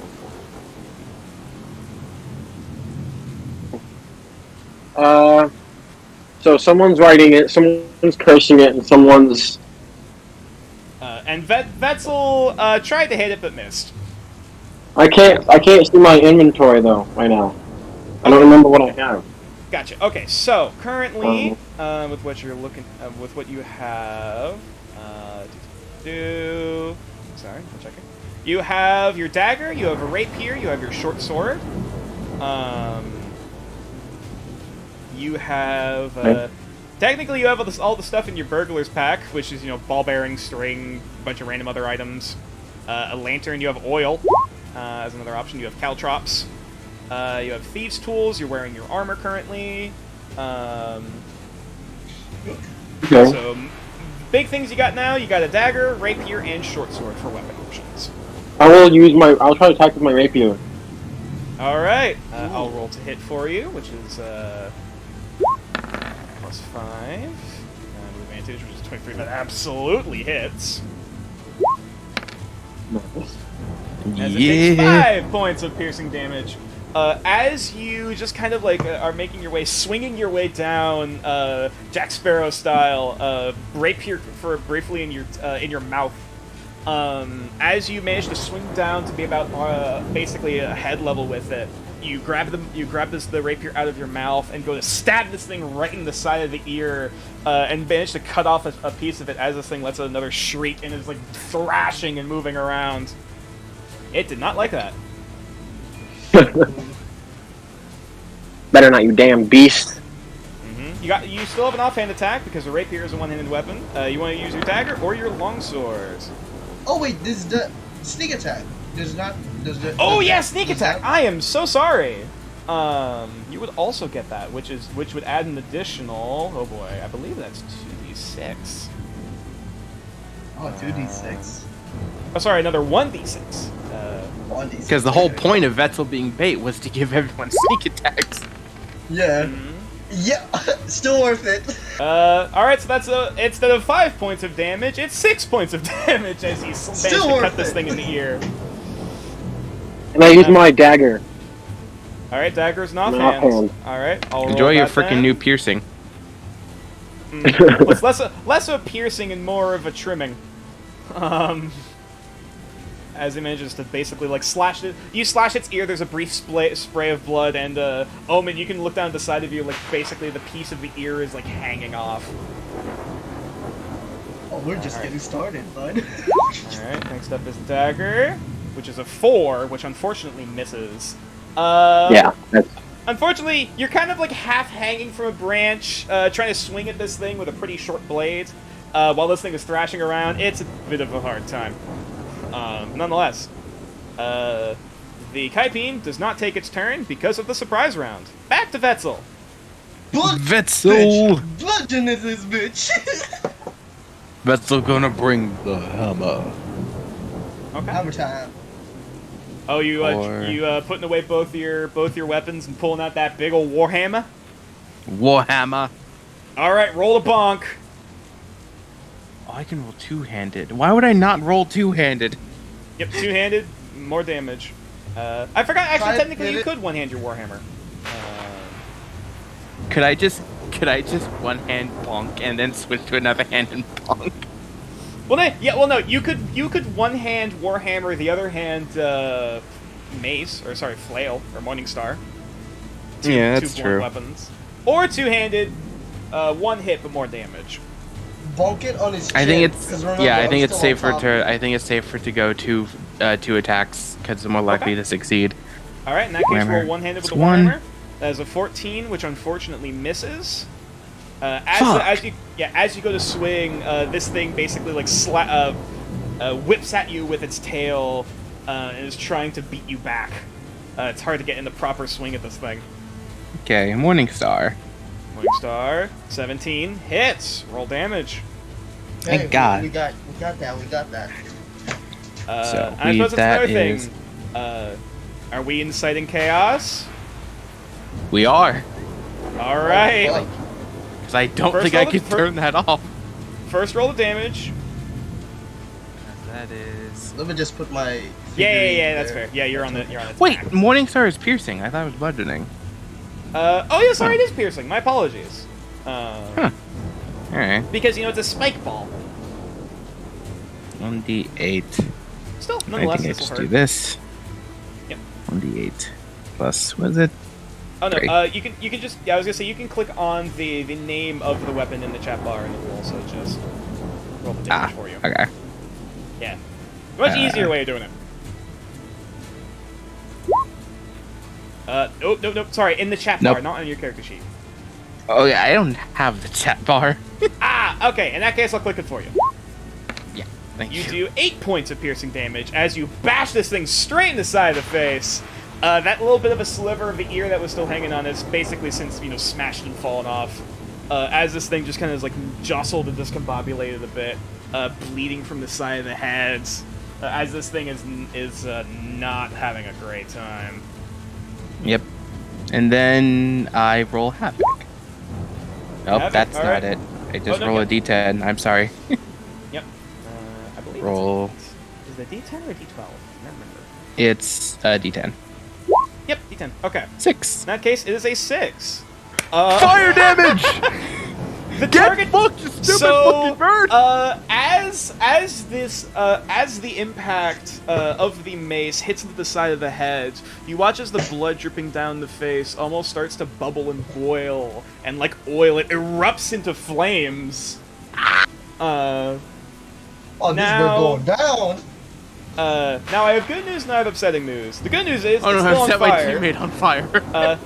So someone's writing it, someone's cursing it, and someone's. And Vetzel tried to hit it but missed. I can't see my inventory though right now. I don't remember what I have. Gotcha. Okay, so currently, with what you're looking, with what you have, sorry, I'm checking. You have your dagger, you have a rapier, you have your short sword. You have, technically you have all the stuff in your burglar's pack, which is, ball bearing, string, a bunch of random other items. A lantern, you have oil, as another option. You have caltrops. You have thieves' tools. You're wearing your armor currently. Okay. So, big things you got now. You got a dagger, rapier, and short sword for weapon options. I'll try to attack with my rapier. All right. I'll roll to hit for you, which is +5. With advantage, which is 23. That absolutely hits. As it takes 5 points of piercing damage. As you just kind of are making your way, swinging your way down, Jack Sparrow style, rapier for briefly in your mouth. As you manage to swing down to be about basically a head level with it, you grab the rapier out of your mouth and go to stab this thing right in the side of the ear, and manage to cut off a piece of it as this thing lets out another shriek and is thrashing and moving around. It did not like that. Better not, you damn beast. You still have an offhand attack because the rapier is a one-handed weapon. You want to use your dagger or your longsword? Oh wait, this is the sneak attack. Does not. Oh yeah, sneak does attack. that- I am so sorry. You would also get that, which would add an additional. Oh boy, I believe that's 2d6. Oh, 2d6. Oh, sorry, another 1d6. 1d6. Because the whole point of Vetzel being bait was to give everyone sneak attacks. Yeah. Yeah. Still worth it. All right, so that's instead of 5 points of damage, it's 6 points of damage as he managed Still to cut worth this it. thing in the ear. And I use my dagger. All right, dagger's an An offhand. offhand. All right, I'll Enjoy roll your that freaking then. new piercing. It's less of a piercing and more of a trimming. As he manages to basically slash it. You slash its ear, there's a brief spray of blood, and Omen, you can look down the side of you, basically the piece of the ear is hanging off. Oh, we're just getting started, bud. Alright, next up is the dagger, which is a 4, which unfortunately misses. Yeah, that's Unfortunately, you're kind of like half hanging from a branch, trying to swing at this thing with a pretty short blade, while this thing is thrashing around. It's a bit of a hard time. Nonetheless, the Kaipin does not take its turn because of the surprise round. Back to Vetzel. Blood, Vetzel! bitch. Bludgeon is this bitch. Vetzel gonna bring the hammer. Okay. Hammer time. Oh, you Or- putting away both your weapons and pulling out that big old warhammer. Warhammer. All right, roll a bonk. Oh, I can roll two-handed. Why would I not roll two-handed? Yep, two-handed, more damage. I forgot. Actually, Try it, technically, did you it. could one-hand your warhammer. Could I just one hand bonk and then switch to another hand and bonk? No. You could one-hand warhammer, the other hand mace, or sorry, flail or Morningstar. Yeah, Two that's blunt true. weapons, or two-handed, one hit but more damage. Bonk it on his chin. I think it's 'cause remember, yeah. I I'm think it's still on safer top. to. I think it's safer to go two attacks because they're more likely Okay. to succeed. All right, in that case, Warhammer. roll one-handed with It's the one. warhammer. That is a 14, which unfortunately misses. Fuck. As you go to swing, this thing basically like whips at you with its tail and is trying to beat you back. It's hard to get in the proper swing at this thing. Okay, Morningstar. Morningstar, 17 hits. Roll damage. Hey, Thank God. We got that. We got that. So I suppose that's that another is- thing. Are we inciting chaos? We are. All right. Fuck. Because I don't First think I roll the- can turn that off. First roll of damage. That is. Let me just put my. Yeah, figurine that's there. fair. Yeah, you're on the Wait, attack. Morningstar is piercing. I thought it was bludgeoning. Oh yeah, sorry, it is piercing. My apologies. Huh. All right. Because it's a spike ball. 1d8. Still, I nonetheless, think I this just will do hurt. this. Yep. 1d8 plus. What is it? Oh no, 3. you can just I was gonna say you can click on the name of the weapon in the chat bar and it will also just roll the damage for you. Okay. Yeah, much easier way of doing it. Nope. Sorry, in the chat bar, Nope. not on your character sheet. Oh yeah, I don't have the chat bar. Okay. In that case, I'll click it for you. Yeah. Thank You you. do 8 points of piercing damage as you bash this thing straight in the side of the face. That little bit of a sliver of the ear that was still hanging on is basically since smashed and fallen off. As this thing just kind of like jostled and discombobulated a bit, bleeding from the side of the head. As this thing is not having a great time. Yep. And then I roll havoc. Nope, Havoc, that's alright. not it. I just no, roll a okay. d10. I'm sorry. Yep. I believe Roll. Is it D10 or D12? I can't remember. It's a d10. Yep, D10. Okay. 6. In that case, it is a 6. Fire damage! The Get target. fucked, you stupid So, fucking bird! as the impact of the mace hits into the side of the head, you watch as the blood dripping down the face almost starts to bubble and boil, and like oil, it erupts into flames. Oh, this Now- we're going down. Now I have good news and I have upsetting news. The good news is Oh no, it's I still on set my fire. teammate on fire.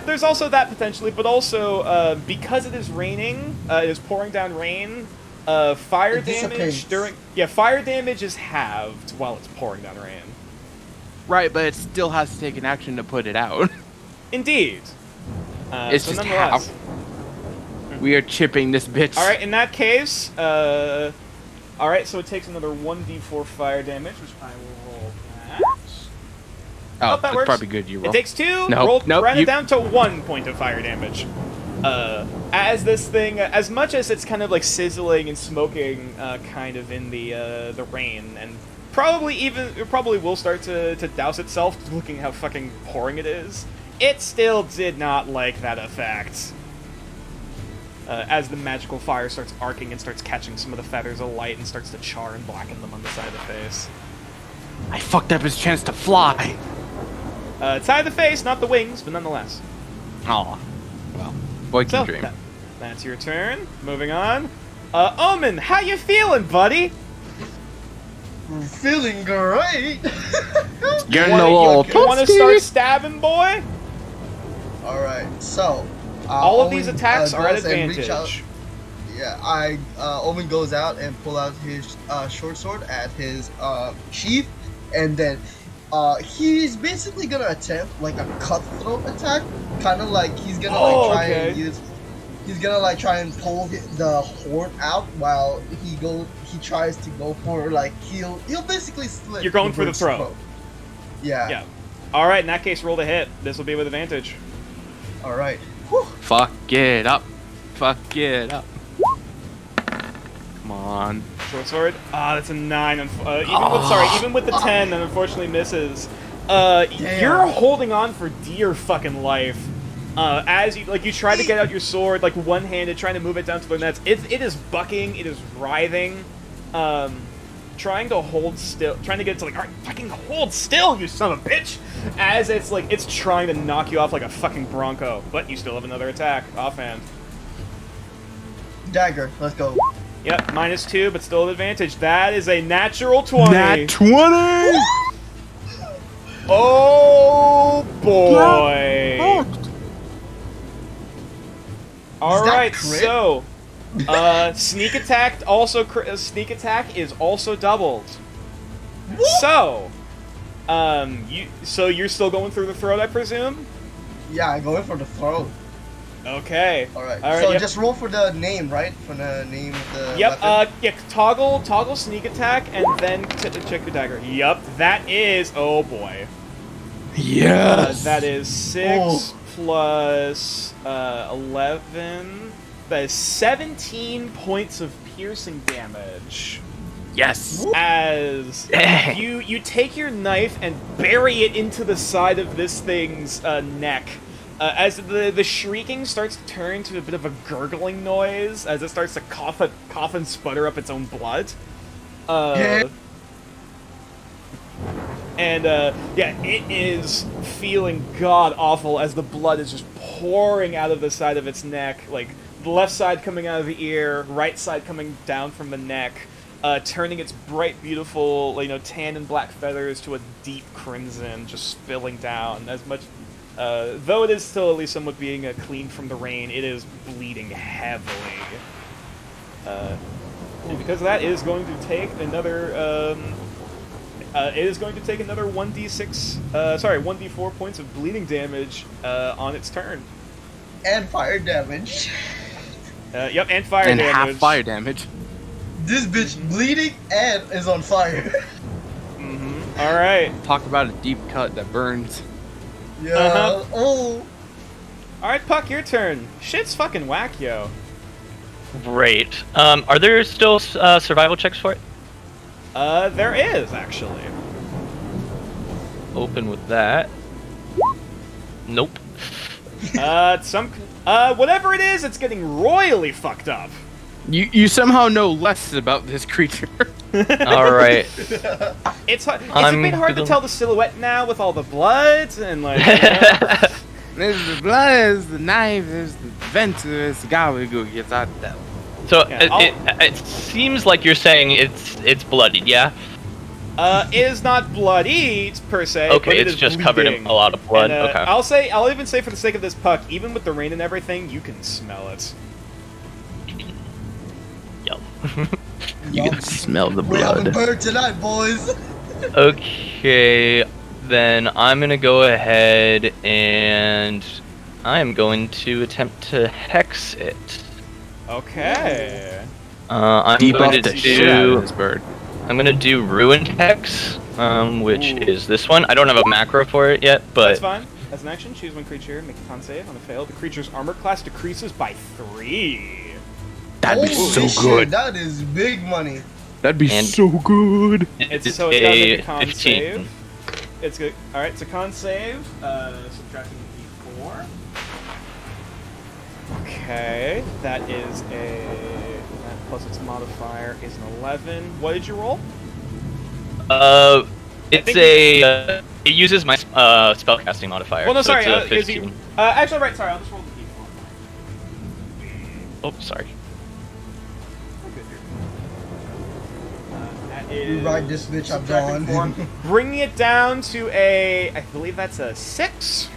There's also that potentially, but also because it is raining, it is pouring down rain. Fire It dissipates. damage fire damage is halved while it's pouring down rain. Right, but it still has to take an action to put it out. Indeed. It's so just nonetheless. We are chipping this bitch. All right, in that case, all right, so it takes another 1d4 fire damage, which I will roll that. Oh, that that's works. probably good. You roll. It takes 2. Nope, nope, round it you- down to 1 point of fire damage. As this thing, as much as it's kind of like sizzling and smoking, kind of in the rain, and probably will start to douse itself, looking how fucking pouring it is. It still did not like that effect. As the magical fire starts arcing and starts catching some of the feathers of light and starts to char and blacken them on the side of the face. I fucked up his chance to fly. Side of the face, not the wings, but nonetheless. Oh, well, boy can So, dream. that's your turn. Moving on. Omen, how you feeling, buddy? Feeling great. Getting wanna- a little you want to toasty. start stabbing, boy? All right, so All of these Owen, attacks are at goes and reach out- advantage. Yeah, Owen goes out and pull out his short sword at his sheath, and then he's basically gonna attempt like a cutthroat attack, kind of like he's gonna Oh, try okay. and use. He's gonna like try and pull the horn out while he tries to go for like he'll basically slit. You're going for the bird's throat. Yeah. Yeah. All right, in that case, roll to hit. This will be with advantage. All right. Whew. Fuck it up. Fuck it up. Come on. Short sword. Ah, that's a 9. Even with the 10, that unfortunately misses. You're holding on for dear fucking life. As you try to get out your sword, like one-handed, trying to move it down to the nets. It is bucking. It is writhing. Trying to hold still, trying to get it to like, all right, fucking hold still, you son of a bitch! As it's trying to knock you off like a fucking bronco, but you still have another attack, offhand. Dagger. Let's go. Yep, -2, but still at advantage. That is a natural 20. Nat 20! Oh boy! All Is that right, crit? so sneak attack sneak attack is also doubled. So, you're still going through the throat, I presume? Yeah, I go in for the throat. Okay. All right. All right. So Yep. just roll for the name, right? For the name of the Yep. weapon. Yeah. Toggle sneak attack, and then check the dagger. Yep. That is. Oh boy. Yes! That is 6 plus 11. That is 17 points of piercing damage. Yes! As you take your knife and bury it into the side of this thing's neck. As the shrieking starts to turn to a bit of a gurgling noise, as it starts to cough and sputter up its own blood. And it is feeling god awful as the blood is just pouring out of the side of its neck, like the left side coming out of the ear, right side coming down from the neck, turning its bright, beautiful, tan and black feathers to a deep crimson, just spilling down. As much, though it is still at least somewhat being cleaned from the rain, it is bleeding heavily. And because of that, it is going to take another. It is going to take another 1d4 points of bleeding damage on its turn. And fire damage. Yep, and fire And damage. half fire damage. This bitch bleeding and is on fire. All right. Talk about a deep cut that burns. Yeah. Uh-huh. Oh. All right, Puck, your turn. Shit's fucking whack, yo. Great. Are there still survival checks for it? There is actually. Open with that. Nope. Whatever it is, it's getting royally fucked up. You somehow know less about this creature. All right. It's a I'm bit hard to gonna- tell the silhouette now with all the blood and like. There's the blood, there's the knife, there's the vent, there's the gobbledygook. It's out there. So Yeah, it seems like you're saying it's bloodied, yeah? It is not bloody per se. but Okay, it it's is just covered in bleeding. a lot of blood. And, Okay. I'll even say for the sake of this, Puck, even with the rain and everything, you can smell it. Yum. You can smell the We haven't blood. burned tonight, boys. Okay, then I'm gonna go ahead and I'm going to attempt to hex it. Okay. I'm Debuff going the to shit out of do. this bird. I'm gonna do ruined hex, which is this one. I don't have a macro for it yet, That's but fine. As an action, choose one creature, make a con save. On a fail, the creature's armor class decreases by 3. That'd be Holy so shit, good. That is big money. That'd be And- so good. It's so it's gotta make a con 15. save. It's good. All right, it's a con save. Subtracting d4. Okay, that is that plus its modifier is an 11. What did you roll? it's think a it uses my spellcasting modifier. Well, no, so sorry. it's a Is 15. he, actually, right. Sorry, I'll just roll the d4. Oh, sorry. At is ride this bitch up, subtracting John. 4, bringing it down to a, I believe that's a 6.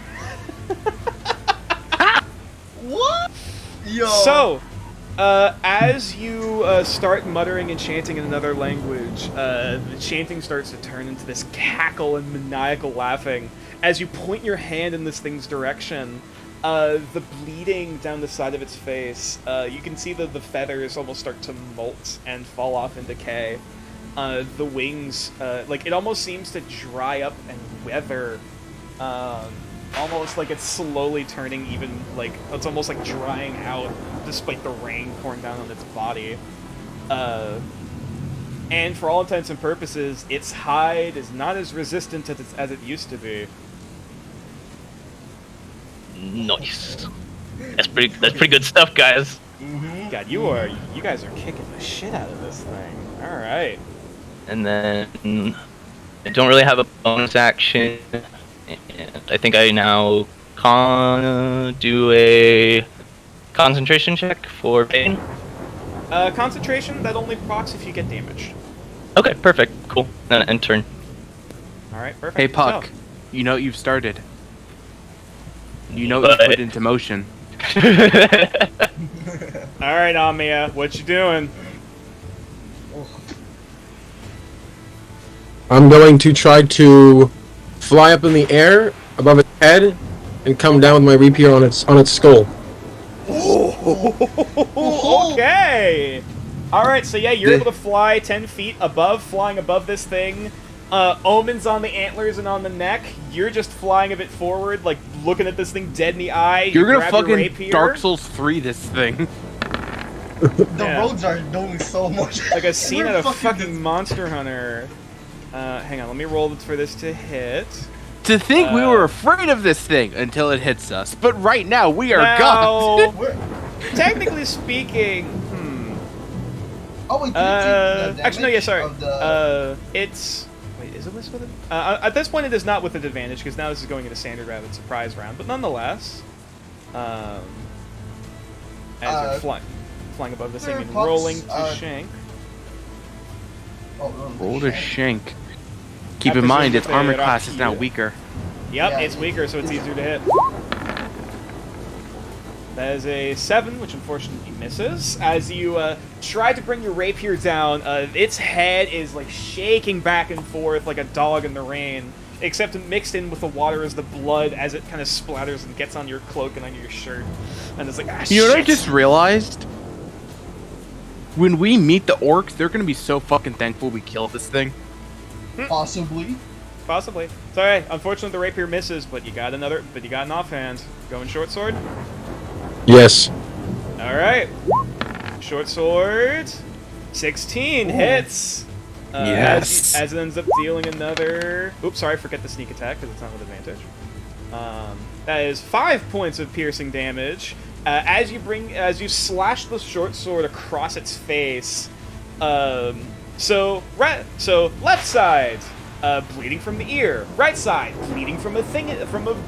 What? Yo. So, as you start muttering and chanting in another language, the chanting starts to turn into this cackle and maniacal laughing. As you point your hand in this thing's direction, the bleeding down the side of its face, you can see that the feathers almost start to molt and fall off and decay. The wings, like, it almost seems to dry up and weather, almost like it's slowly turning even, like, it's almost like drying out despite the rain pouring down on its body. And for all intents and purposes, its hide is not as resistant as it used to be. Nice. That's pretty good stuff, guys. God, you guys are kicking the shit out of this thing. All right. And then I don't really have a bonus action, and I think I now do a concentration check for pain. Concentration, that only procs if you get damaged. Okay, perfect, cool. And turn. All right, perfect. Hey, Puck, So, you know what you've started. You know what you put into motion. all right, Amia, what you doing? I'm going to try to fly up in the air above its head and come down with my rapier on its skull. Okay. All right, so yeah, you're able to fly 10 feet above, flying above this thing. Omen's on the antlers and on the neck. You're just flying a bit forward, like looking at this thing dead in the eye. You're you gonna grab your fucking rapier, Dark Souls 3 this thing. The Yeah. roads are doing so much. like a scene We're out of fucking fucking Monster Hunter. Hang on, let me roll for this to hit. To think we were afraid of this thing until it hits us, but right now we are God. Now, technically speaking, Oh wait, did you take the actually no, yeah, damage sorry. of the... It's wait, is it with it? At this point, it is not with an advantage because now this is going into standard rapid surprise round. But nonetheless, as you're flying above this thing and Pucks, rolling to shank. Roll to shank. Keep I in mind, presume its that armor they're class up is now here. weaker. Yep, Yeah. it's weaker, so it's easier to hit. That is a 7, which unfortunately misses. As you try to bring your rapier down, its head is like shaking back and forth like a dog in the rain, except mixed in with the water is the blood as it kind of splatters and gets on your cloak and on your shirt. And it's like, ah, You know what I shit. just realized? When we meet the orcs, they're gonna be so fucking thankful we killed this thing. Possibly. Possibly. Sorry, unfortunately the rapier misses, but you got an offhand. Going short sword? Yes. Alright. Short sword. 16 hits. Yes. As it ends up dealing another... Oops, sorry, forget the sneak attack because it's not with advantage. That is 5 points of piercing damage. As you slash the short sword across its face. So left side, bleeding from the ear. Right side, bleeding from a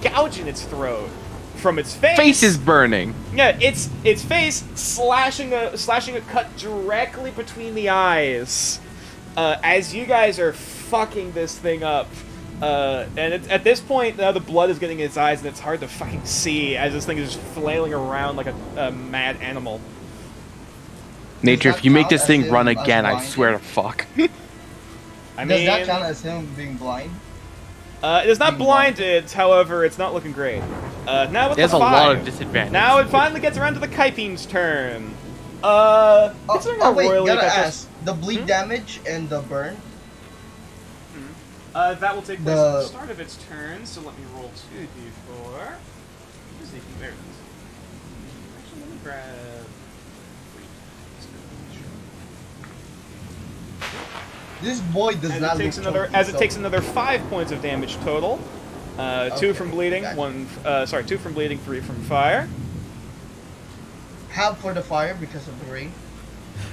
gouge in its throat. From its face. Face is burning. Yeah, it's face slashing a cut directly between the eyes. As you guys are fucking this thing up, and at this point now the blood is getting in its eyes and it's hard to fucking see as this thing is just flailing around like a mad animal. Nature, that if you make count this as thing him run as again, I blind? swear to fuck. I Does mean, that count as him being blind? it is not being blind? blinded. However, it's not looking great. Now with There's the a lot 5. of disadvantage. Now it finally gets around to the Kaipine's turn. Considering how Wait, royally gotta it got ask. The bleed damage and the burn? that will take place The- at the start of its turn, so let me roll 2d4. Just see if there it is. Actually, let me grab... This boy does not look chunky, As it so- takes another 5 points of damage total. 2 Okay, from bleeding, gotcha. 2 from bleeding, 3 from fire. Half for the fire because of the rain.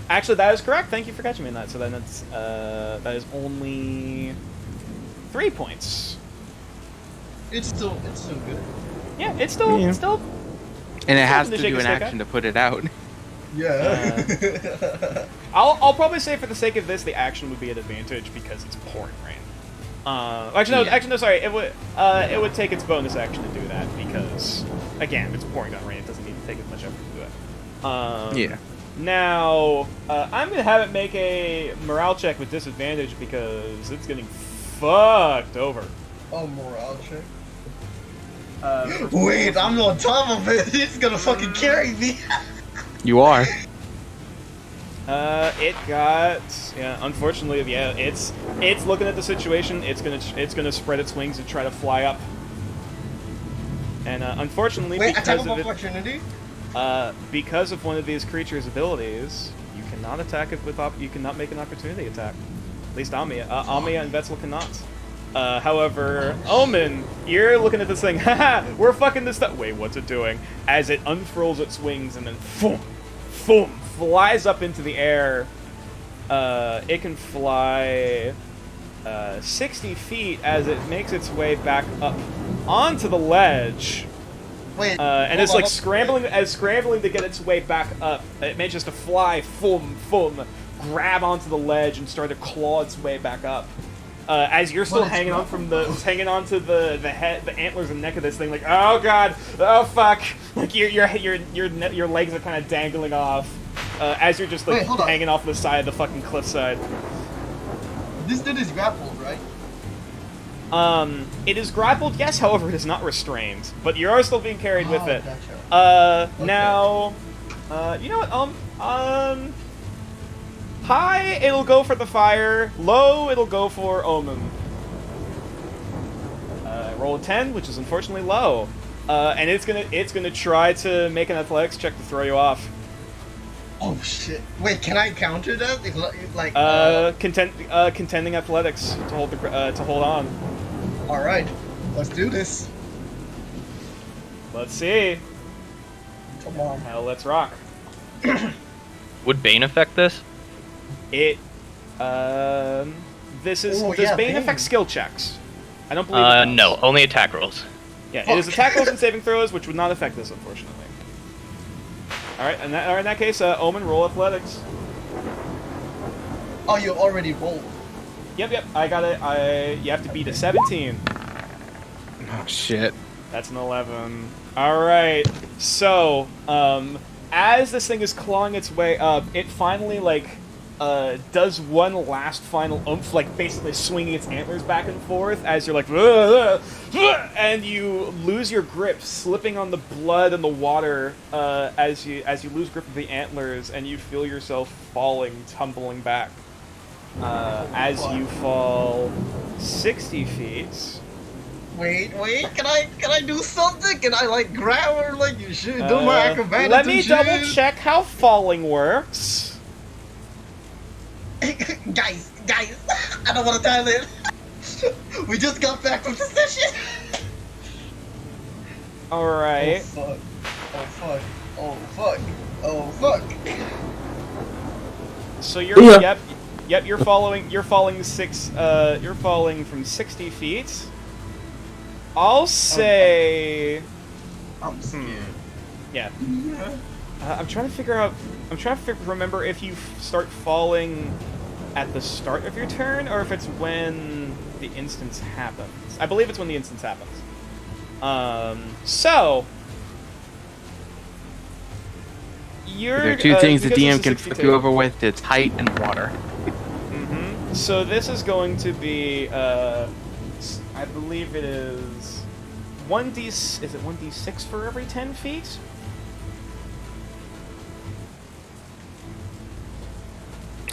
Actually, that is correct. Thank you for catching me on that. So then that's that is only 3 points. It's still good. Yeah, it's still Yeah. it's still And it has something to to shake do a an stick action to put it out. Yeah. I'll probably say for the sake of this, the action would be an advantage because it's pouring rain. No. Sorry. It would take its bonus action to do that because, again, it's pouring down rain. It doesn't need to take as much effort to do it. Yeah. Now, I'm gonna have it make a morale check with disadvantage because it's getting fucked over. Oh, morale check. Wait, I'm on top of it. It's gonna fucking carry me. You are. It got unfortunately, it's looking at the situation. It's gonna spread its wings and try to fly up. And unfortunately, Wait, attack because of of opportunity. because of one of these creatures' abilities, you cannot attack it with you cannot make an opportunity attack. At least Amia, Amia and Vetzel cannot. However, Omen, you're looking at this thing. Haha, we're fucking this stuff. Wait, what's it doing? As it unfurls its wings and then flies up into the air. It can fly 60 feet as it makes its way back up onto the ledge. Wait, And it's like scrambling to get its way back up. It manages to fly, grab onto the ledge and start to claw its way back up. As you're still hanging on to the head, the antlers and neck of this thing, like, oh god, oh fuck, like your legs are kind of dangling off, as you're just like hanging off the side of the fucking cliffside. This dude is grappled, right? It is grappled, yes. However, it is not restrained, but you are still being carried with it. Gotcha. Now, you know what? High, it'll go for the fire. Low, it'll go for Omen. Roll a 10, which is unfortunately low. And it's gonna try to make an athletics check to throw you off. Oh shit! Wait, can I counter that? If, like, Contending athletics to hold on. All right, let's do this. Let's see. Come on. Hell, let's rock. Would Bane affect this? It, this is, Oh, does yeah, Bane Bane. affect skill checks? I don't believe it does. No, only attack rolls. Yeah, it is attack rolls and saving throws, which would not affect this, unfortunately. Alright, in that case, Omen, roll athletics. Oh, you already rolled. Yep, I got it. You have to beat a 17. Oh shit. That's an 11. Alright, so, as this thing is clawing its way up, it finally, like, does one last final oomph, like basically swinging its antlers back and forth as you're like, and you lose your grip, slipping on the blood and the water as you lose grip of the antlers, and you feel yourself falling, tumbling back as you fall 60 feet. Wait, can I do something? Can I like grab her like you should do my acrobatics? Let me and shit? double check how falling works. guys, I don't want to die there. We just got back from the session. Alright. Oh fuck. So you're Yeah. yep, you're falling you're falling from 60 feet. I'll say I'm scared. yeah. I'm trying to remember if you start falling at the start of your turn or if it's when the instance happens. I believe it's when the instance happens. So you're There are two things the because this DM is can 62. flip you over with. It's height and water. So this is going to be, I believe it is 1d. Is it 1d6 for every 10 feet?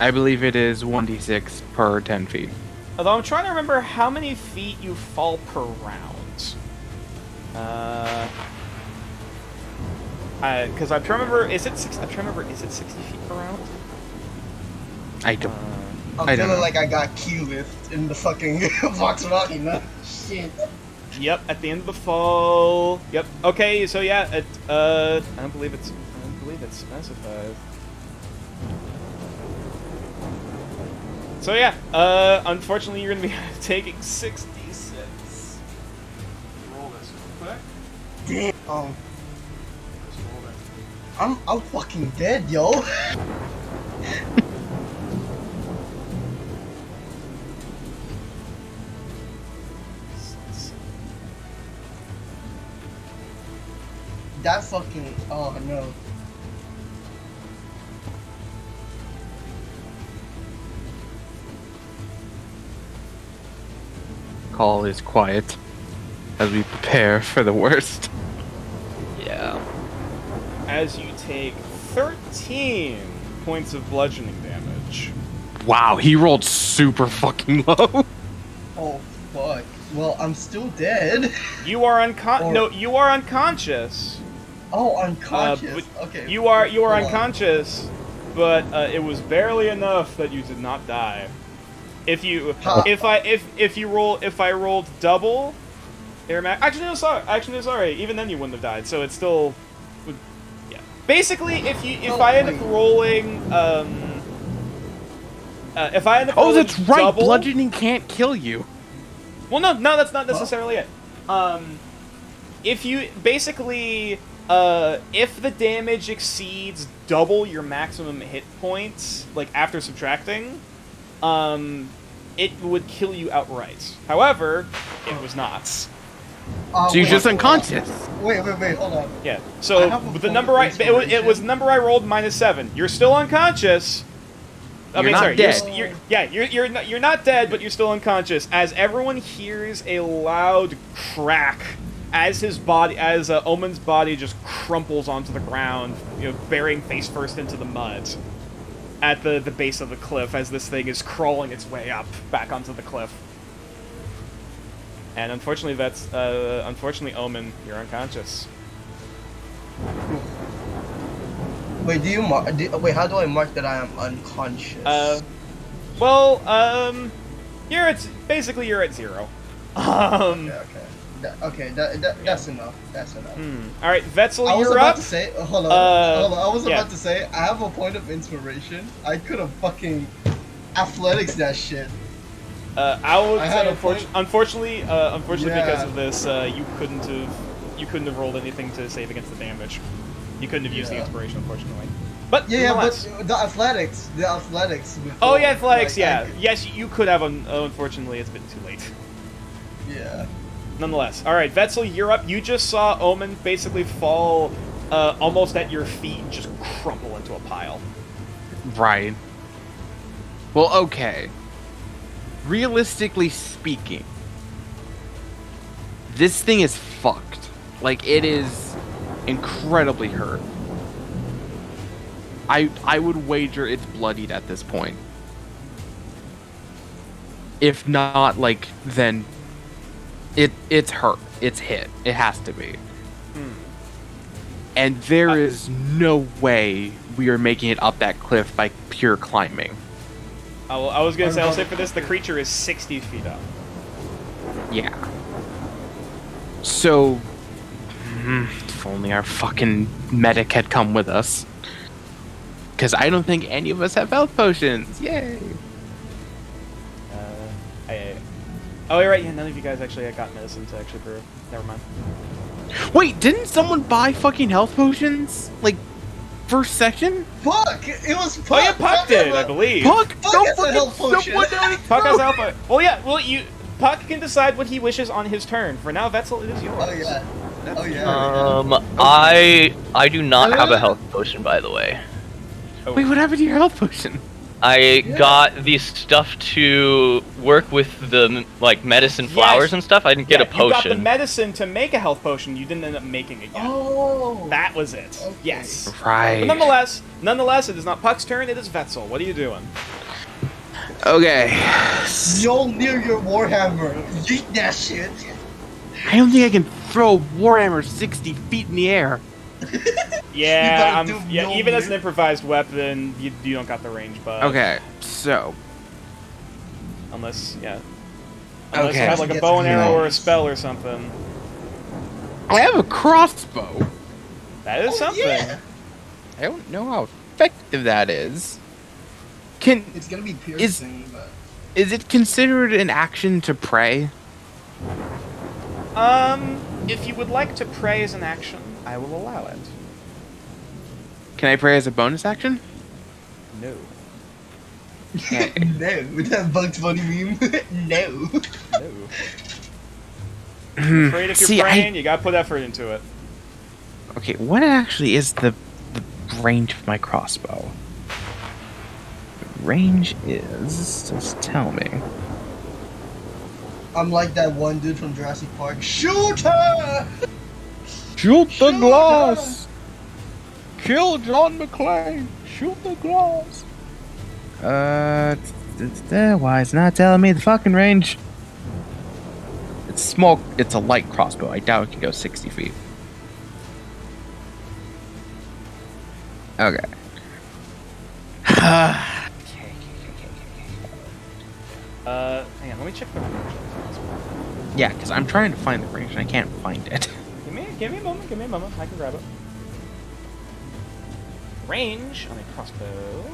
I believe it is 1d6 per 10 feet. Although I'm trying to remember how many feet you fall per round. Because I'm trying to remember, is it 60 feet per round? I don't. I'm I don't feeling know. like I got Q-lift in the fucking Vox Machina. Shit. Yep, at the end of the fall. Yep. Okay, so yeah, I don't believe it's specified. So yeah, unfortunately you're gonna be taking 66. Roll this real quick. Damn. I'm fucking dead, yo. that fucking. Oh no. Call is quiet as we prepare for the worst. Yeah. As you take 13 points of bludgeoning damage. Wow, he rolled super fucking low. Oh fuck. Well, I'm still dead. You are Or- No, you are unconscious. Oh, unconscious. but Okay. You are hold on. unconscious, but it was barely enough that you did not die. If you Huh. if I rolled double, actually no, sorry. Even then you wouldn't have died. So it still would. Yeah. Basically, if I end up rolling if I end up Oh, rolling that's right. double, Bludgeoning can't kill you. well, no, that's not necessarily it. If you basically, if the damage exceeds double your maximum hit points, like after subtracting, it would kill you outright. However, it was not. So you're Wait, just hold on. unconscious. Wait, hold on. Yeah. I So have a with the full number it was inspiration. the number I rolled -7. You're still unconscious. You're not dead. You're not dead, but you're still unconscious. As everyone hears a loud crack, as Omen's body just crumples onto the ground, burying face first into the mud, at the base of the cliff, as this thing is crawling its way up back onto the cliff. And unfortunately, unfortunately, Omen, you're unconscious. Wait, wait, how do I mark that I am unconscious? Basically you're at 0. Okay, that's enough. That's enough. All right, Vetzel, I was you're about up. to say, hold on. I was yeah. about to say, I have a point of inspiration. I could have fucking athletics that shit. I would I had say, a point. unfortunately, Yeah. because of this, you couldn't have rolled anything to save against the damage. You couldn't have used the Yeah. inspiration, unfortunately. But Yeah, nonetheless. but the athletics. Oh yeah, athletics. like, Yeah, yes, you could have. Unfortunately, it's been too late. Yeah. Nonetheless, all right, Vetzel, you're up. You just saw Omen basically fall almost at your feet and just crumple into a pile. Right. Well, okay. Realistically speaking, this thing is fucked. Like, it is incredibly hurt. I would wager it's bloodied at this point. If not, like, then it's hurt. It's hit. It has to be. And there is no way we are making it up that cliff by pure climbing. I was gonna say, I'll say for this, the creature is 60 feet up. Yeah. So, if only our fucking medic had come with us. Because I don't think any of us have health potions. Yay! Oh, you're right. Yeah, none of you guys actually got medicine to actually brew. Never mind. Wait, didn't someone buy fucking health potions? Like, first section? Fuck! It was Puck! Oh yeah, Puck did, I believe. Puck! Puck Don't has a fucking health potion. Puck has alpha. Well, yeah. Well, Puck can decide what he wishes on his turn. For now, Vetzel, it is yours. Oh yeah. Oh yeah. I do not have a health potion, by the way. Wait, what happened to your health potion? I got the stuff to work with the medicine flowers and stuff. I didn't get a You got the potion. medicine to make a health potion. You didn't end up making it yet. Oh. That was it. Okay. Yes. Right. But nonetheless, it is not Puck's turn. It is Vetzel. What are you doing? Okay. You'll near your warhammer. Yeet that shit. I don't think I can throw a warhammer 60 feet in the air. Yeah, You better do even as an Mjolnir. improvised weapon, you don't got the range buff. Okay, so. Unless you Okay. have like a Gets bow and arrow or a close. spell or something. I have a crossbow. That is something. Yeah. I don't know how effective that is. Can It's gonna be piercing, but is it considered an action to pray? If you would like to pray as an action, I will allow it. Can I pray as a bonus action? No. no. With that Bugs Bunny meme, no. No. I'm afraid if you're See, praying, you gotta put effort into it. Okay, what actually is the range of my crossbow? The range is... Just tell me. I'm like that one dude from Jurassic Park. Shoot her! Shoot the Shoot glass! Kill John McClane! Shoot the glass! Why it's not telling me the fucking range? It's small. It's a light crossbow. I doubt it can go 60 feet. Okay. Hang on, let me check the range. Yeah, because I'm trying to find the range and I can't find it. Give me a moment, I can grab it. Range on a crossbow.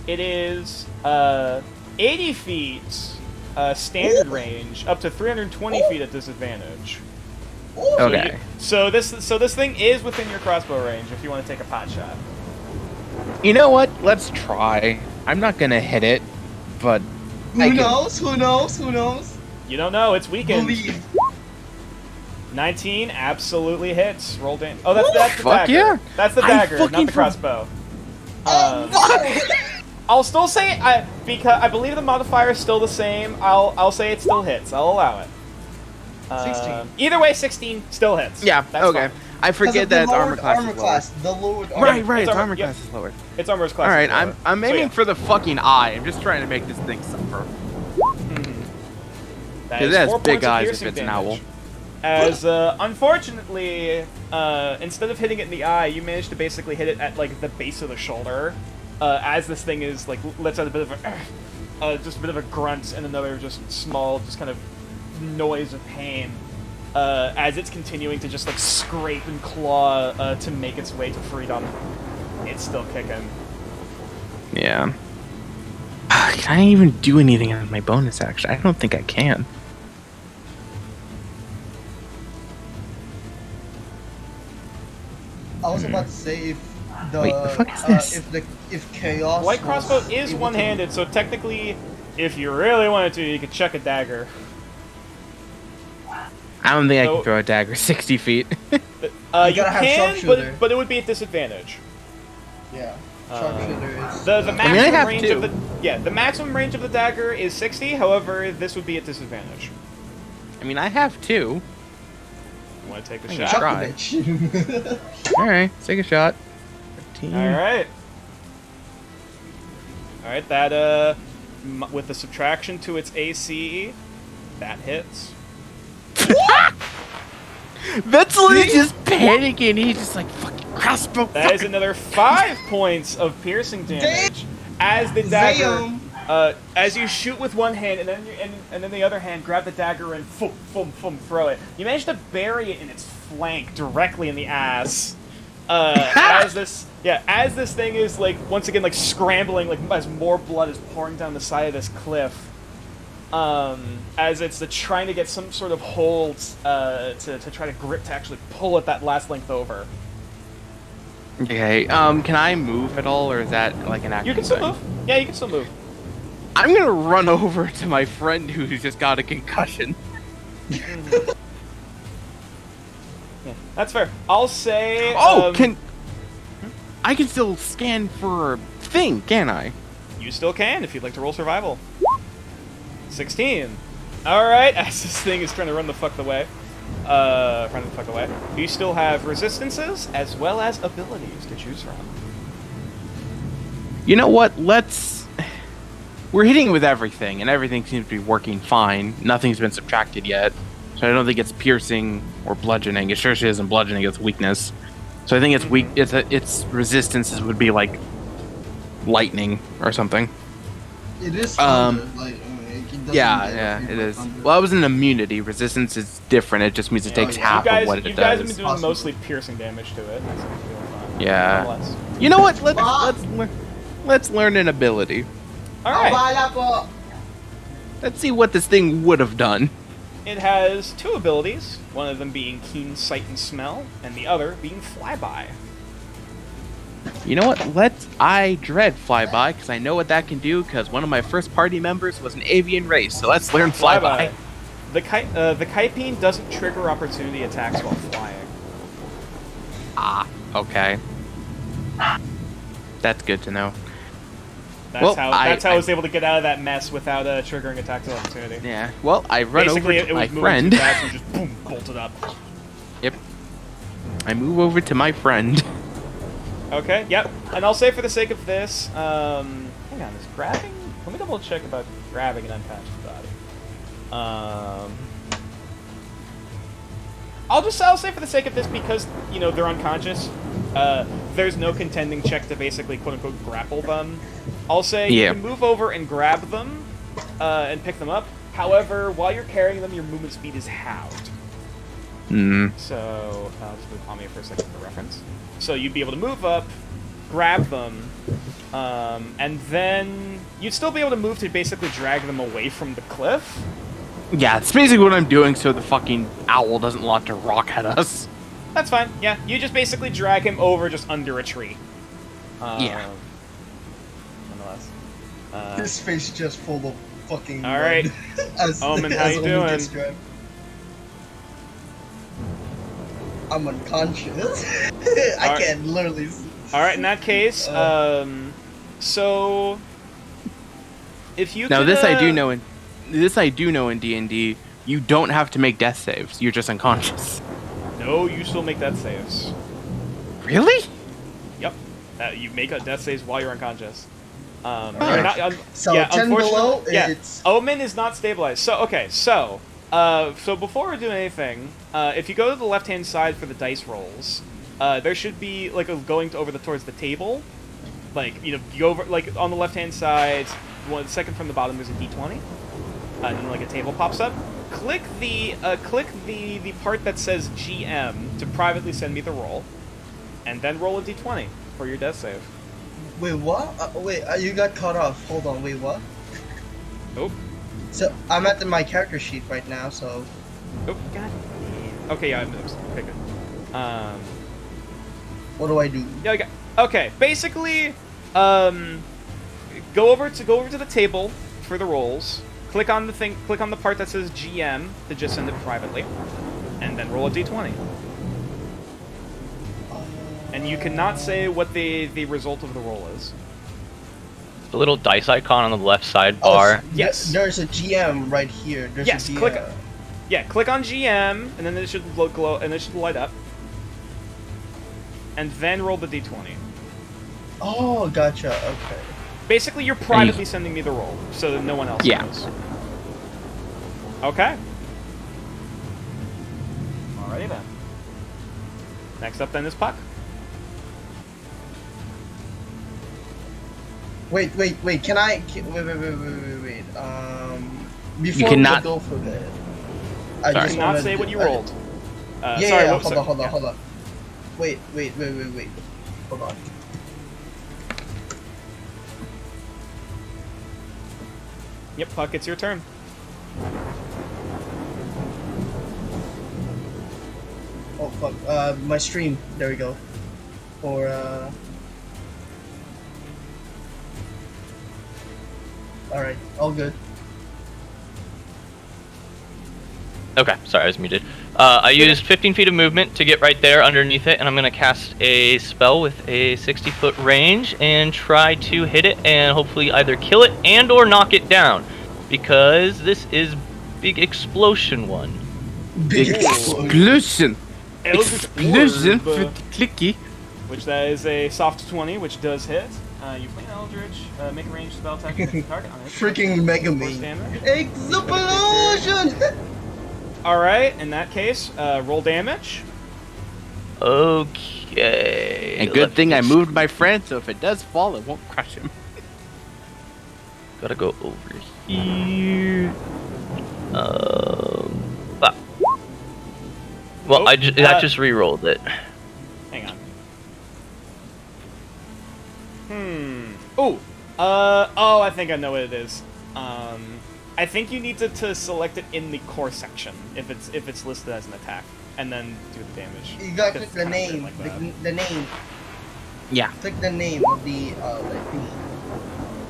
It is 80 feet standard range, up to 320 feet at disadvantage. Okay. So this thing is within your crossbow range if you want to take a pot shot. You know what? Let's try. I'm not gonna hit it, but Who knows? Who knows? Who knows? You don't know, it's weakened. Believe. 19 absolutely hits. Roll damage. Oh, that's the Fuck dagger. yeah. That's the I dagger, not fucking the crossbow. Oh, I'll still say because I believe the modifier is still the same. I'll say it still hits. I'll allow it. 16. Either way, 16 still hits. yeah. That's okay. fine. I forget that it's armor class. Armor is class. The lowered lower. armor. Right. It's Its armor- armor yep. class is lower. It's armor's class. All right. is lower. I'm So, aiming yeah. for the fucking eye. I'm just trying to make this thing suffer. That It is has 4 big points of eyes if piercing it's an damage. owl. As unfortunately, instead of hitting it in the eye, you managed to basically hit it at like the base of the shoulder. As this thing is like lets out a bit of a just a bit of a grunt and another just small, just kind of noise of pain. As it's continuing to just like scrape and claw to make its way to freedom. It's still kicking. Yeah. Can I even do anything on my bonus action? I don't think I can. I was about to say if the Wait, the fuck is this? if chaos Light was crossbow is able to- one-handed, so technically, if you really wanted to, you could chuck a dagger. I don't think I So- can throw a dagger 60 feet. You gotta have can, sharpshooter. but it would be at disadvantage. Yeah. Sharpshooter is The I maximum mean, I have range two. of the maximum range of the dagger is 60. However, this would be at disadvantage. I mean, I have two. You want to take a I shot? can chuck try. the bitch. Alright, take a shot. 15. All right. All right. That with the subtraction to its AC, that hits. Vetzel is just panicking. He's just like, fucking crossbow. That is another 5 points of piercing damage as the dagger. Damn. As you shoot with one hand and then the other hand grab the dagger and throw it. You manage to bury it in its flank directly in the ass. As this thing is like once again like scrambling like as more blood is pouring down the side of this cliff. As it's trying to get some sort of hold to try to grip to actually pull it that last length over. Okay, can I move at all, or is that like an action You can still thing? move. Yeah, you can still move. I'm gonna run over to my friend who's just got a concussion. Yeah, that's fair. I'll say. Oh, I can still scan for a thing, can I? You still can if you'd like to roll survival. 16. Alright, as this thing is trying to run the fuck away. You still have resistances as well as abilities to choose from. You know what? We're hitting with everything, and everything seems to be working fine. Nothing's been subtracted yet, so I don't think it's piercing or bludgeoning. It sure isn't bludgeoning; it's weakness. So I think it's weak. Its resistances would be like lightning or something. It is thunder, like, it doesn't Yeah, get yeah, affected it by is. thunder. Well, I was an immunity. Resistance is different. It just means it takes yeah. half You of what guys it have been does. doing Possible. mostly piercing damage to it. So it's feeling fine. Yeah. Nonetheless. You know what? Let's learn an ability. Alright. Bahala po. Let's see what this thing would have done. It has 2 abilities, one of them being Keen Sight and Smell, and the other being Flyby. You know what? I dread flyby because I know what that can do. Because one of my first party members was an avian race. So let's learn flyby. The Kaipeen doesn't trigger opportunity attacks while flying. Ah, okay. That's good to know. That's how I was able to get out of that mess without triggering attacks of opportunity. Yeah. Well, I run Basically, over to it my was moving friend. too fast and just boom, bolted up. Yep. I move over to my friend. Okay, yep. And I'll say for the sake of this, hang on, is grabbing? Let me double check about grabbing an unconscious body. I'll say for the sake of this, because, you know, they're unconscious, there's no contending check to basically quote-unquote grapple them. I'll say you can move over and grab them, and pick them up. However, while you're carrying them, your movement speed is halved. So, I'll just move Pommy for a second for reference. So you'd be able to move up, grab them, and then you'd still be able to move to basically drag them away from the cliff. Yeah, it's basically what I'm doing so the fucking owl doesn't launch a rock at us. That's fine, yeah. You just basically drag him over just under a tree. Yeah. Nonetheless. His face just full of fucking All right. Omen, how you doing? I'm unconscious. I can't literally. Alright, in that case, so if you Now could, this I do know in D&D, you don't have to make death saves. You're just unconscious. No, you still make death saves. Really? Yep. You make a death saves while you're unconscious. So yeah, 10 below, yeah, it's Omen is not stabilized. So okay, so before we do anything, if you go to the left-hand side for the dice rolls, there should be like going towards the table, like you go over like on the left-hand side, second from the bottom. There's a D20, and then like a table pops up. Click the part that says GM to privately send me the roll, and then roll a D20 for your death save. Wait, what? You got cut off. Hold on. Wait, what? Oh. So I'm at my character sheet right now. So. Oh God. Okay, yeah, I moved. Okay, good. What do I do? Yeah. Okay. Basically, go over to the table for the rolls. Click on the part that says GM to just send it privately, and then roll a D20. And you cannot say what the result of the roll is. The little dice icon on the left sidebar. Yes. There's a GM right here. There's Yes. a GM. Click on GM, and then it should glow, and it should light up. And then roll the D20. Oh, gotcha. Okay. Basically, you're privately sending me the roll, so that no one else knows. Okay. Alrighty then. Next up then is Puck. Wait. Can I? Wait. Before You cannot we go for that, I just not say what you rolled. Yeah. Hold on. Wait. Hold on. Yep, Puck, it's your turn. Oh fuck. My stream. There we go. Or Alright, all good. Okay, sorry, I was muted. I used 15 feet of movement to get right there underneath it, and I'm going to cast a spell with a 60-foot range and try to hit it and hopefully either kill it and or knock it down, because this is Big Explosion 1. Big Explosion! Explosion for the clicky. Which that is a soft 20, which does hit. You play an Eldritch, make a ranged spell attack against the target on it. Freaking Mega Man. Explosion! Alright, in that case, roll damage. Okay. And good thing I moved my friend, so if it does fall, it won't crush him. Gotta go over here. Well, I just re-rolled it. Hang on. Oh, I think I know what it is. I think you need to select it in the core section if it's listed as an attack, and then do the damage. You gotta click the name. Like the name. Yeah. Click the name of the thingy.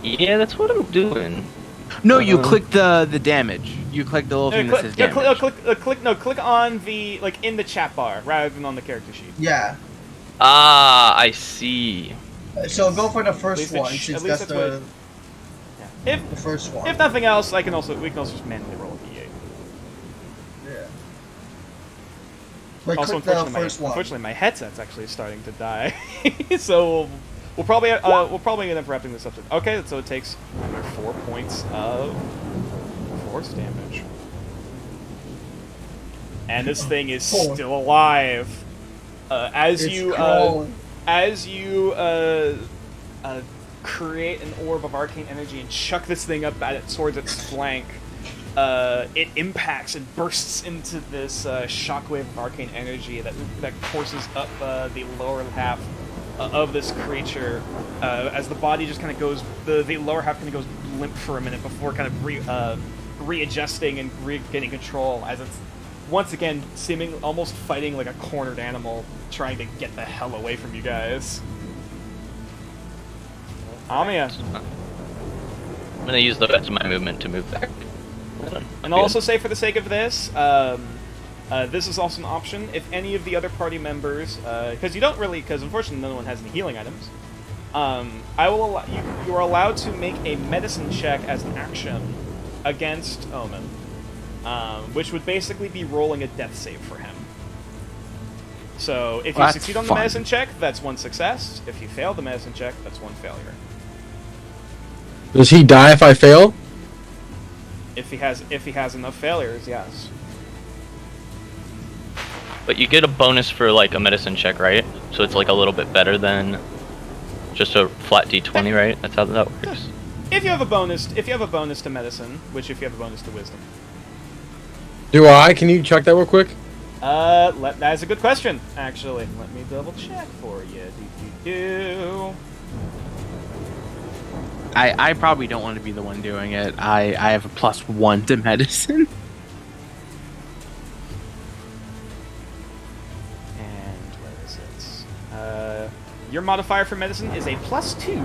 Yeah, that's what I'm doing. No, you click the damage. You click the little thing that says damage. Click on the in the chat bar rather than on the character sheet. Yeah. Ah, I see. So go for the At first least one at since least that's that's Yeah. the first one. If nothing else, we can also just manually roll a d8. Yeah. But Also, click the unfortunately, first one. my headset's actually starting to die, so we'll probably end up wrapping this up. Okay, so it takes 4 points of force damage, and this thing is still alive. As you create an orb of arcane energy and chuck this thing up at it towards its flank, it impacts and bursts into this shockwave of arcane energy that courses up the lower half of this creature. As the body just kind of goes, the lower half kind of goes limp for a minute before kind of readjusting and regaining control. As it's once again seeming almost fighting like a cornered animal, trying to get the hell away from you guys. Amiya. I'm gonna use the rest of my movement to move back. And I'll also say, for the sake of this, this is also an option. If any of the other party members, because unfortunately no one has any healing items, I will allow you are allowed to make a medicine check as an action against Omen, which would basically be rolling a death save for him. So if you succeed on the medicine check, that's 1 success. If you fail the medicine check, that's 1 failure. Does he die if I fail? If he has enough failures, yes. But you get a bonus for like a medicine check, right? So it's like a little bit better than just a flat d20, right? That's how that works. If you have a bonus to medicine, which if you have a bonus to wisdom. Do I? Can you check that real quick? That is a good question, actually. Let me double check for you. I probably don't want to be the one doing it. I have a +1 to medicine. And where is it? Your modifier for medicine is a +2.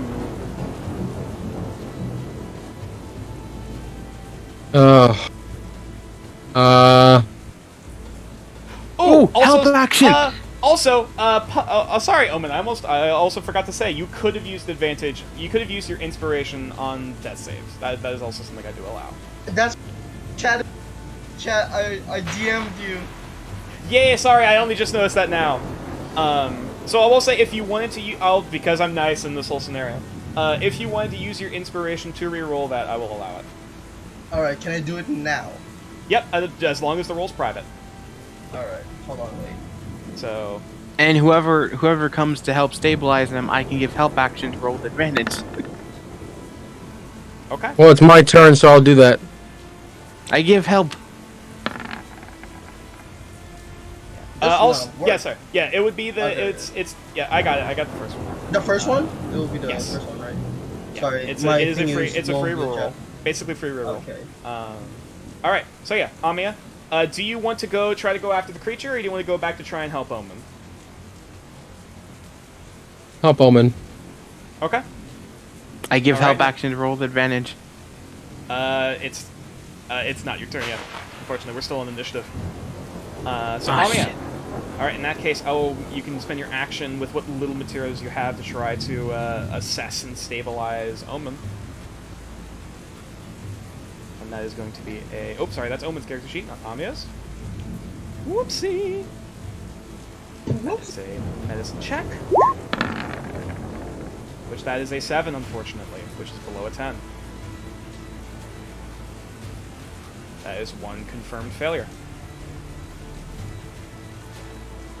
Oh, help action! Sorry, Omen. I also forgot to say you could have used advantage. You could have used your inspiration on death saves. That is also something I do allow. That's chat. I DM'd you. Yeah, sorry. I only just noticed that now. So I will say, if you wanted to, because I'm nice in this whole scenario. If you wanted to use your inspiration to re-roll that, I will allow it. All right, can I do it now? Yep, as long as the roll's private. All right, hold on, wait. So. And whoever comes to help stabilize them, I can give help action to roll with advantage. Okay. Well, it's my turn, so I'll do that. I give help. Yeah, sorry. Yeah, it would be the it's yeah. I got it. I got the first one. The first one? It will be the Yes. first one, right? Yeah, Sorry, it's my a free opinion is reroll. Basically free reroll. Okay. All right. So yeah, Amiya, do you want to try to go after the creature, or do you want to go back to try and help Omen? Help Omen. Okay. I give All help right. action to roll with advantage. It's not your turn yet. Unfortunately, we're still on initiative. So Ah, Amiya. shit. All right. In that case, you can spend your action with what little materials you have to try to assess and stabilize Omen. And that is going to be a... Oh, sorry, that's Omen's character sheet, not Amiya's. Whoopsie! That's a medicine check. Which that is a 7, unfortunately, which is below a 10. That is 1 confirmed failure.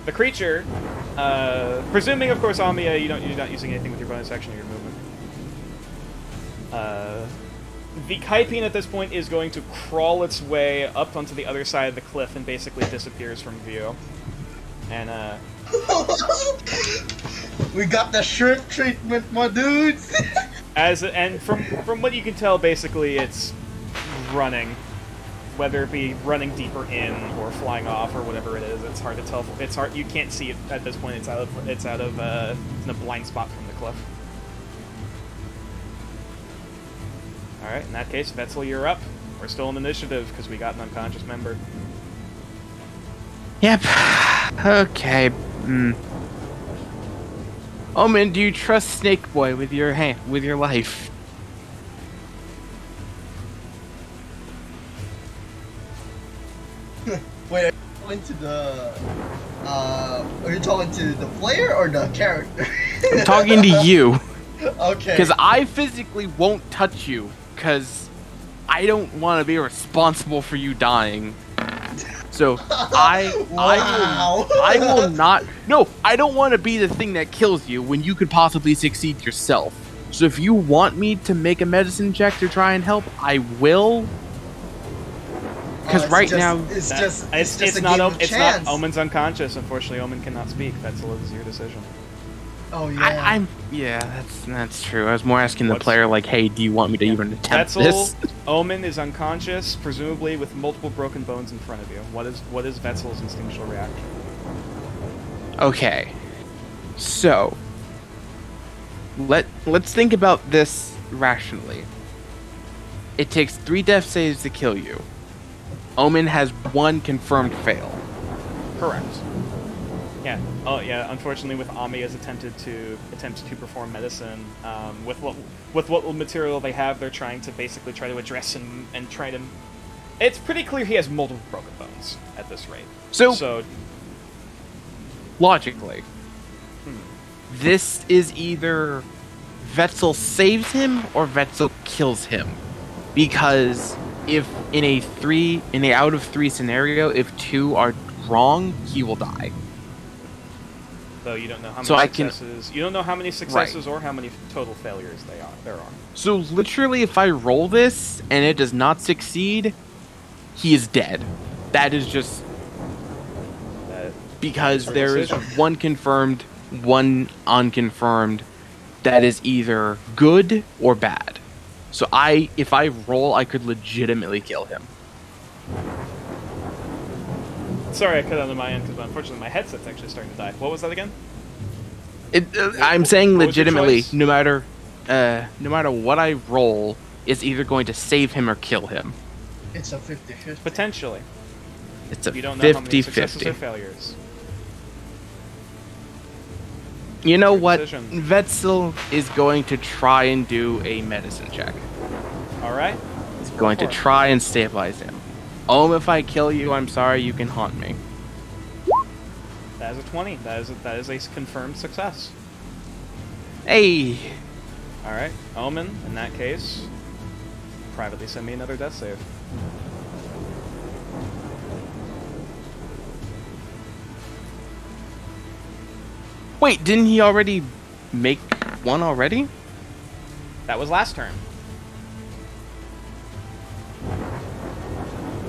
The creature, presuming, of course, Amiya, you're not using anything with your bonus action or your movement. The Kaipin at this point is going to crawl its way up onto the other side of the cliff and basically disappears from view. And, We got the shrimp treatment, my dudes! and from what you can tell, basically it's running. Whether it be running deeper in or flying off or whatever it is, it's hard to tell. It's hard. You can't see it at this point. It's in a blind spot from the cliff. All right. In that case, Vetzel, you're up. We're still in initiative because we got an unconscious member. Yep. Okay. Omen, do you trust Snake Boy with your life? Wait, are you talking to the are you talking to the player or the character? I'm talking to you. Okay. Because I physically won't touch you, because I don't want to be responsible for you dying. So Wow. I will not. No, I don't want to be the thing that kills you when you could possibly succeed yourself. So if you want me to make a medicine check to try and help, I will. Because right now, it's That- just it's a not game of it's chance. not Omen's unconscious. Unfortunately, Omen cannot speak. That's your decision. Oh yeah. that's true. I was more asking the What's- player, like, hey, do you want me to even attempt Vetzel, this? Omen is unconscious, presumably with multiple broken bones in front of you. What is Vetzel's instinctual reaction? Okay, so let's think about this rationally. It takes 3 death saves to kill you. Omen has 1 confirmed fail. Correct. Yeah. Oh, yeah. Unfortunately, with Ami has attempted to perform medicine, with what little material they have, they're trying to basically try to address and try to. It's pretty clear he has multiple broken bones at this rate. So logically, this is either Vetzel saves him or Vetzel kills him, because if in a out of 3 scenario, if 2 are wrong, he will die. Though you don't know how many So I can- successes. You don't know how many successes or how many total failures there are. So literally, if I roll this and it does not succeed, he is dead. That is just because Our there is decision. 1 confirmed, 1 unconfirmed. That is either good or bad. So if I roll, I could legitimately kill him. Sorry, I cut out on my end because unfortunately my headset's actually starting to die. What was that again? I'm saying What was your legitimately, choice? no matter what I roll, is either going to save him or kill him. It's a 50-50. Potentially. It's a You don't know how many successes 50-50. or failures. You know Your what? decision. Vetzel is going to try and do a medicine check. All right. He's going to for it. try and stabilize him. If I kill you, I'm sorry, you can haunt me. That is a 20. That is a confirmed success. Hey! All right, Omen. In that case, privately send me another death save. Wait, didn't he already make 1 already? That was last turn.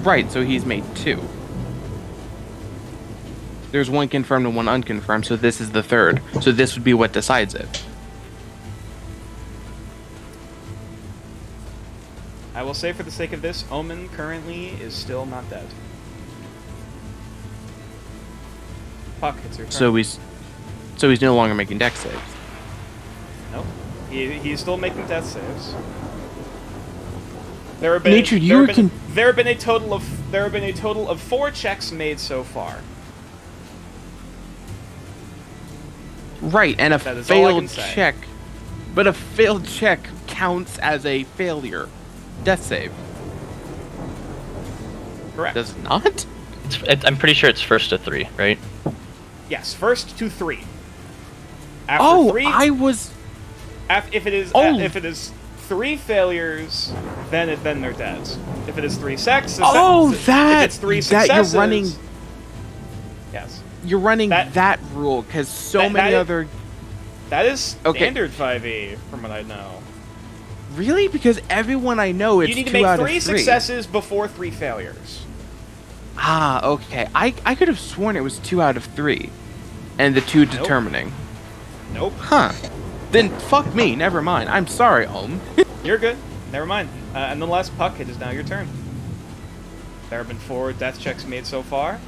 Right, so he's made 2. There's 1 confirmed and 1 unconfirmed, so this is the 3rd. So this would be what decides it. I will say, for the sake of this, Omen currently is still not dead. Puck, it's your turn. So he's no longer making dex saves. Nope. He's still making death saves. There have been Nature, you there were have been, there have been a total of 4 checks made so far. Right, and a That is all I can failed say. check. But a failed check counts as a failure. Death save. Correct. Does it not? I'm pretty sure it's first to 3, right? Yes, first to 3. After 3, I was. if it is Oh. if it is 3 failures, then they're dead. If it is 3 sex, if it's 3 that successes, you're running. Yes, You're running That- that rule because so that- many that- other. that is Okay. standard 5e from what I know. Really? Because everyone I know, it's You need to 2 make out 3 of 3. successes before 3 failures. Ah, okay. I could have sworn it was 2 out of 3, and the 2 determining. Nope, Huh. Then fuck me. Never mind. I'm sorry, Ohm. you're good. Never mind. And the last Puck, it is now your turn. There have been 4 death checks made so far.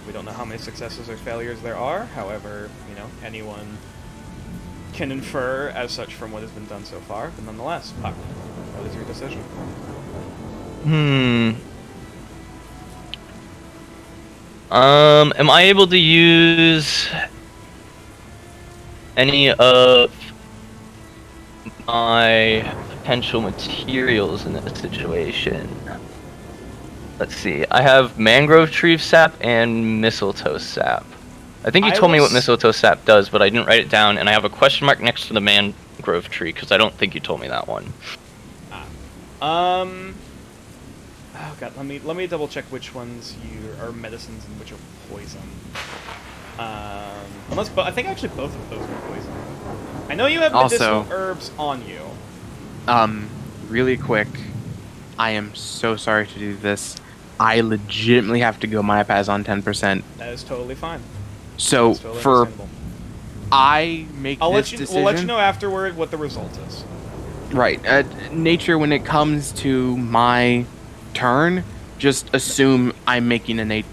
We don't know how many successes or failures there are. However, anyone can infer as such from what has been done so far. But nonetheless, Puck, what is your decision? Am I able to use any of my potential materials in this situation? Let's see. I have mangrove tree sap and mistletoe sap. I think you told me what mistletoe sap does, but I didn't write it down, and I have a question mark next to the mangrove tree because I don't think you told me that one. Oh god, let me double check which ones are medicines and which are poison. But I think actually both of those are poison. I know you have medicinal herbs on you. Really quick, I am so sorry to do this. I legitimately have to go. My iPad is on 10%. That is totally fine. So Totally for understandable. I make this decision. We'll let you know afterward what the result is. Right. Nature, when it comes to my turn, just assume I'm making a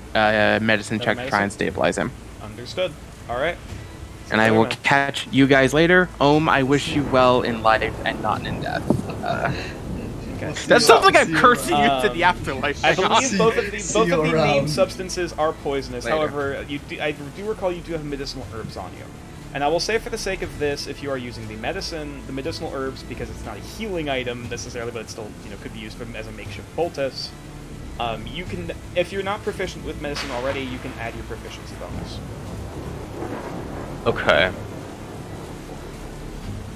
medicine check to try and stabilize him. Understood. All right. And I will catch you guys later. I wish you well in life and not in death. Okay. That sounds like I'm cursing you to the afterlife. I believe both of the around. named substances are poisonous. Later. However, I do recall you do have medicinal herbs on you. And I will say for the sake of this, if you are using the medicinal herbs, because it's not a healing item necessarily, but it still could be used as a makeshift poultice. You can, if you're not proficient with medicine already, you can add your proficiency bonus. Okay.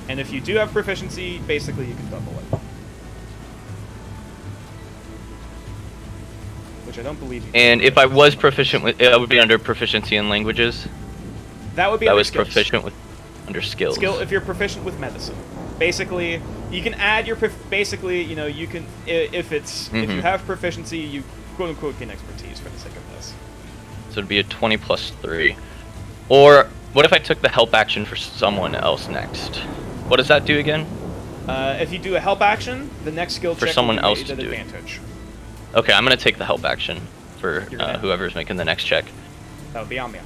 And if you do have proficiency, basically you can double it. Which I don't believe you can. And if I was proficient with, I would be under proficiency in languages. That would be I under was skills. proficient with under skills. If you're proficient with medicine, basically you can add your you can if you have proficiency, you quote unquote gain expertise for the sake of this. So it'd be a 20 plus 3. Or what if I took the help action for someone else next? What does that do again? If you do a help action, the next skill For check someone will be else made to at do it. advantage. Okay, I'm gonna take the help action for whoever's making the next check. That would be Amia.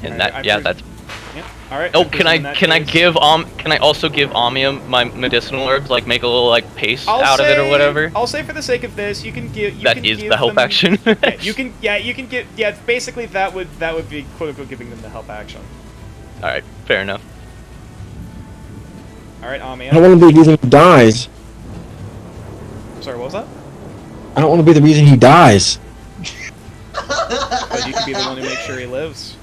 And that's. Yeah. All right. Oh, I presume in that case- can I also give Amia my medicinal herbs, like make a little like paste out of it or whatever? I'll say for the sake of this, you can give. That is the help action. Yeah, you can give. Yeah, basically that would be quote unquote giving them the help action. All right, fair enough. All right, Amia. I don't want to be the reason he dies. Sorry, what was that? I don't want to be the reason he dies. But you could be the one who makes sure he lives.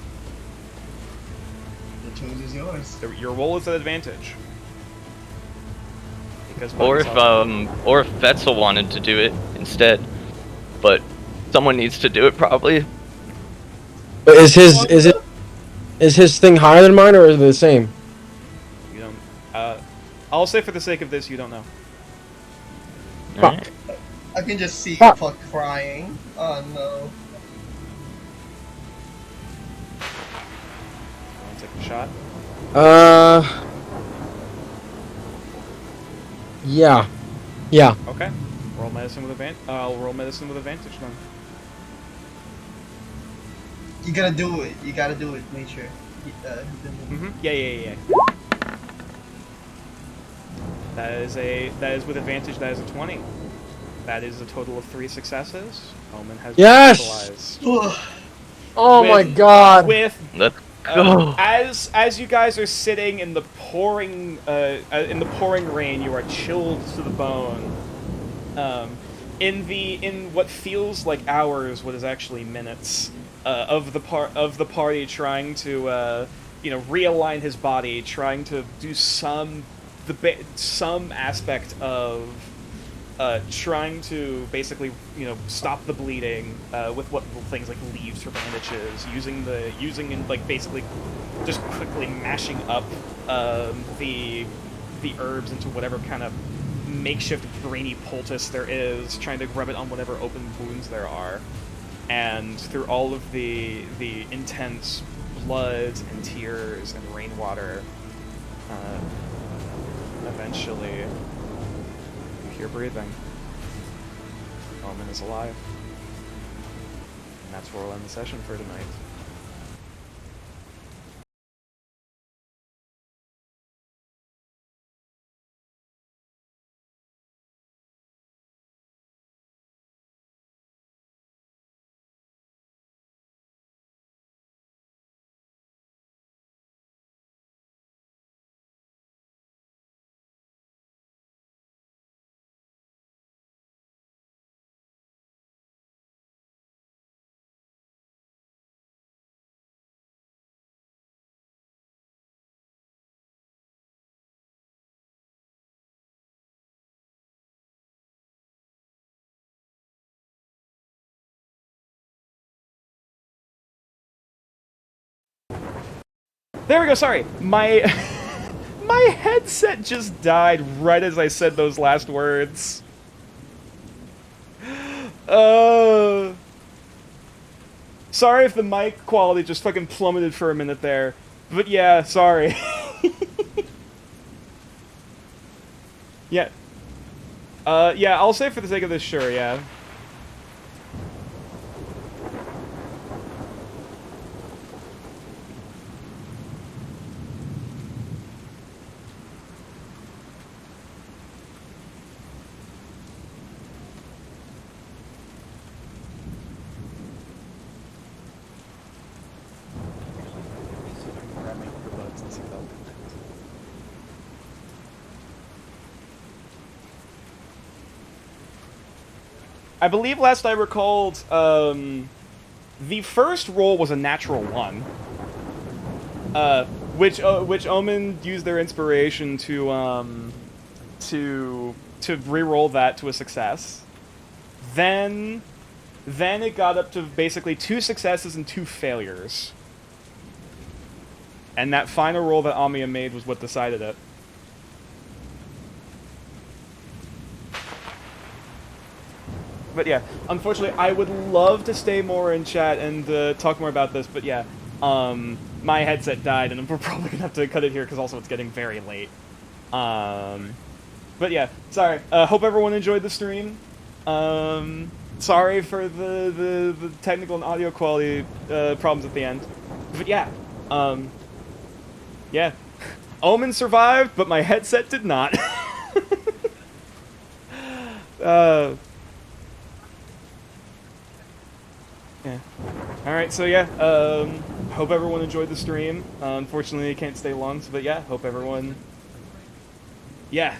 The choice is yours. Your role is an advantage. Because Or if Vetzel wanted to do it instead, but someone needs to do it probably. But is his thing higher than mine, or is it the same? You don't. I'll say for the sake of this, you don't know. Alright. I can just see Fuck. Puck crying. Oh no. You want to take a shot? Yeah. Yeah. Okay. Roll medicine with advantage. I'll roll medicine with advantage then. You gotta do it. You gotta do it, nature. Yeah. That is with advantage. That is a 20. That is a total of 3 successes. Omen has Yes! stabilized. Oh With- my god. With Let's go. as you guys are sitting in the pouring rain, you are chilled to the bone. In what feels like hours, what is actually minutes, of the party trying to realign his body, trying to do some aspect of trying to basically stop the bleeding with what little things like leaves for bandages, using basically just quickly mashing up the herbs into whatever kind of makeshift grainy poultice there is, trying to rub it on whatever open wounds there are, and through all of the intense blood and tears and rainwater, eventually you hear breathing. Omen is alive. And that's where we'll end the session for tonight. There we go, sorry. My my headset just died right as I said those last words. Sorry if the mic quality just fucking plummeted for a minute there. But yeah, sorry. Yeah. Yeah, I'll say for the sake of this, sure, yeah. I believe last I recalled, the first roll was a natural 1. Which Omen used their inspiration to re-roll that to a success. Then it got up to basically 2 successes and 2 failures. And that final roll that Amiya made was what decided it. But yeah, unfortunately, I would love to stay more in chat and talk more about this, but yeah, my headset died, and we're probably gonna have to cut it here because also it's getting very late. But yeah, sorry. Hope everyone enjoyed the stream. Sorry for the technical and audio quality problems at the end. But yeah, yeah, Omen survived, but my headset did not. Yeah. Alright, so yeah, hope everyone enjoyed the stream. Unfortunately, I can't stay long, but yeah, hope everyone... Yeah,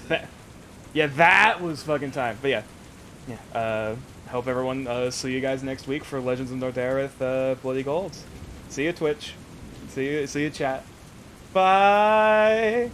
that was fucking time. But yeah, hope everyone, see you guys next week for Legends of Nordareth, Bloody Gold. See you, Twitch. See you, chat. Bye!